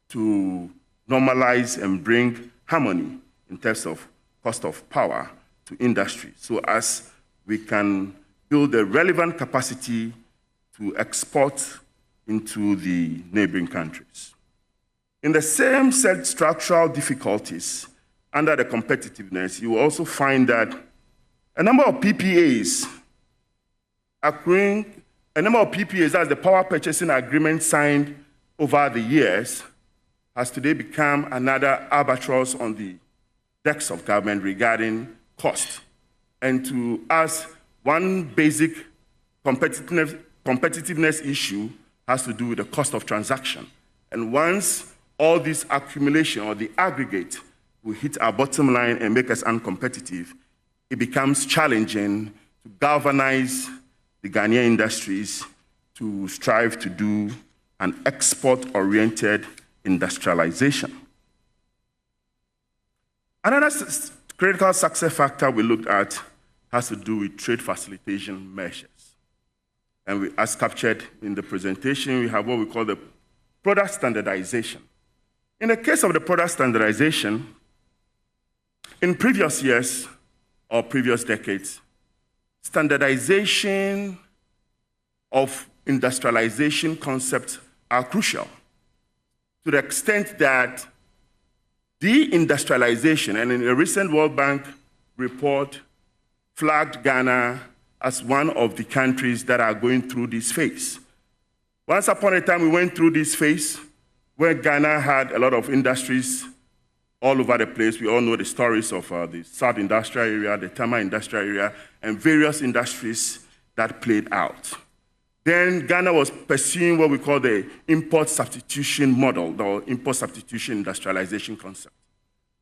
to normalize and bring harmony in terms of cost of power to industry, so as we can build the relevant capacity to export into the neighboring countries. In the same set structural difficulties under the competitiveness, you will also find that a number of PPAs, that's the power purchasing agreement signed over the years, has today become another albatross on the decks of government regarding cost. And to us, one basic competitiveness issue has to do with the cost of transaction. And once all this accumulation or the aggregate will hit our bottom line and make us uncompetitive, it becomes challenging to galvanize the Ghanaian industries to strive to do an export-oriented industrialization. Another critical success factor we looked at has to do with trade facilitation measures. And as captured in the presentation, we have what we call the product standardization. In the case of the product standardization, in previous years or previous decades, standardization of industrialization concepts are crucial to the extent that deindustrialization, and in a recent World Bank report, flagged Ghana as one of the countries that are going through this phase. Once upon a time, we went through this phase where Ghana had a lot of industries all over the place. We all know the stories of the South Industrial Area, the Tama Industrial Area, and various industries that played out. Then Ghana was pursuing what we call the import substitution model, the import substitution industrialization concept.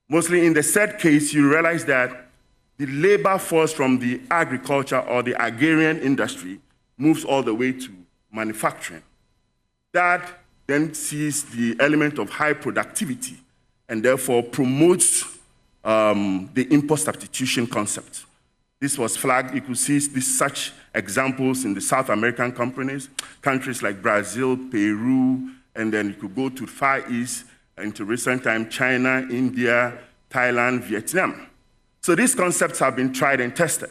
Mostly in the third case, you realize that the labor force from the agriculture or the agrarian industry moves all the way to manufacturing. That then sees the element of high productivity and therefore promotes the import substitution concept. This was flagged. You could see such examples in the South American countries like Brazil, Peru, and then you could go to Far East, into recent time, China, India, Thailand, Vietnam. So these concepts have been tried and tested.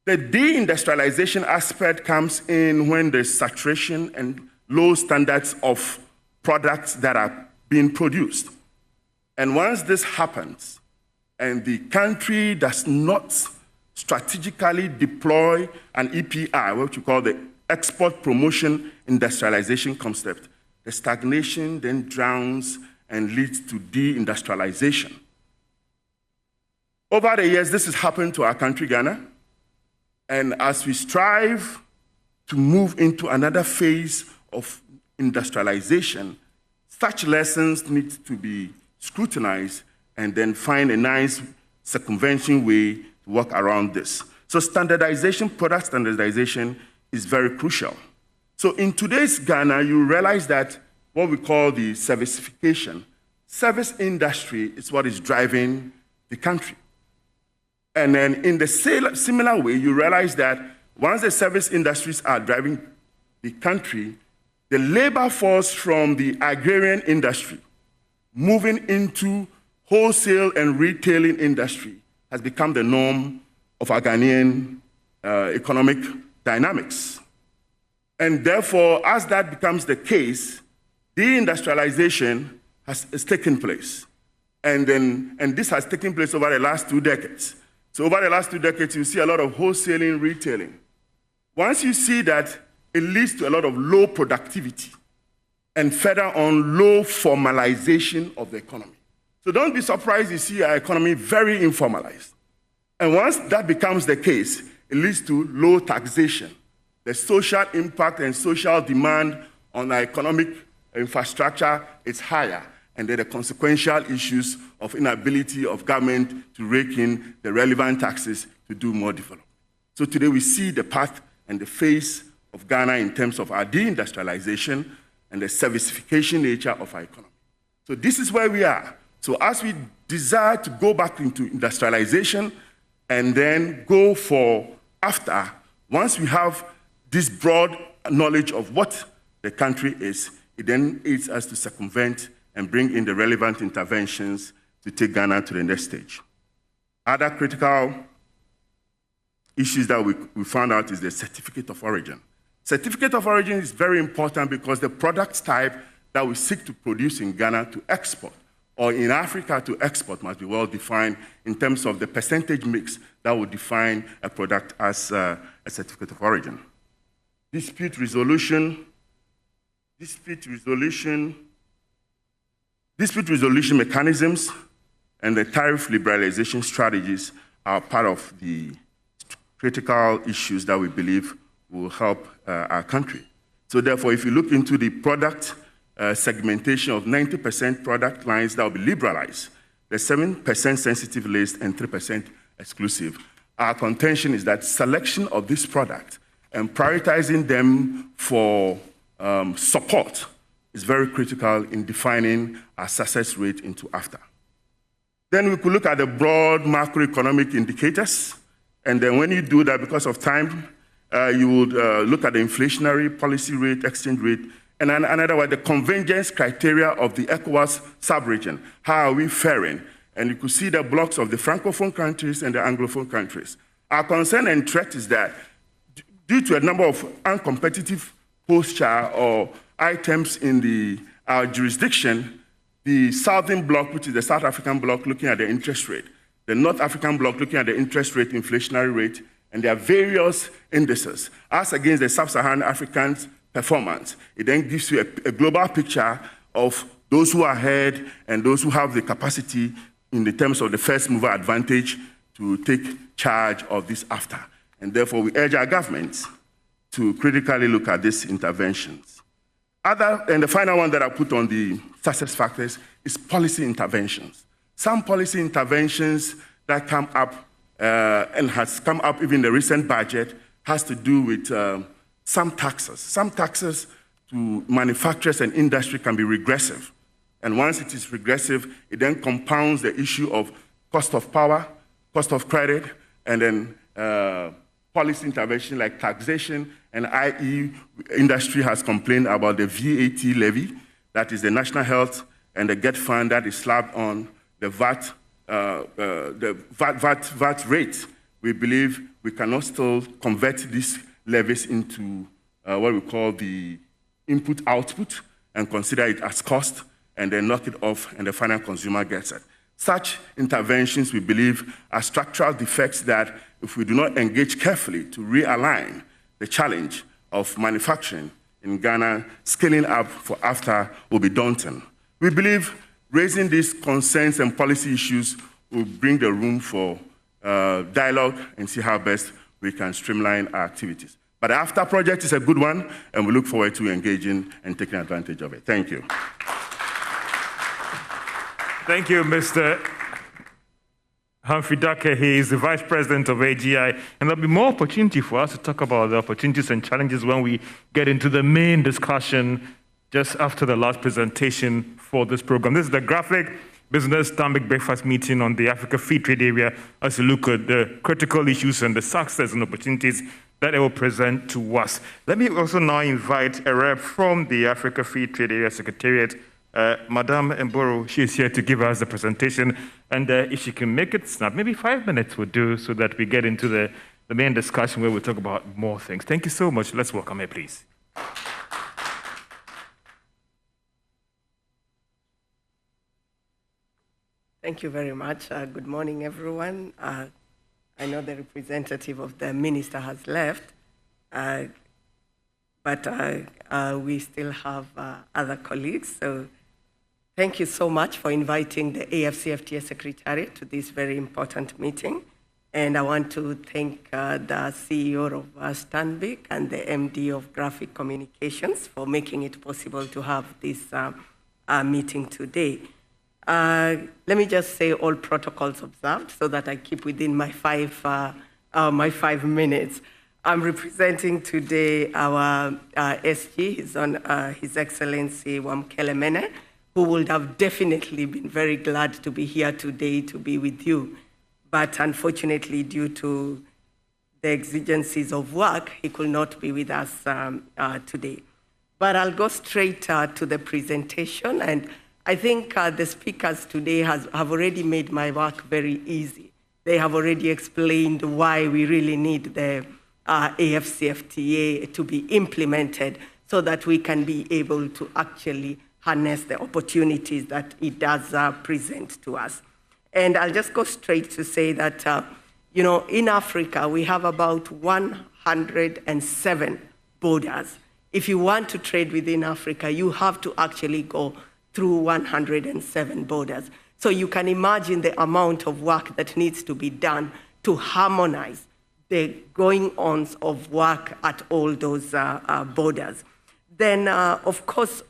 The deindustrialization aspect comes in when there's saturation and low standards of products that are being produced. And once this happens, and the country does not strategically deploy an EPI, what you call the export promotion industrialization concept, the stagnation then drowns and leads to deindustrialization. Over the years, this has happened to our country, Ghana. And as we strive to move into another phase of industrialization, such lessons need to be scrutinized and then find a nice circumvention way to work around this. So standardization, product standardization is very crucial. So in today's Ghana, you realize that what we call the servicification, service industry is what is driving the country. And then in the similar way, you realize that once the service industries are driving the country, the labor force from the agrarian industry moving into wholesale and retailing industry has become the norm of our Ghanaian economic dynamics. And therefore, as that becomes the case, deindustrialization has taken place. And this has taken place over the last 2 decades. So over the last 2 decades, you see a lot of wholesaling, retailing. Once you see that, it leads to a lot of low productivity and further on low formalization of the economy. So don't be surprised you see our economy very informalized. And once that becomes the case, it leads to low taxation. The social impact and social demand on our economic infrastructure is higher, and then the consequential issues of inability of government to rake in the relevant taxes to do more development. So today we see the path and the face of Ghana in terms of our deindustrialization and the servicification nature of our economy. So this is where we are. So as we desire to go back into industrialization and then go for after, once we have this broad knowledge of what the country is, it then aids us to circumvent and bring in the relevant interventions to take Ghana to the next stage. Other critical issues that we found out is the certificate of origin. Certificate of origin is very important because the product type that we seek to produce in Ghana to export or in Africa to export must be well defined in terms of the percentage mix that would define a product as a certificate of origin. Dispute resolution mechanisms and the tariff liberalization strategies are part of the critical issues that we believe will help our country. So therefore, if you look into the product segmentation of 90% product lines that will be liberalized, the 7% sensitive list and 3% exclusive, our contention is that selection of this product and prioritizing them for support is very critical in defining our success rate into AFTA. Then we could look at the broad macroeconomic indicators, and then when you do that, because of time, you would look at the inflationary policy rate, exchange rate, and another one, the convergence criteria of the ECOWAS sub-region. How are we faring? And you could see the blocks of the Francophone countries and the Anglophone countries. Our concern and threat is that due to a number of uncompetitive posture or items in our jurisdiction, the Southern Bloc, which is the South African Bloc, looking at the interest rate, the North African Bloc looking at the interest rate, inflationary rate, and there are various indices. As against the Sub-Saharan Africans' performance, it then gives you a global picture of those who are ahead and those who have the capacity in the terms of the first mover advantage to take charge of this AFTA. And therefore, we urge our governments to critically look at these interventions. And the final one that I put on the success factors is policy interventions. Some policy interventions that come up and has come up even in the recent budget has to do with some taxes. Some taxes to manufacturers and industry can be regressive. And once it is regressive, it then compounds the issue of cost of power, cost of credit, and then policy intervention like taxation, and i.e. industry has complained about the VAT levy, that is the National Health and the GET fund that is slapped on the VAT rate. We believe we cannot still convert these levies into what we call the input-output and consider it as cost and then knock it off and the final consumer gets it. Such interventions, we believe, are structural defects that if we do not engage carefully to realign the challenge of manufacturing in Ghana, scaling up for AFTA will be daunting. We believe raising these concerns and policy issues will bring the room for dialogue and see how best we can streamline our activities. But the AFTA project is a good one, and we look forward to engaging and taking advantage of it. Thank you.
Thank you, Mr. Humphrey Dake. He is the Vice President of AGI, and there'll be more opportunity for us to talk about the opportunities and challenges when we get into the main discussion just after the last presentation for this program. This is the Graphic Business Stanbic Breakfast Meeting on the Africa Free Trade Area as we look at the critical issues and the success and opportunities that it will present to us. Let me also now invite a rep from the Africa Free Trade Area Secretariat, Madame Mboro. She is here to give us the presentation, and if she can make it snap, maybe 5 minutes would do so that we get into the main discussion where we'll talk about more things. Thank you so much. Let's welcome her, please.
Thank you very much. Good morning, everyone. I know the representative of the minister has left, but we still have other colleagues. So thank you so much for inviting the AFCFTA Secretariat to this very important meeting. And I want to thank the CEO of Stanbic and the MD of Graphic Communications for making it possible to have this meeting today. Let me just say all protocols observed so that I keep within my 5 minutes. I'm representing today our SG, His Excellency Wamkele Mene, who would have definitely been very glad to be here today to be with you. But unfortunately, due to the exigencies of work, he could not be with us today. But I'll go straight to the presentation, and I think the speakers today have already made my work very easy. They have already explained why we really need the AFCFTA to be implemented so that we can be able to actually harness the opportunities that it does present to us. And I'll just go straight to say that, in Africa, we have about 107 borders. If you want to trade within Africa, you have to actually go through 107 borders. So you can imagine the amount of work that needs to be done to harmonize the going-ons of work at all those borders. Then, of course,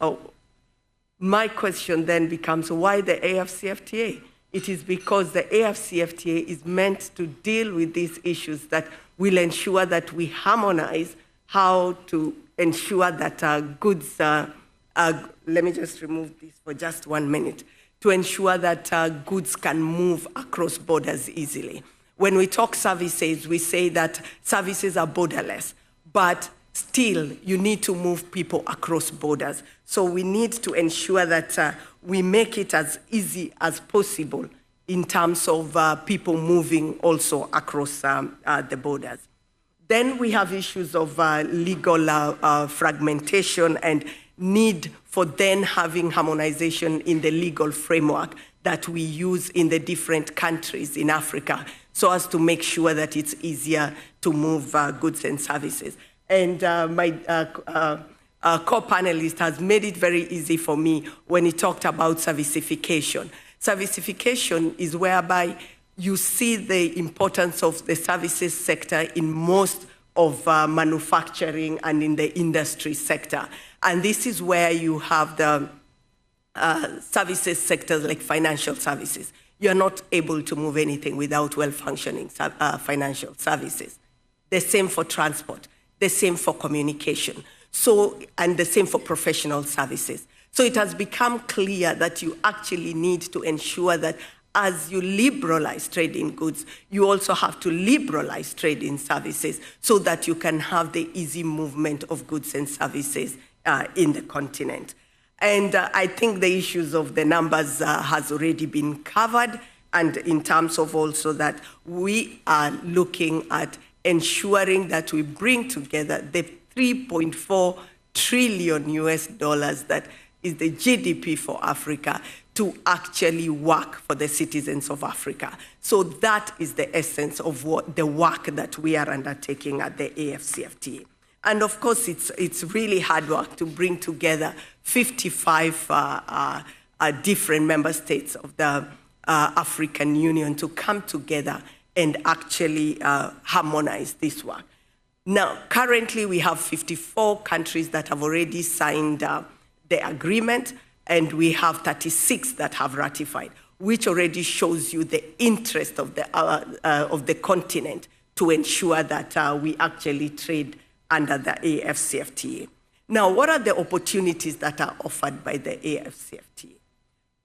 my question then becomes, why the AFCFTA? It is because the AFCFTA is meant to deal with these issues that will ensure that we harmonize how to ensure that goods, let me just remove this for just 1 minute, to ensure that goods can move across borders easily. When we talk services, we say that services are borderless, but still you need to move people across borders. So we need to ensure that we make it as easy as possible in terms of people moving also across the borders. Then we have issues of legal fragmentation and need for then having harmonization in the legal framework that we use in the different countries in Africa so as to make sure that it's easier to move goods and services. And my co-panelist has made it very easy for me when he talked about servicification. Servicification is whereby you see the importance of the services sector in most of manufacturing and in the industry sector. And this is where you have the services sectors like financial services. You're not able to move anything without well-functioning financial services. The same for transport, the same for communication, and the same for professional services. So it has become clear that you actually need to ensure that as you liberalize trade in goods, you also have to liberalize trade in services so that you can have the easy movement of goods and services in the continent. And I think the issues of the numbers has already been covered, and in terms of also that we are looking at ensuring that we bring together the $3.4 trillion that is the GDP for Africa to actually work for the citizens of Africa. So that is the essence of the work that we are undertaking at the AFCFTA. And of course, it's really hard work to bring together 55 different member states of the African Union to come together and actually harmonize this work. Now, currently we have 54 countries that have already signed the agreement, and we have 36 that have ratified, which already shows you the interest of the continent to ensure that we actually trade under the AFCFTA. Now, what are the opportunities that are offered by the AFCFTA?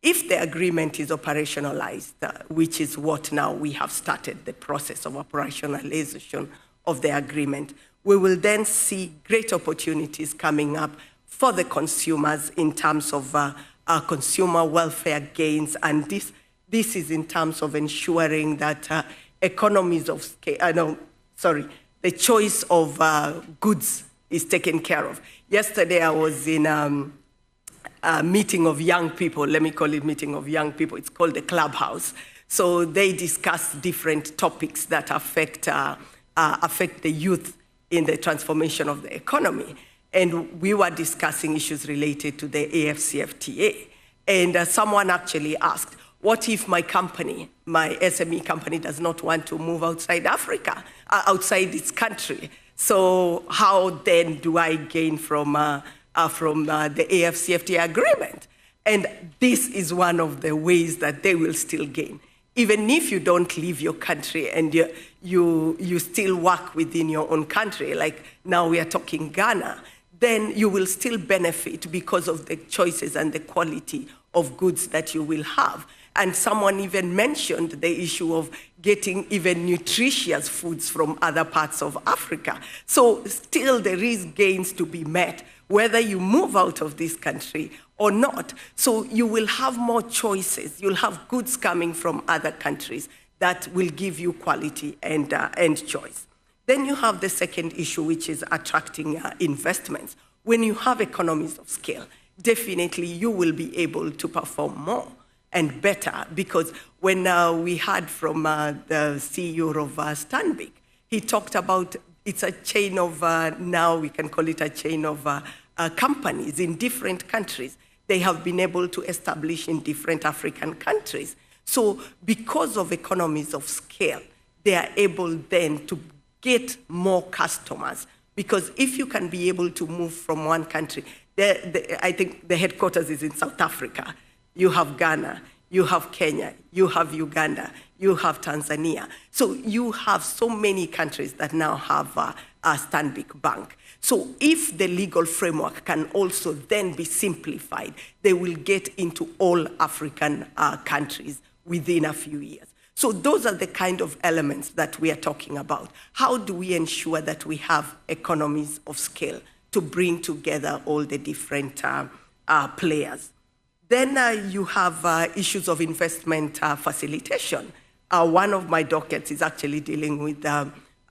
If the agreement is operationalized, which is what now we have started the process of operationalization of the agreement, we will then see great opportunities coming up for the consumers in terms of consumer welfare gains, and this is in terms of ensuring that economies of scale, the choice of goods is taken care of. Yesterday I was in a meeting of young people, let me call it meeting of young people, it's called the Clubhouse. So they discuss different topics that affect the youth in the transformation of the economy. And we were discussing issues related to the AFCFTA. And someone actually asked, what if my company, my SME company, does not want to move outside Africa, outside its country? So how then do I gain from the AFCFTA agreement? And this is one of the ways that they will still gain. Even if you don't leave your country and you still work within your own country, like now we are talking Ghana, then you will still benefit because of the choices and the quality of goods that you will have. And someone even mentioned the issue of getting even nutritious foods from other parts of Africa. So still there is gains to be met, whether you move out of this country or not. So you will have more choices. You'll have goods coming from other countries that will give you quality and choice. Then you have the second issue, which is attracting investments. When you have economies of scale, definitely you will be able to perform more and better, because when we heard from the CEO of Stanbic, he talked about it's a chain of, now we can call it a chain of companies in different countries. They have been able to establish in different African countries. So because of economies of scale, they are able then to get more customers. Because if you can be able to move from one country, I think the headquarters is in South Africa. You have Ghana, you have Kenya, you have Uganda, you have Tanzania. So you have so many countries that now have a Stanbic Bank. So if the legal framework can also then be simplified, they will get into all African countries within a few years. So those are the kind of elements that we are talking about. How do we ensure that we have economies of scale to bring together all the different players? Then you have issues of investment facilitation. One of my dockets is actually dealing with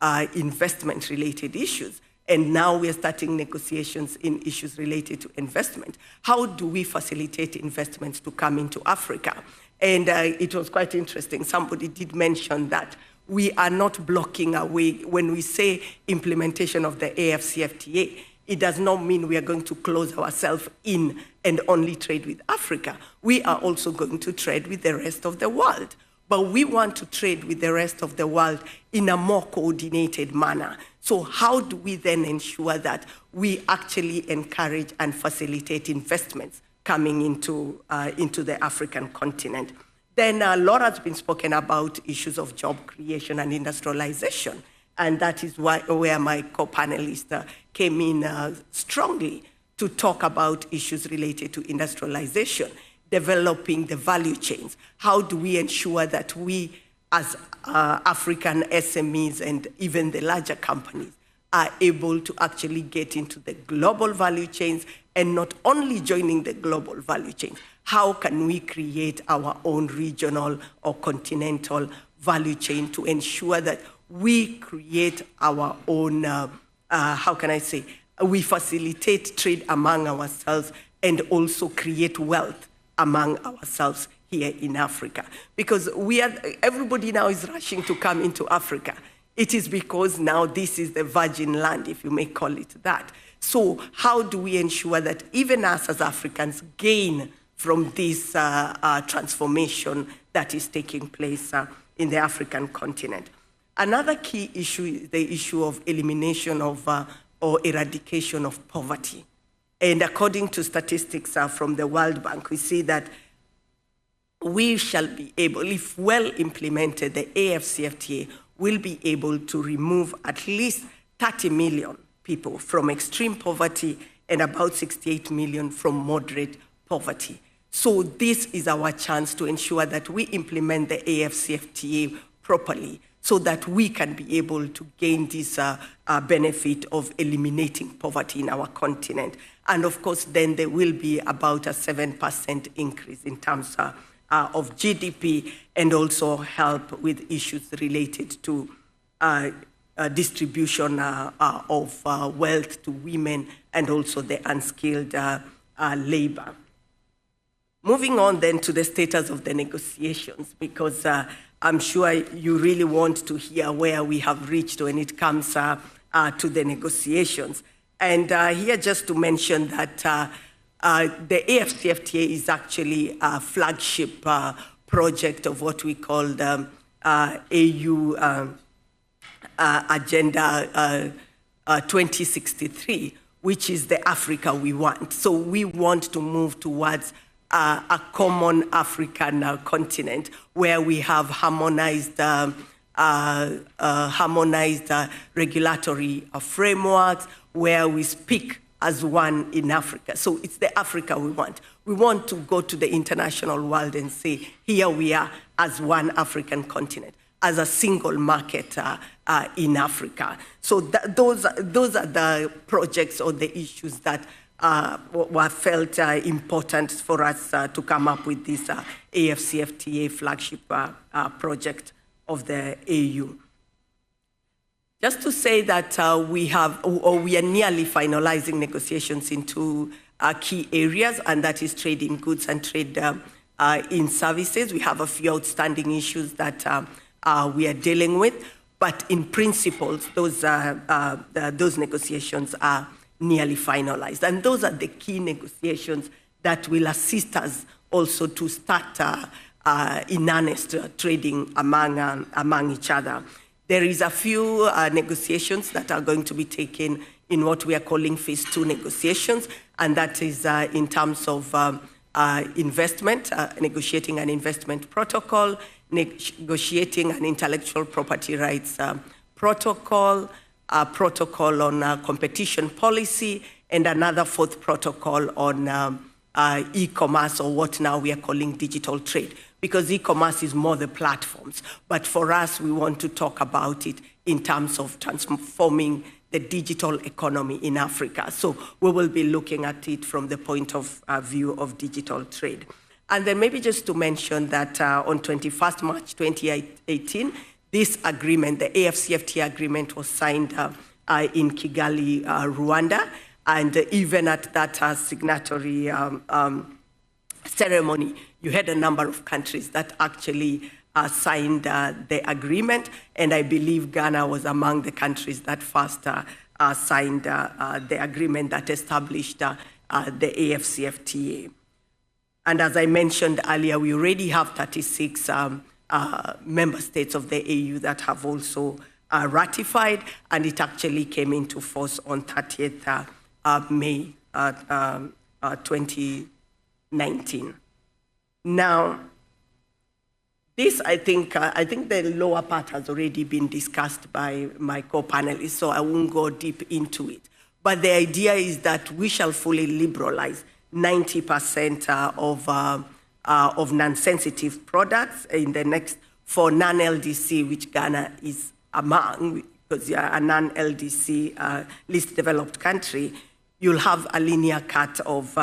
investment-related issues. And now we're starting negotiations in issues related to investment. How do we facilitate investments to come into Africa? And it was quite interesting. Somebody did mention that we are not blocking our way. When we say implementation of the AFCFTA, it does not mean we are going to close ourselves in and only trade with Africa. We are also going to trade with the rest of the world. But we want to trade with the rest of the world in a more coordinated manner. So how do we then ensure that we actually encourage and facilitate investments coming into the African continent? Then a lot has been spoken about issues of job creation and industrialization. And that is where my co-panelist came in strongly to talk about issues related to industrialization, developing the value chains. How do we ensure that we, as African SMEs and even the larger companies, are able to actually get into the global value chains, and not only joining the global value chains, how can we create our own regional or continental value chain to ensure that we create our own, how can I say, we facilitate trade among ourselves and also create wealth among ourselves here in Africa. Because everybody now is rushing to come into Africa. It is because now this is the virgin land, if you may call it that. So how do we ensure that even us as Africans gain from this transformation that is taking place in the African continent? Another key issue is the issue of elimination of or eradication of poverty. And according to statistics from the World Bank, we see that we shall be able, if well implemented, the AFCFTA will be able to remove at least 30 million people from extreme poverty and about 68 million from moderate poverty. So this is our chance to ensure that we implement the AFCFTA properly, so that we can be able to gain this benefit of eliminating poverty in our continent. And of course, then there will be about a 7% increase in terms of GDP, and also help with issues related to distribution of wealth to women, and also the unskilled labor. Moving on then to the status of the negotiations, because I'm sure you really want to hear where we have reached when it comes to the negotiations. And here just to mention that the AFCFTA is actually a flagship project of what we call the AU Agenda 2063, which is the Africa we want. So we want to move towards a common African continent where we have harmonized regulatory frameworks, where we speak as one in Africa. So it's the Africa we want. We want to go to the international world and say, here we are as one African continent, as a single market in Africa. So those are the projects or the issues that were felt important for us to come up with this AFCFTA flagship project of the AU. Just to say that we are nearly finalizing negotiations in two key areas, and that is trade in goods and trade in services. We have a few outstanding issues that we are dealing with, but in principle, those negotiations are nearly finalized. And those are the key negotiations that will assist us also to start in earnest trading among each other. There is a few negotiations that are going to be taken in what we are calling phase 2 negotiations, and that is in terms of investment, negotiating an investment protocol, negotiating an intellectual property rights protocol, a protocol on competition policy, and another 4th protocol on e-commerce, or what now we are calling digital trade, because e-commerce is more the platforms. But for us, we want to talk about it in terms of transforming the digital economy in Africa. So we will be looking at it from the point of view of digital trade. And then maybe just to mention that on 21st March 2018, this agreement, the AFCFTA agreement, was signed in Kigali, Rwanda. And even at that signatory ceremony, you had a number of countries that actually signed the agreement. And I believe Ghana was among the countries that first signed the agreement that established the AFCFTA. And as I mentioned earlier, we already have 36 member states of the AU that have also ratified, and it actually came into force on 30th May 2019. Now, this, I think the lower part has already been discussed by my co-panelists, so I won't go deep into it. But the idea is that we shall fully liberalize 90% of non-sensitive products in the next, for non-LDC, which Ghana is among, because you are a non-LDC least developed country. You'll have a linear cut of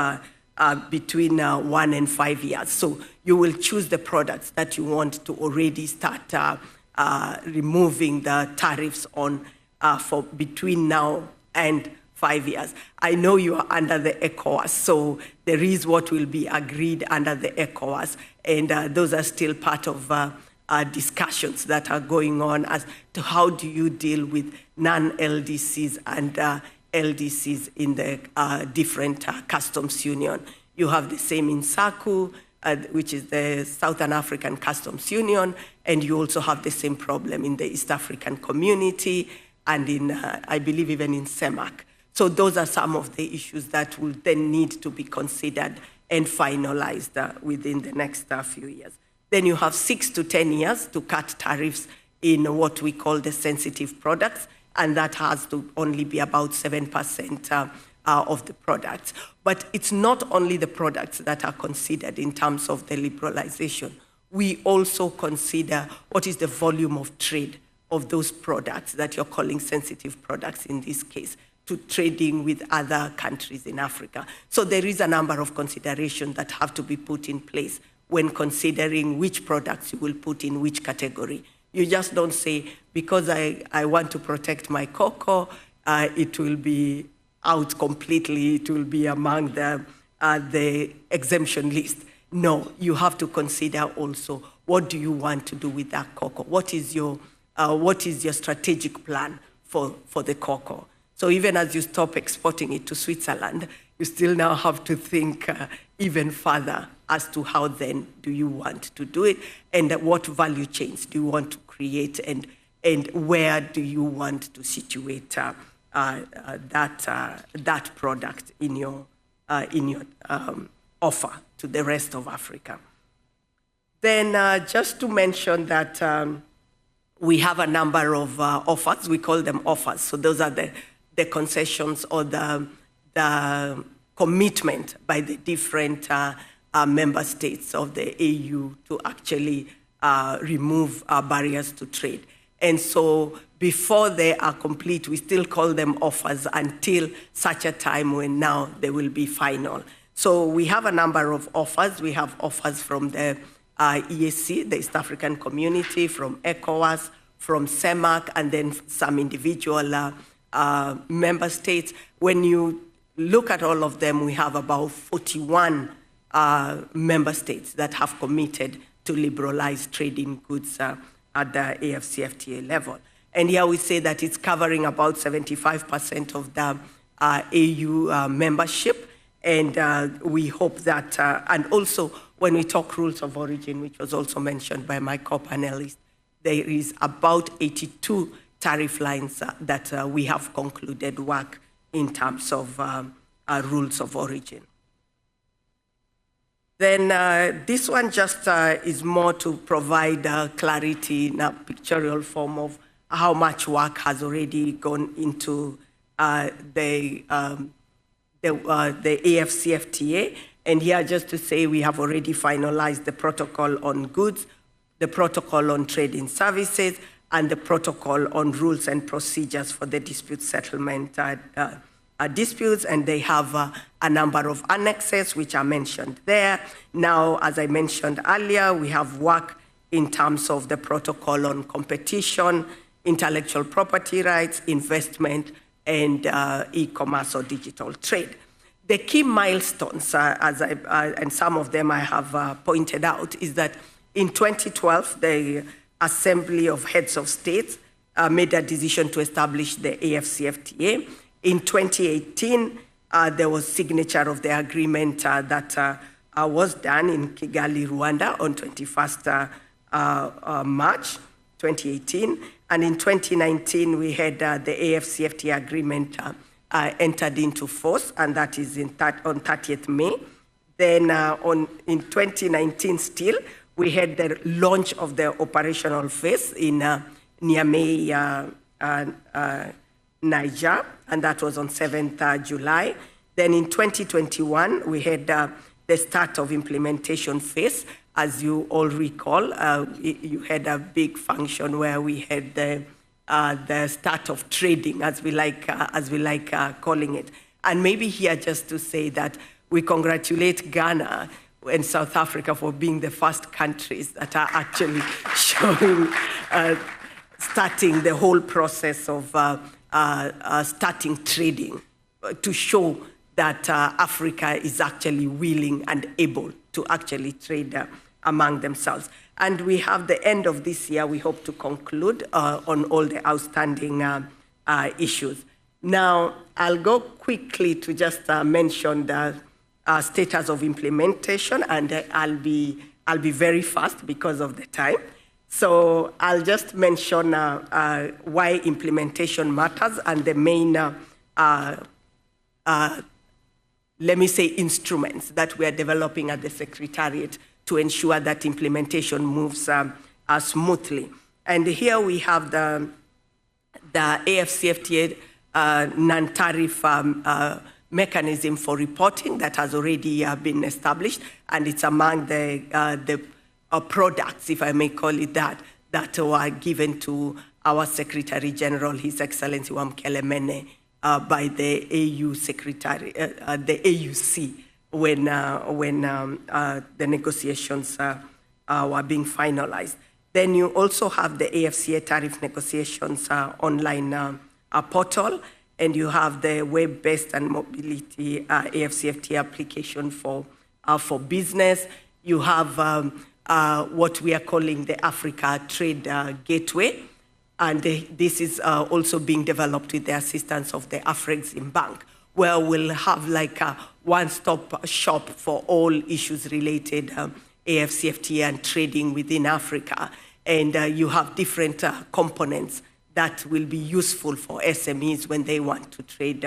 between 1 and 5 years. So you will choose the products that you want to already start removing the tariffs on for between now and 5 years. I know you are under the ECOWAS, so there is what will be agreed under the ECOWAS, and those are still part of discussions that are going on as to how do you deal with non-LDCs and LDCs in the different customs union. You have the same in SACU, which is the Southern African Customs Union, and you also have the same problem in the East African Community, and in, I believe, even in CEMAC. So those are some of the issues that will then need to be considered and finalized within the next few years. Then you have 6 to 10 years to cut tariffs in what we call the sensitive products, and that has to only be about 7% of the products. But it's not only the products that are considered in terms of the liberalization. We also consider what is the volume of trade of those products that you're calling sensitive products in this case, to trading with other countries in Africa. So there is a number of considerations that have to be put in place when considering which products you will put in which category. You just don't say, because I want to protect my cocoa, it will be out completely, it will be among the exemption list. No, you have to consider also, what do you want to do with that cocoa? What is your strategic plan for the cocoa? So even as you stop exporting it to Switzerland, you still now have to think even further as to how then do you want to do it, and what value chains do you want to create, and where do you want to situate that product in your offer to the rest of Africa. Then just to mention that we have a number of offers. We call them offers. So those are the concessions or the the commitment by the different member states of the AU to actually remove barriers to trade. And so before they are complete, we still call them offers until such a time when now they will be final. So we have a number of offers. We have offers from the EAC, the East African Community, from ECOWAS, from CEMAC, and then some individual member states. When you look at all of them, we have about 41 member states that have committed to liberalize trade in goods at the AFCFTA level. And here we say that it's covering about 75% of the AU membership. And we hope that, and also when we talk rules of origin, which was also mentioned by my co-panelist, there is about 82 tariff lines that we have concluded work in terms of rules of origin. Then this one just is more to provide clarity in a pictorial form of how much work has already gone into the AFCFTA. And here just to say we have already finalized the protocol on goods, the protocol on trade in services, and the protocol on rules and procedures for the dispute settlement disputes, and they have a number of annexes which are mentioned there. Now, as I mentioned earlier, we have work in terms of the protocol on competition, intellectual property rights, investment, and e-commerce or digital trade. The key milestones, and some of them I have pointed out, is that in 2012, the Assembly of Heads of States made a decision to establish the AFCFTA. In 2018, there was signature of the agreement that was done in Kigali, Rwanda on 21st March 2018. And in 2019, we had the AFCFTA agreement entered into force, and that is on 30th May. Then in 2019 still, we had the launch of the operational phase in Niamey, Niger, and that was on 7th July. Then in 2021, we had the start of implementation phase. As you all recall, you had a big function where we had the start of trading, as we like calling it. And maybe here just to say that we congratulate Ghana and South Africa for being the first countries that are actually showing, starting the whole process of starting trading to show that Africa is actually willing and able to actually trade among themselves. And we have the end of this year, we hope to conclude on all the outstanding issues. Now, I'll go quickly to just mention the status of implementation, and I'll be very fast because of the time. So I'll just mention why implementation matters and the main, let me say, instruments that we are developing at the Secretariat to ensure that implementation moves smoothly. And here we have the AFCFTA non-tariff mechanism for reporting that has already been established, and it's among the products, if I may call it that, that were given to our Secretary General, His Excellency Wamkele Mene, by the AU Secretary, the AUC, when the negotiations were being finalized. Then you also have the AFCA tariff negotiations online portal, and you have the web-based and mobility AFCFTA application for business. You have what we are calling the Africa Trade Gateway, and this is also being developed with the assistance of the Afrexim Bank, where we'll have like a one-stop shop for all issues related AFCFTA and trading within Africa. And you have different components that will be useful for SMEs when they want to trade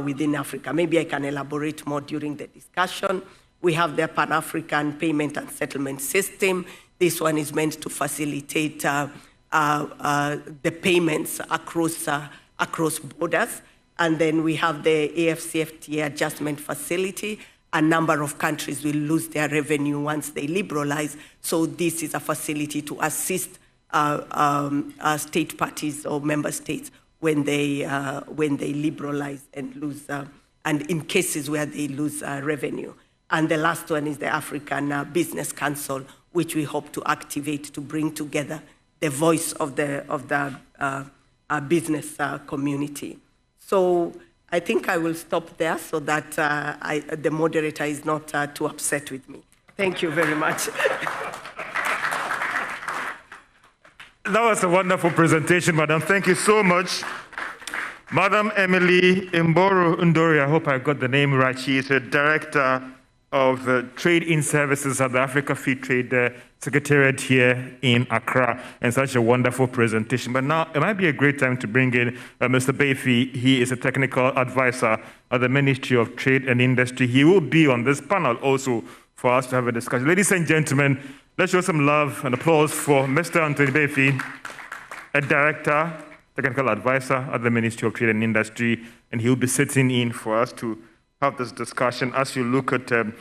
within Africa. Maybe I can elaborate more during the discussion. We have the Pan-African Payment and Settlement System. This one is meant to facilitate the payments across borders. And then we have the AFCFTA adjustment facility. A number of countries will lose their revenue once they liberalize. So this is a facility to assist state parties or member states when they liberalize and lose, and in cases where they lose revenue. And the last one is the African Business Council, which we hope to activate to bring together the voice of the business community. So I think I will stop there so that the moderator is not too upset with me. Thank you very much.
That was a wonderful presentation, Madam. Thank you so much. Madam Emily Mboro Ndori, I hope I got the name right. She is the Director of Trade-in Services at the Africa Free Trade Secretariat here in Accra, and such a wonderful presentation. But now it might be a great time to bring in Mr. Bayfi. He is a technical advisor at the Ministry of Trade and Industry. He will be on this panel also for us to have a discussion. Ladies and gentlemen, let's show some love and applause for Mr. Anthony Bayfi, a Director, technical advisor at the Ministry of Trade and Industry, and he'll be sitting in for us to have this discussion as you look at the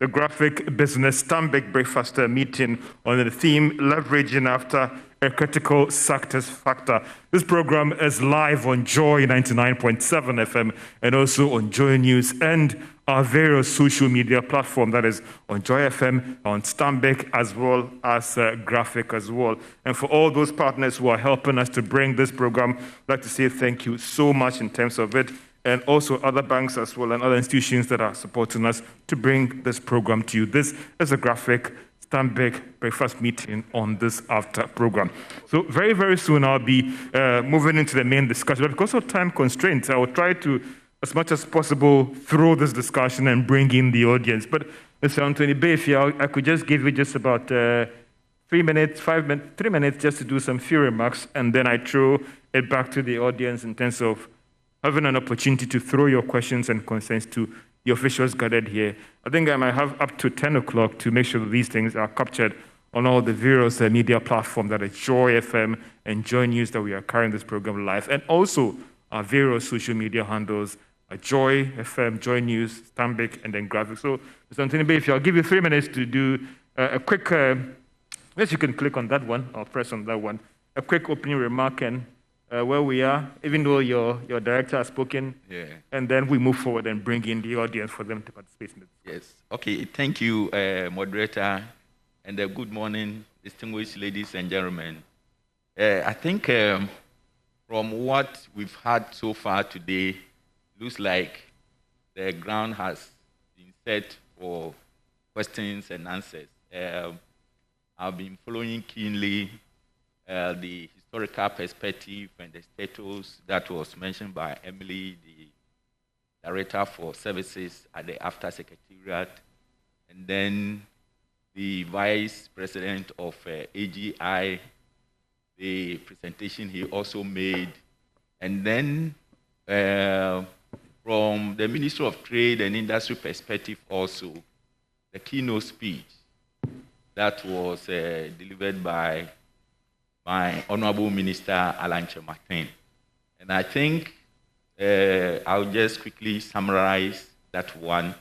graphic business Stanbic breakfast meeting on the theme leveraging after a critical success factor. This program is live on Joy 99.7 FM and also on JoyNews and our various social media platform, that is on Joy FM, on Stanbic, as well as Graphic as well. And for all those partners who are helping us to bring this program, I'd like to say thank you so much in terms of it, and also other banks as well and other institutions that are supporting us to bring this program to you. This is a Graphic Stanbic breakfast meeting on this after program. So very, very soon I'll be moving into the main discussion. But because of time constraints, I will try to, as much as possible, through this discussion and bring in the audience. But Mr. Anthony Bayfi, I could just give you just about 3 minutes, 3 minutes just to do some few remarks, and then I throw it back to the audience in terms of having an opportunity to throw your questions and concerns to the officials gathered here. I think I might have up to 10 o'clock to make sure that these things are captured on all the various media platforms that are Joy FM and JoyNews that we are carrying this program live, and also our various social media handles, Joy FM, JoyNews, Stanbic, and then Graphic. So, Mr. Anthony Bayfi, I'll give you 3 minutes to do a quick, yes, you can click on that one, or press on that one, a quick opening remark and where we are, even though your director has spoken, and then we move forward and bring in the audience for them to participate in it.
Yes, okay, thank you, moderator, and good morning, distinguished ladies and gentlemen. I think from what we've had so far today, looks like the ground has been set for questions and answers. I've been following keenly the historical perspective and the status that was mentioned by Emily, the Director for Services at the AFTA Secretariat, and then the Vice President of AGI, the presentation he also made, and then from the Ministry of Trade and Industry perspective also, the Keno speech that was delivered by my Honorable Minister Alan Martin. And I think I'll just quickly summarize that one.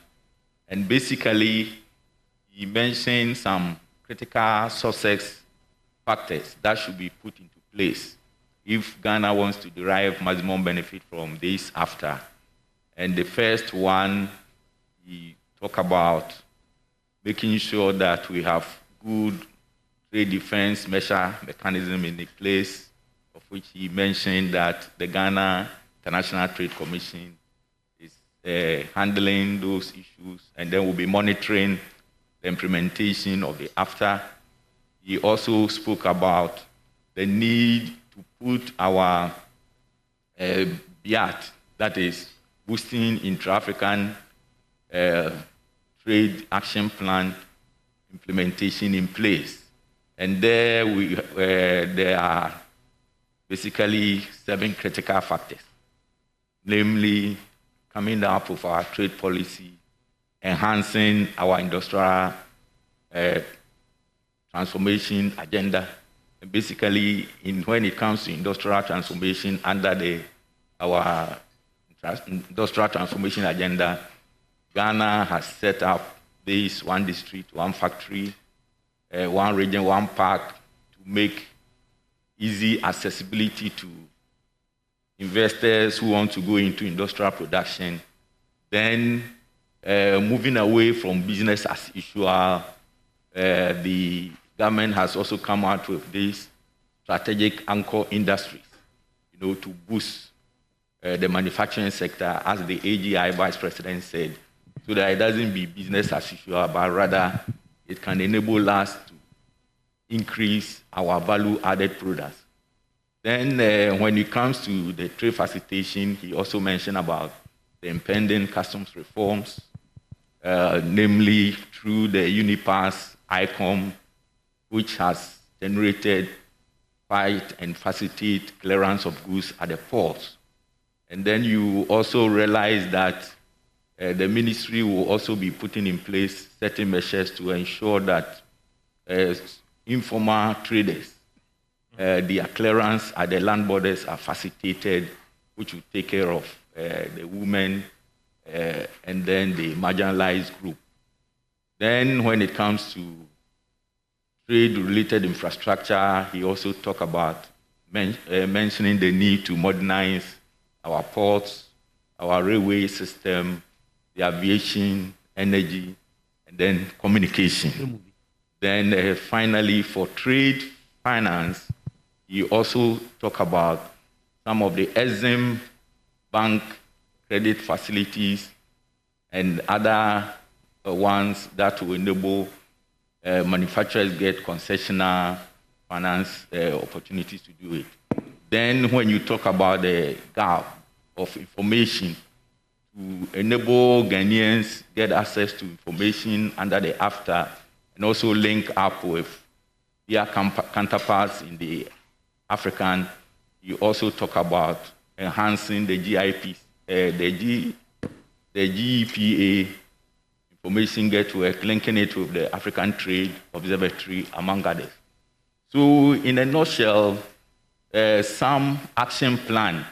And basically, he mentioned some critical success factors that should be put into place if Ghana wants to derive maximum benefit from this after. And the first one, he talked about making sure that we have good trade defense measure mechanism in the place, of which he mentioned that the Ghana International Trade Commission is handling those issues, and then we'll be monitoring the implementation of the AFTA. He also spoke about the need to put our BIAT, that is boosting intra-African trade action plan implementation in place. And there there are basically 7 critical factors, namely coming up with our trade policy, enhancing our industrial transformation agenda, and basically when it comes to industrial transformation under our industrial transformation agenda, Ghana has set up this one district, one factory, one region, one park to make easy accessibility to investors who want to go into industrial production. Then moving away from business as usual, the government has also come out with this strategic anchor industries, to boost the manufacturing sector, as the AGI Vice President said, so that it doesn't be business as usual, but rather it can enable us to increase our value-added products. Then when it comes to the trade facilitation, he also mentioned about the impending customs reforms, namely through the UNIPAS ICOM, which has generated fight and facilitate clearance of goods at the ports. And then you also realize that the ministry will also be putting in place certain measures to ensure that informal traders, their clearance at the land borders are facilitated, which will take care of the women and then the marginalized group. Then when it comes to trade-related infrastructure, he also talked about mentioning the need to modernize our ports, our railway system, the aviation, energy, and then communication. Then finally, for trade finance, he also talked about some of the EXIM bank credit facilities and other ones that will enable manufacturers get concessional finance opportunities to do it. Then when you talk about the gap of information to enable Ghanaians get access to information under the AFTA and also link up with their counterparts in the African, you also talk about enhancing the GIP, the GEPA information network, linking it with the African Trade Observatory, among others. So in a nutshell, some action plan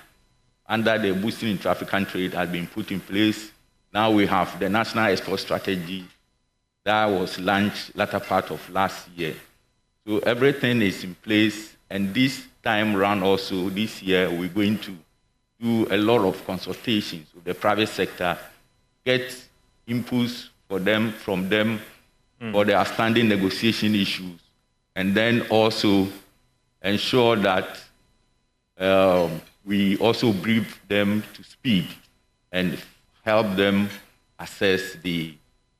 under the boosting intra-African trade has been put in place. Now we have the National Export Strategy that was launched latter part of last year. So everything is in place, and this time around also, this year, we're going to do a lot of consultations with the private sector, get inputs from them for the outstanding negotiation issues, and then also ensure that we also brief them to speed and help them assess the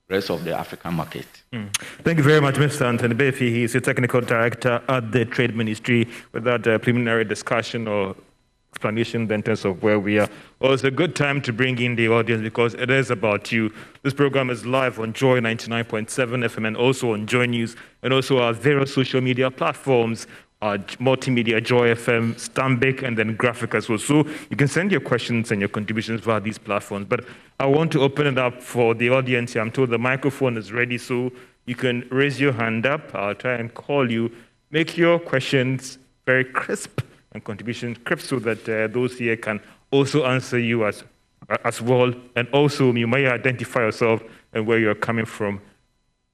rest of the African market.
Thank you very much, Mr. Anthony Befi. He is the Technical Director at the Trade Ministry. Without a preliminary discussion or explanation in terms of where we are, well, it's a good time to bring in the audience because it is about you. This program is live on Joy 99.7 FM and also on JoyNews and also our various social media platforms. Multimedia, Joy FM, Stambik, and then Graphic as well. So you can send your questions and your contributions via these platforms. But I want to open it up for the audience here. I'm told the microphone is ready, so you can raise your hand up. I'll try and call you. Make your questions very crisp and contributions crisp so that those here can also answer you as well. And also, you may identify yourself and where you're coming from.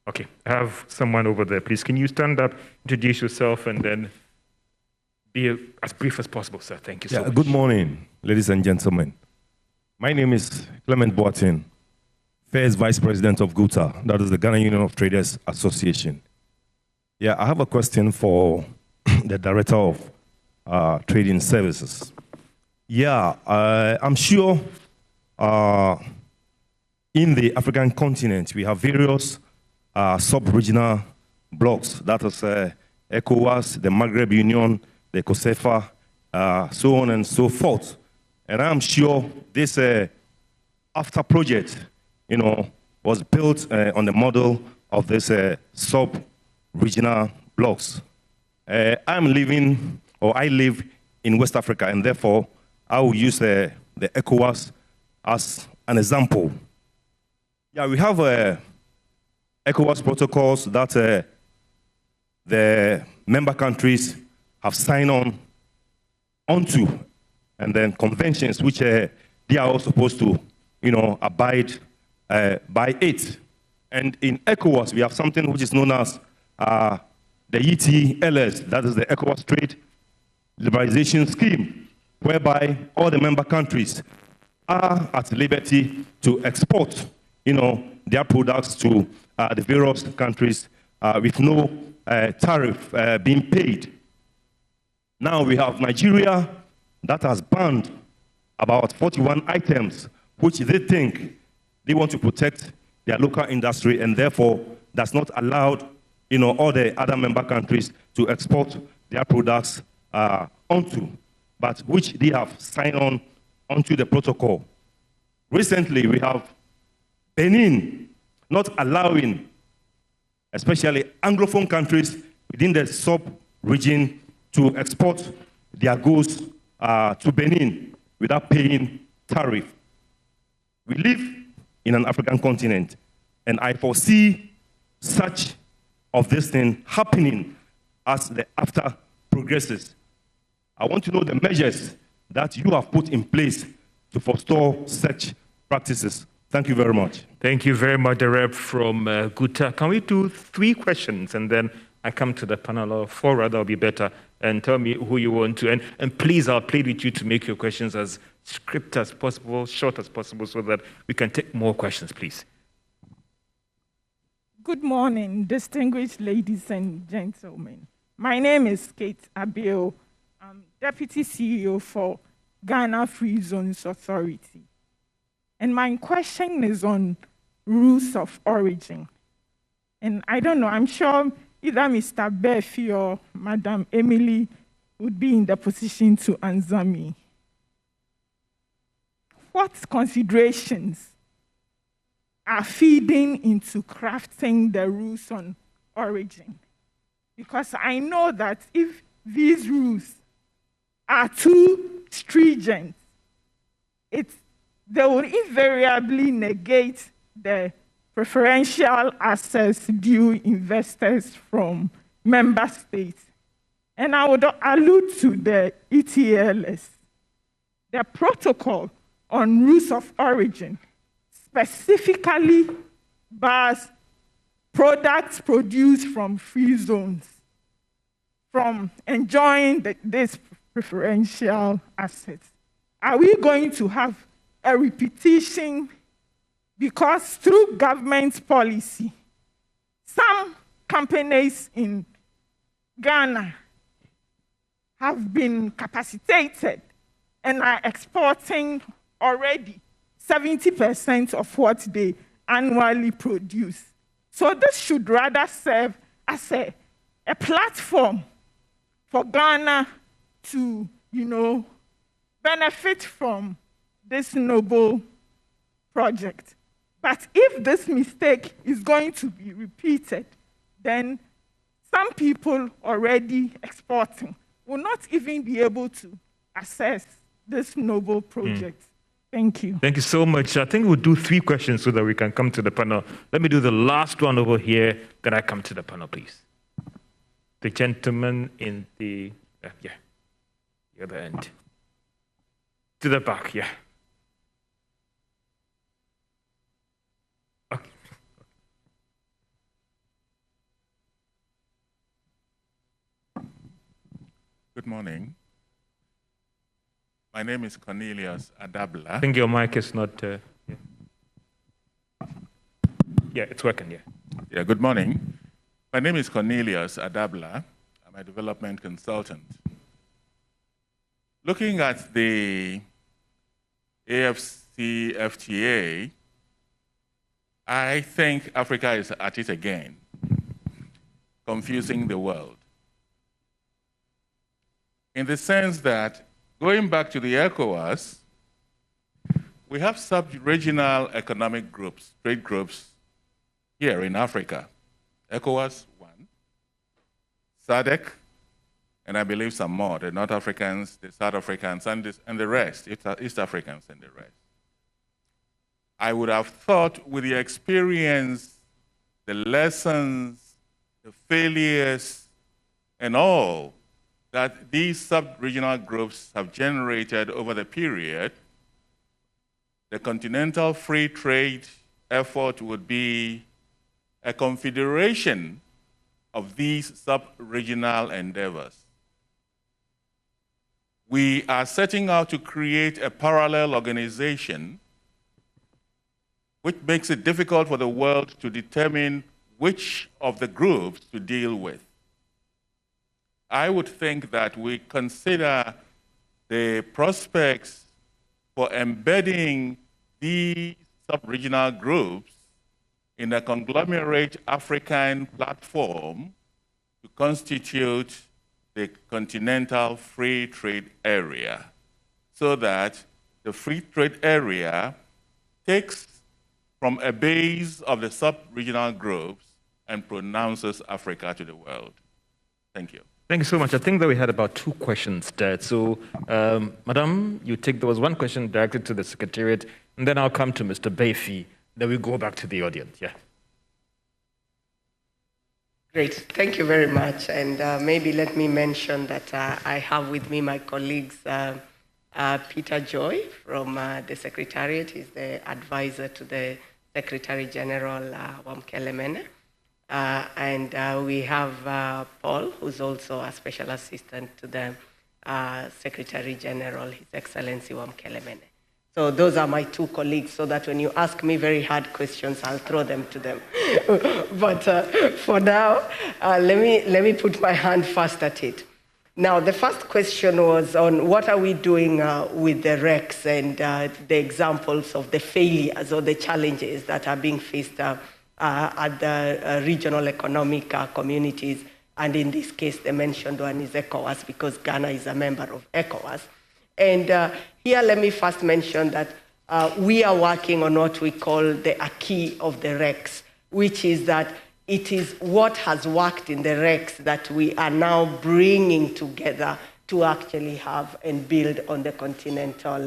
Okay, I have someone over there. Please, can you stand up, introduce yourself, and then be as brief as possible, sir? Thank you so much.
Good morning, ladies and gentlemen. My name is Clement Boateng, First Vice President of GUTA, that is the Ghana Union of Traders Association. I have a question for the Director of Trading Services. I'm sure in the African continent, we have various sub-regional blocks, that is ECOWAS, the Maghreb Union, the COSEFA, so on and so forth. And I'm sure this AFTA project, was built on the model of this sub-regional blocks. I live in West Africa, and therefore I will use the ECOWAS as an example. We have ECOWAS protocols that the member countries have signed onto, and then conventions which they are all supposed to, abide by it. And in ECOWAS, we have something which is known as the ETLS, that is the ECOWAS Trade Liberalization Scheme, whereby all the member countries are at liberty to export, their products to the various countries with no tariff being paid. Now we have Nigeria that has banned about 41 items, which they think they want to protect their local industry, and therefore that's not allowed, all the other member countries to export their products onto, but which they have signed on onto the protocol. Recently, we have Benin not allowing, especially Anglophone countries within the sub-region, to export their goods to Benin without paying tariff. We live in an African continent, and I foresee such of this thing happening as the after progresses. I want to know the measures that you have put in place to forestall such practices. Thank you very much.
Thank you very much, the rep from Guta. Can we do 3 questions, and then I come to the panel, or 4 rather, will be better, and tell me who you want to. And please, I'll plead with you to make your questions as script as possible, short as possible, so that we can take more questions, please.
Good morning, distinguished ladies and gentlemen. My name is Kate Abiel. I'm Deputy CEO for Ghana Free Zones Authority. And my question is on rules of origin. And I don't know, I'm sure either Mr. Befi or Madam Emily would be in the position to answer me. What considerations are feeding into crafting the rules on origin? Because I know that if these rules are too stringent, they will invariably negate the preferential access due investors from member states. And I would allude to the ETLS. The protocol on rules of origin specifically bars products produced from free zones from enjoying this preferential assets. Are we going to have a repetition? Because through government policy, some companies in Ghana have been capacitated and are exporting already 70% of what they annually produce. So this should rather serve as a platform for Ghana to, benefit from this noble project. But if this mistake is going to be repeated, then some people already exporting will not even be able to access this noble project. Thank you.
Thank you so much. I think we'll do 3 questions so that we can come to the panel. Let me do the last one over here. Then I come to the panel, please. The gentleman in the other end. To the back, yeah. Okay.
Good morning. My name is Cornelius Adabla.
I think your mic is not... Yeah, it's working, yeah.
Yeah, good morning. My name is Cornelius Adabla. I'm a development consultant. Looking at the AFCFTA, I think Africa is at it again, confusing the world. In the sense that, going back to the ECOWAS, we have sub-regional economic groups, trade groups here in Africa. ECOWAS, 1, SADC, and I believe some more, the North Africans, the South Africans, and the rest, East Africans and the rest. I would have thought with the experience, the lessons, the failures, and all that these sub-regional groups have generated over the period, the continental free trade effort would be a confederation of these sub-regional endeavors. We are setting out to create a parallel organization which makes it difficult for the world to determine which of the groups to deal with. I would think that we consider the prospects for embedding these sub-regional groups in a conglomerate African platform to constitute the continental free trade area, so that the free trade area takes from a base of the sub-regional groups and pronounces Africa to the world. Thank you.
Thank you so much. I think that we had about 2 questions there. So, Madam, there was one question directed to the Secretariat, and then I'll come to Mr. Bayfi. Then we go back to the audience. Yeah.
Great, thank you very much. And maybe let me mention that I have with me my colleagues, Peter Joy from the Secretariat. He's the advisor to the Secretary General, Wamkelemene. And we have Paul, who's also a special assistant to the Secretary General, His Excellency Wamkelemene. So those are my 2 colleagues, so that when you ask me very hard questions, I'll throw them to them. But for now, let me put my hand first at it. Now, the first question was on what are we doing with the RECs and the examples of the failures or the challenges that are being faced at the regional economic communities. And in this case, the mentioned one is ECOWAS, because Ghana is a member of ECOWAS. And here, let me first mention that we are working on what we call the acquis of the RECs, which is that it is what has worked in the RECs that we are now bringing together to actually have and build on the continental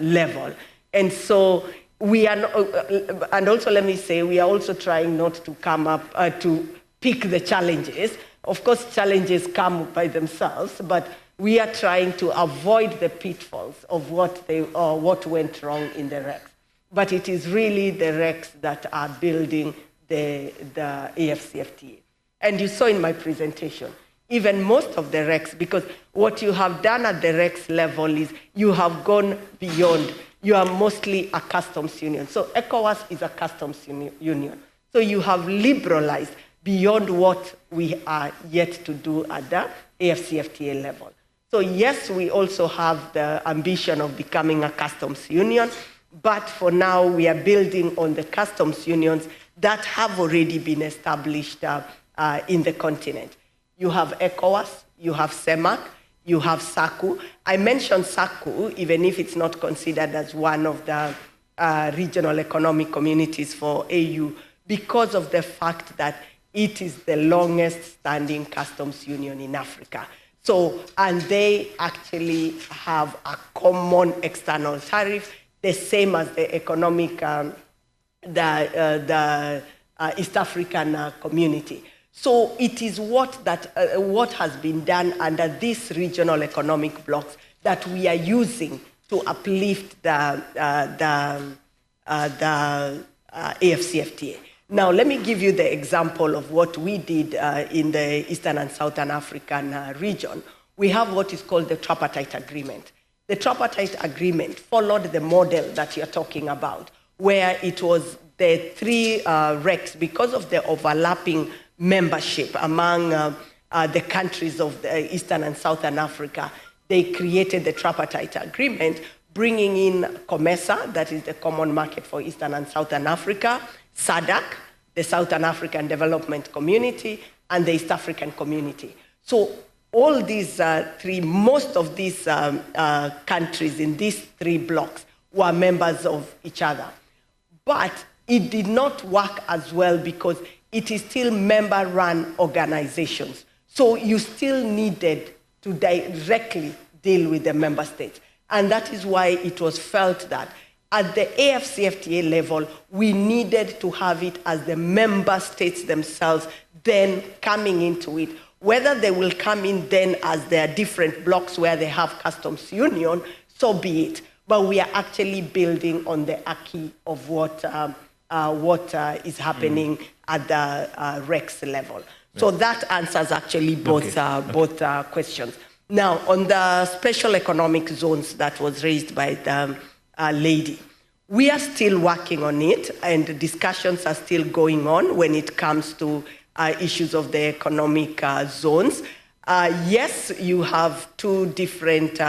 level. And so we are, and also let me say, we are also trying not to come up to pick the challenges. Of course, challenges come by themselves, but we are trying to avoid the pitfalls of what went wrong in the RECs. But it is really the RECs that are building the AFCFTA. And you saw in my presentation, even most of the RECs, because what you have done at the RECs level is you have gone beyond. You are mostly a customs union. So ECOWAS is a customs union. So you have liberalized beyond what we are yet to do at the AFCFTA level. So yes, we also have the ambition of becoming a customs union, but for now we are building on the customs unions that have already been established in the continent. You have ECOWAS, you have CEMAC, you have SACU. I mentioned SACU, even if it's not considered as one of the regional economic communities for AU, because of the fact that it is the longest standing customs union in Africa. So, and they actually have a common external tariff, the same as the economic, the East African community. So it is what has been done under these regional economic blocks that we are using to uplift the AFCFTA. Now, let me give you the example of what we did in the Eastern and Southern African region. We have what is called the tripartite agreement. The tripartite agreement followed the model that you're talking about, where it was the 3 RECs, because of the overlapping membership among the countries of the Eastern and Southern Africa. They created the tripartite agreement, bringing in COMESA, that is the Common Market for Eastern and Southern Africa, SADC, the Southern African Development Community, and the East African Community. So all these 3, most of these countries in these 3 blocks were members of each other. But it did not work as well because it is still member-run organizations. So you still needed to directly deal with the member states. And that is why it was felt that at the AFCFTA level, we needed to have it as the member states themselves then coming into it. Whether they will come in then as their different blocks where they have customs union, so be it. but we are actually building on the acquis of what is happening at the Rex level. So that answers actually both questions. Now, on the special economic zones that was raised by the lady, we are still working on it, and discussions are still going on when it comes to issues of the economic zones. Yes, you have two different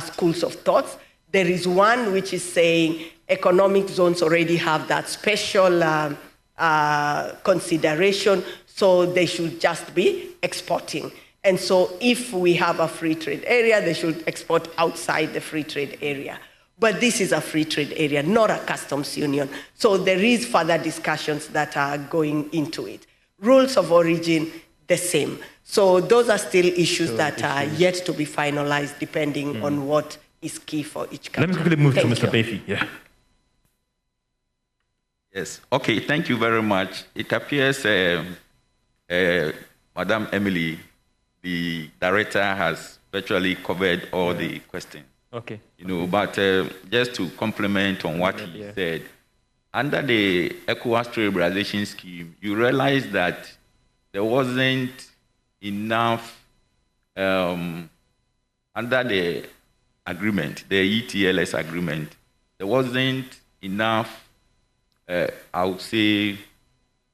schools of thoughts. There is one which is saying economic zones already have that special consideration, so they should just be exporting. And so if we have a free trade area, they should export outside the free trade area. But this is a free trade area, not a customs union. So there is further discussions that are going into it. Rules of origin, the same. So those are still issues that are yet to be finalized depending on what is key for each country.
Let me quickly move to Mr. Befi. Yeah.
Yes. Okay, thank you very much. It appears Madam Emily, the director, has virtually covered all the questions.
Okay.
You know, but just to complement on what he said, under the ECOWAS trade liberalization scheme, you realize that there wasn't enough under the agreement, the ETLS agreement, there wasn't enough, I would say,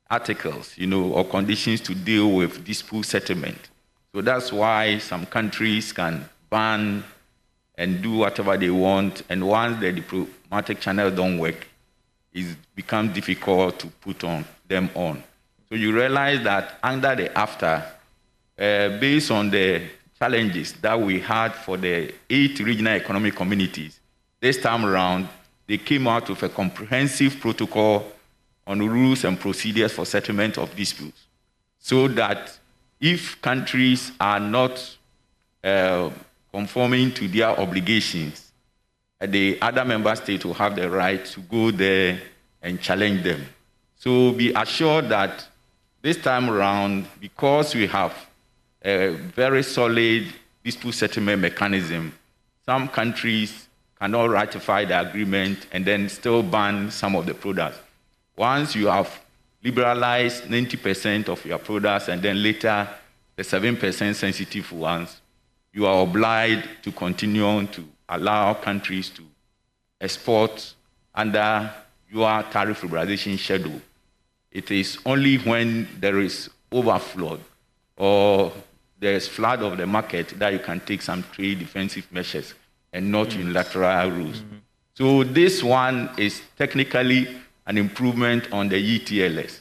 articles, you know, or conditions to deal with dispute settlement. So that's why some countries can ban and do whatever they want, and once the diplomatic channel don't work, it becomes difficult to put them on. So you realize that under the AFTA, based on the challenges that we had for the 8 regional economic communities, this time around, they came out with a comprehensive protocol on rules and procedures for settlement of disputes, so that if countries are not conforming to their obligations, the other member states will have the right to go there and challenge them. So be assured that this time around, because we have a very solid dispute settlement mechanism, some countries cannot ratify the agreement and then still ban some of the products. Once you have liberalized 90% of your products and then later the 7% sensitive ones, you are obliged to continue to allow countries to export under your tariff liberalization schedule. It is only when there is overflow or there is flood of the market that you can take some trade defensive measures and not unilateral rules. So this one is technically an improvement on the ETLS.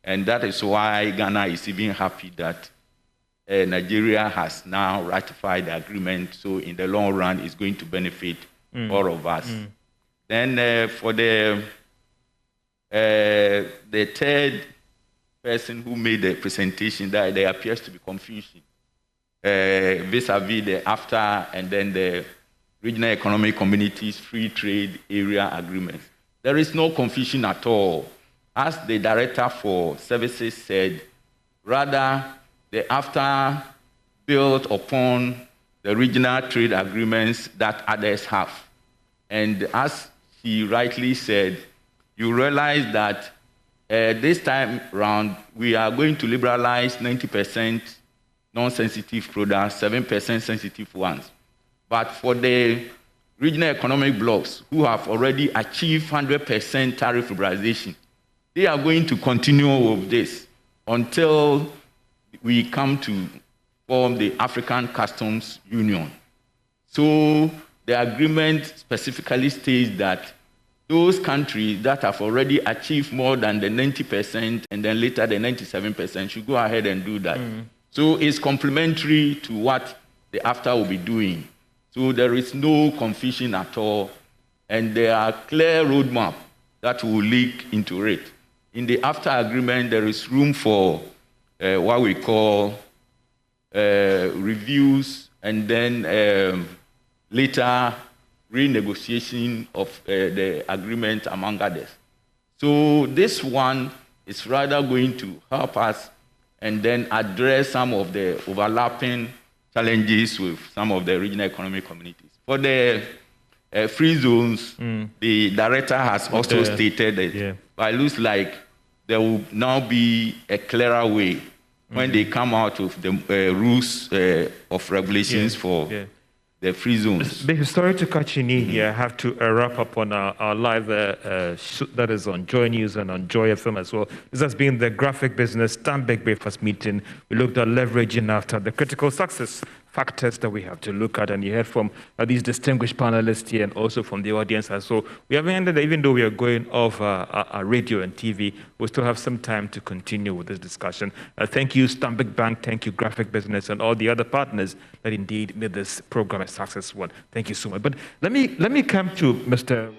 And that is why Ghana is even happy that Nigeria has now ratified the agreement. So in the long run, it's going to benefit all of us. Then for the third person who made the presentation, that there appears to be confusion vis-a-vis the AFTA and then the Regional Economic Communities Free Trade Area Agreement. There is no confusion at all. As the Director for Services said, rather, the AFTA built upon the regional trade agreements that others have. And as he rightly said, you realize that this time around, we are going to liberalize 90% non-sensitive products, 7% sensitive ones. But for the regional economic blocks who have already achieved 100% tariff liberalization, they are going to continue with this until we come to form the African Customs Union. So the agreement specifically states that those countries that have already achieved more than the 90% and then later the 97% should go ahead and do that. So it's complementary to what the AFTA will be doing. So there is no confusion at all, and there are clear roadmap that will leak into it. In the AFTA agreement, there is room for what we call reviews and then later renegotiation of the agreement, among others. So this one is rather going to help us and then address some of the overlapping challenges with some of the regional economic communities. For the free zones, the director has also stated it. But it looks like there will now be a clearer way when they come out with the rules of regulations for the free zones.
Sorry to cut you in here. I have to wrap up on our live that is on JoyNews and on Joy FM as well. This has been the Graphic Business Stanbic Breakfast Meeting. We looked at leveraging after the critical success factors that we have to look at, and you heard from these distinguished panelists here and also from the audience. And so we haven't ended, even though we are going off our radio and TV, we still have some time to continue with this discussion. Thank you, Stanbic Bank, thank you, Graphic Business, and all the other partners that indeed made this program a successful one. Thank you so much. But let me come to Mr.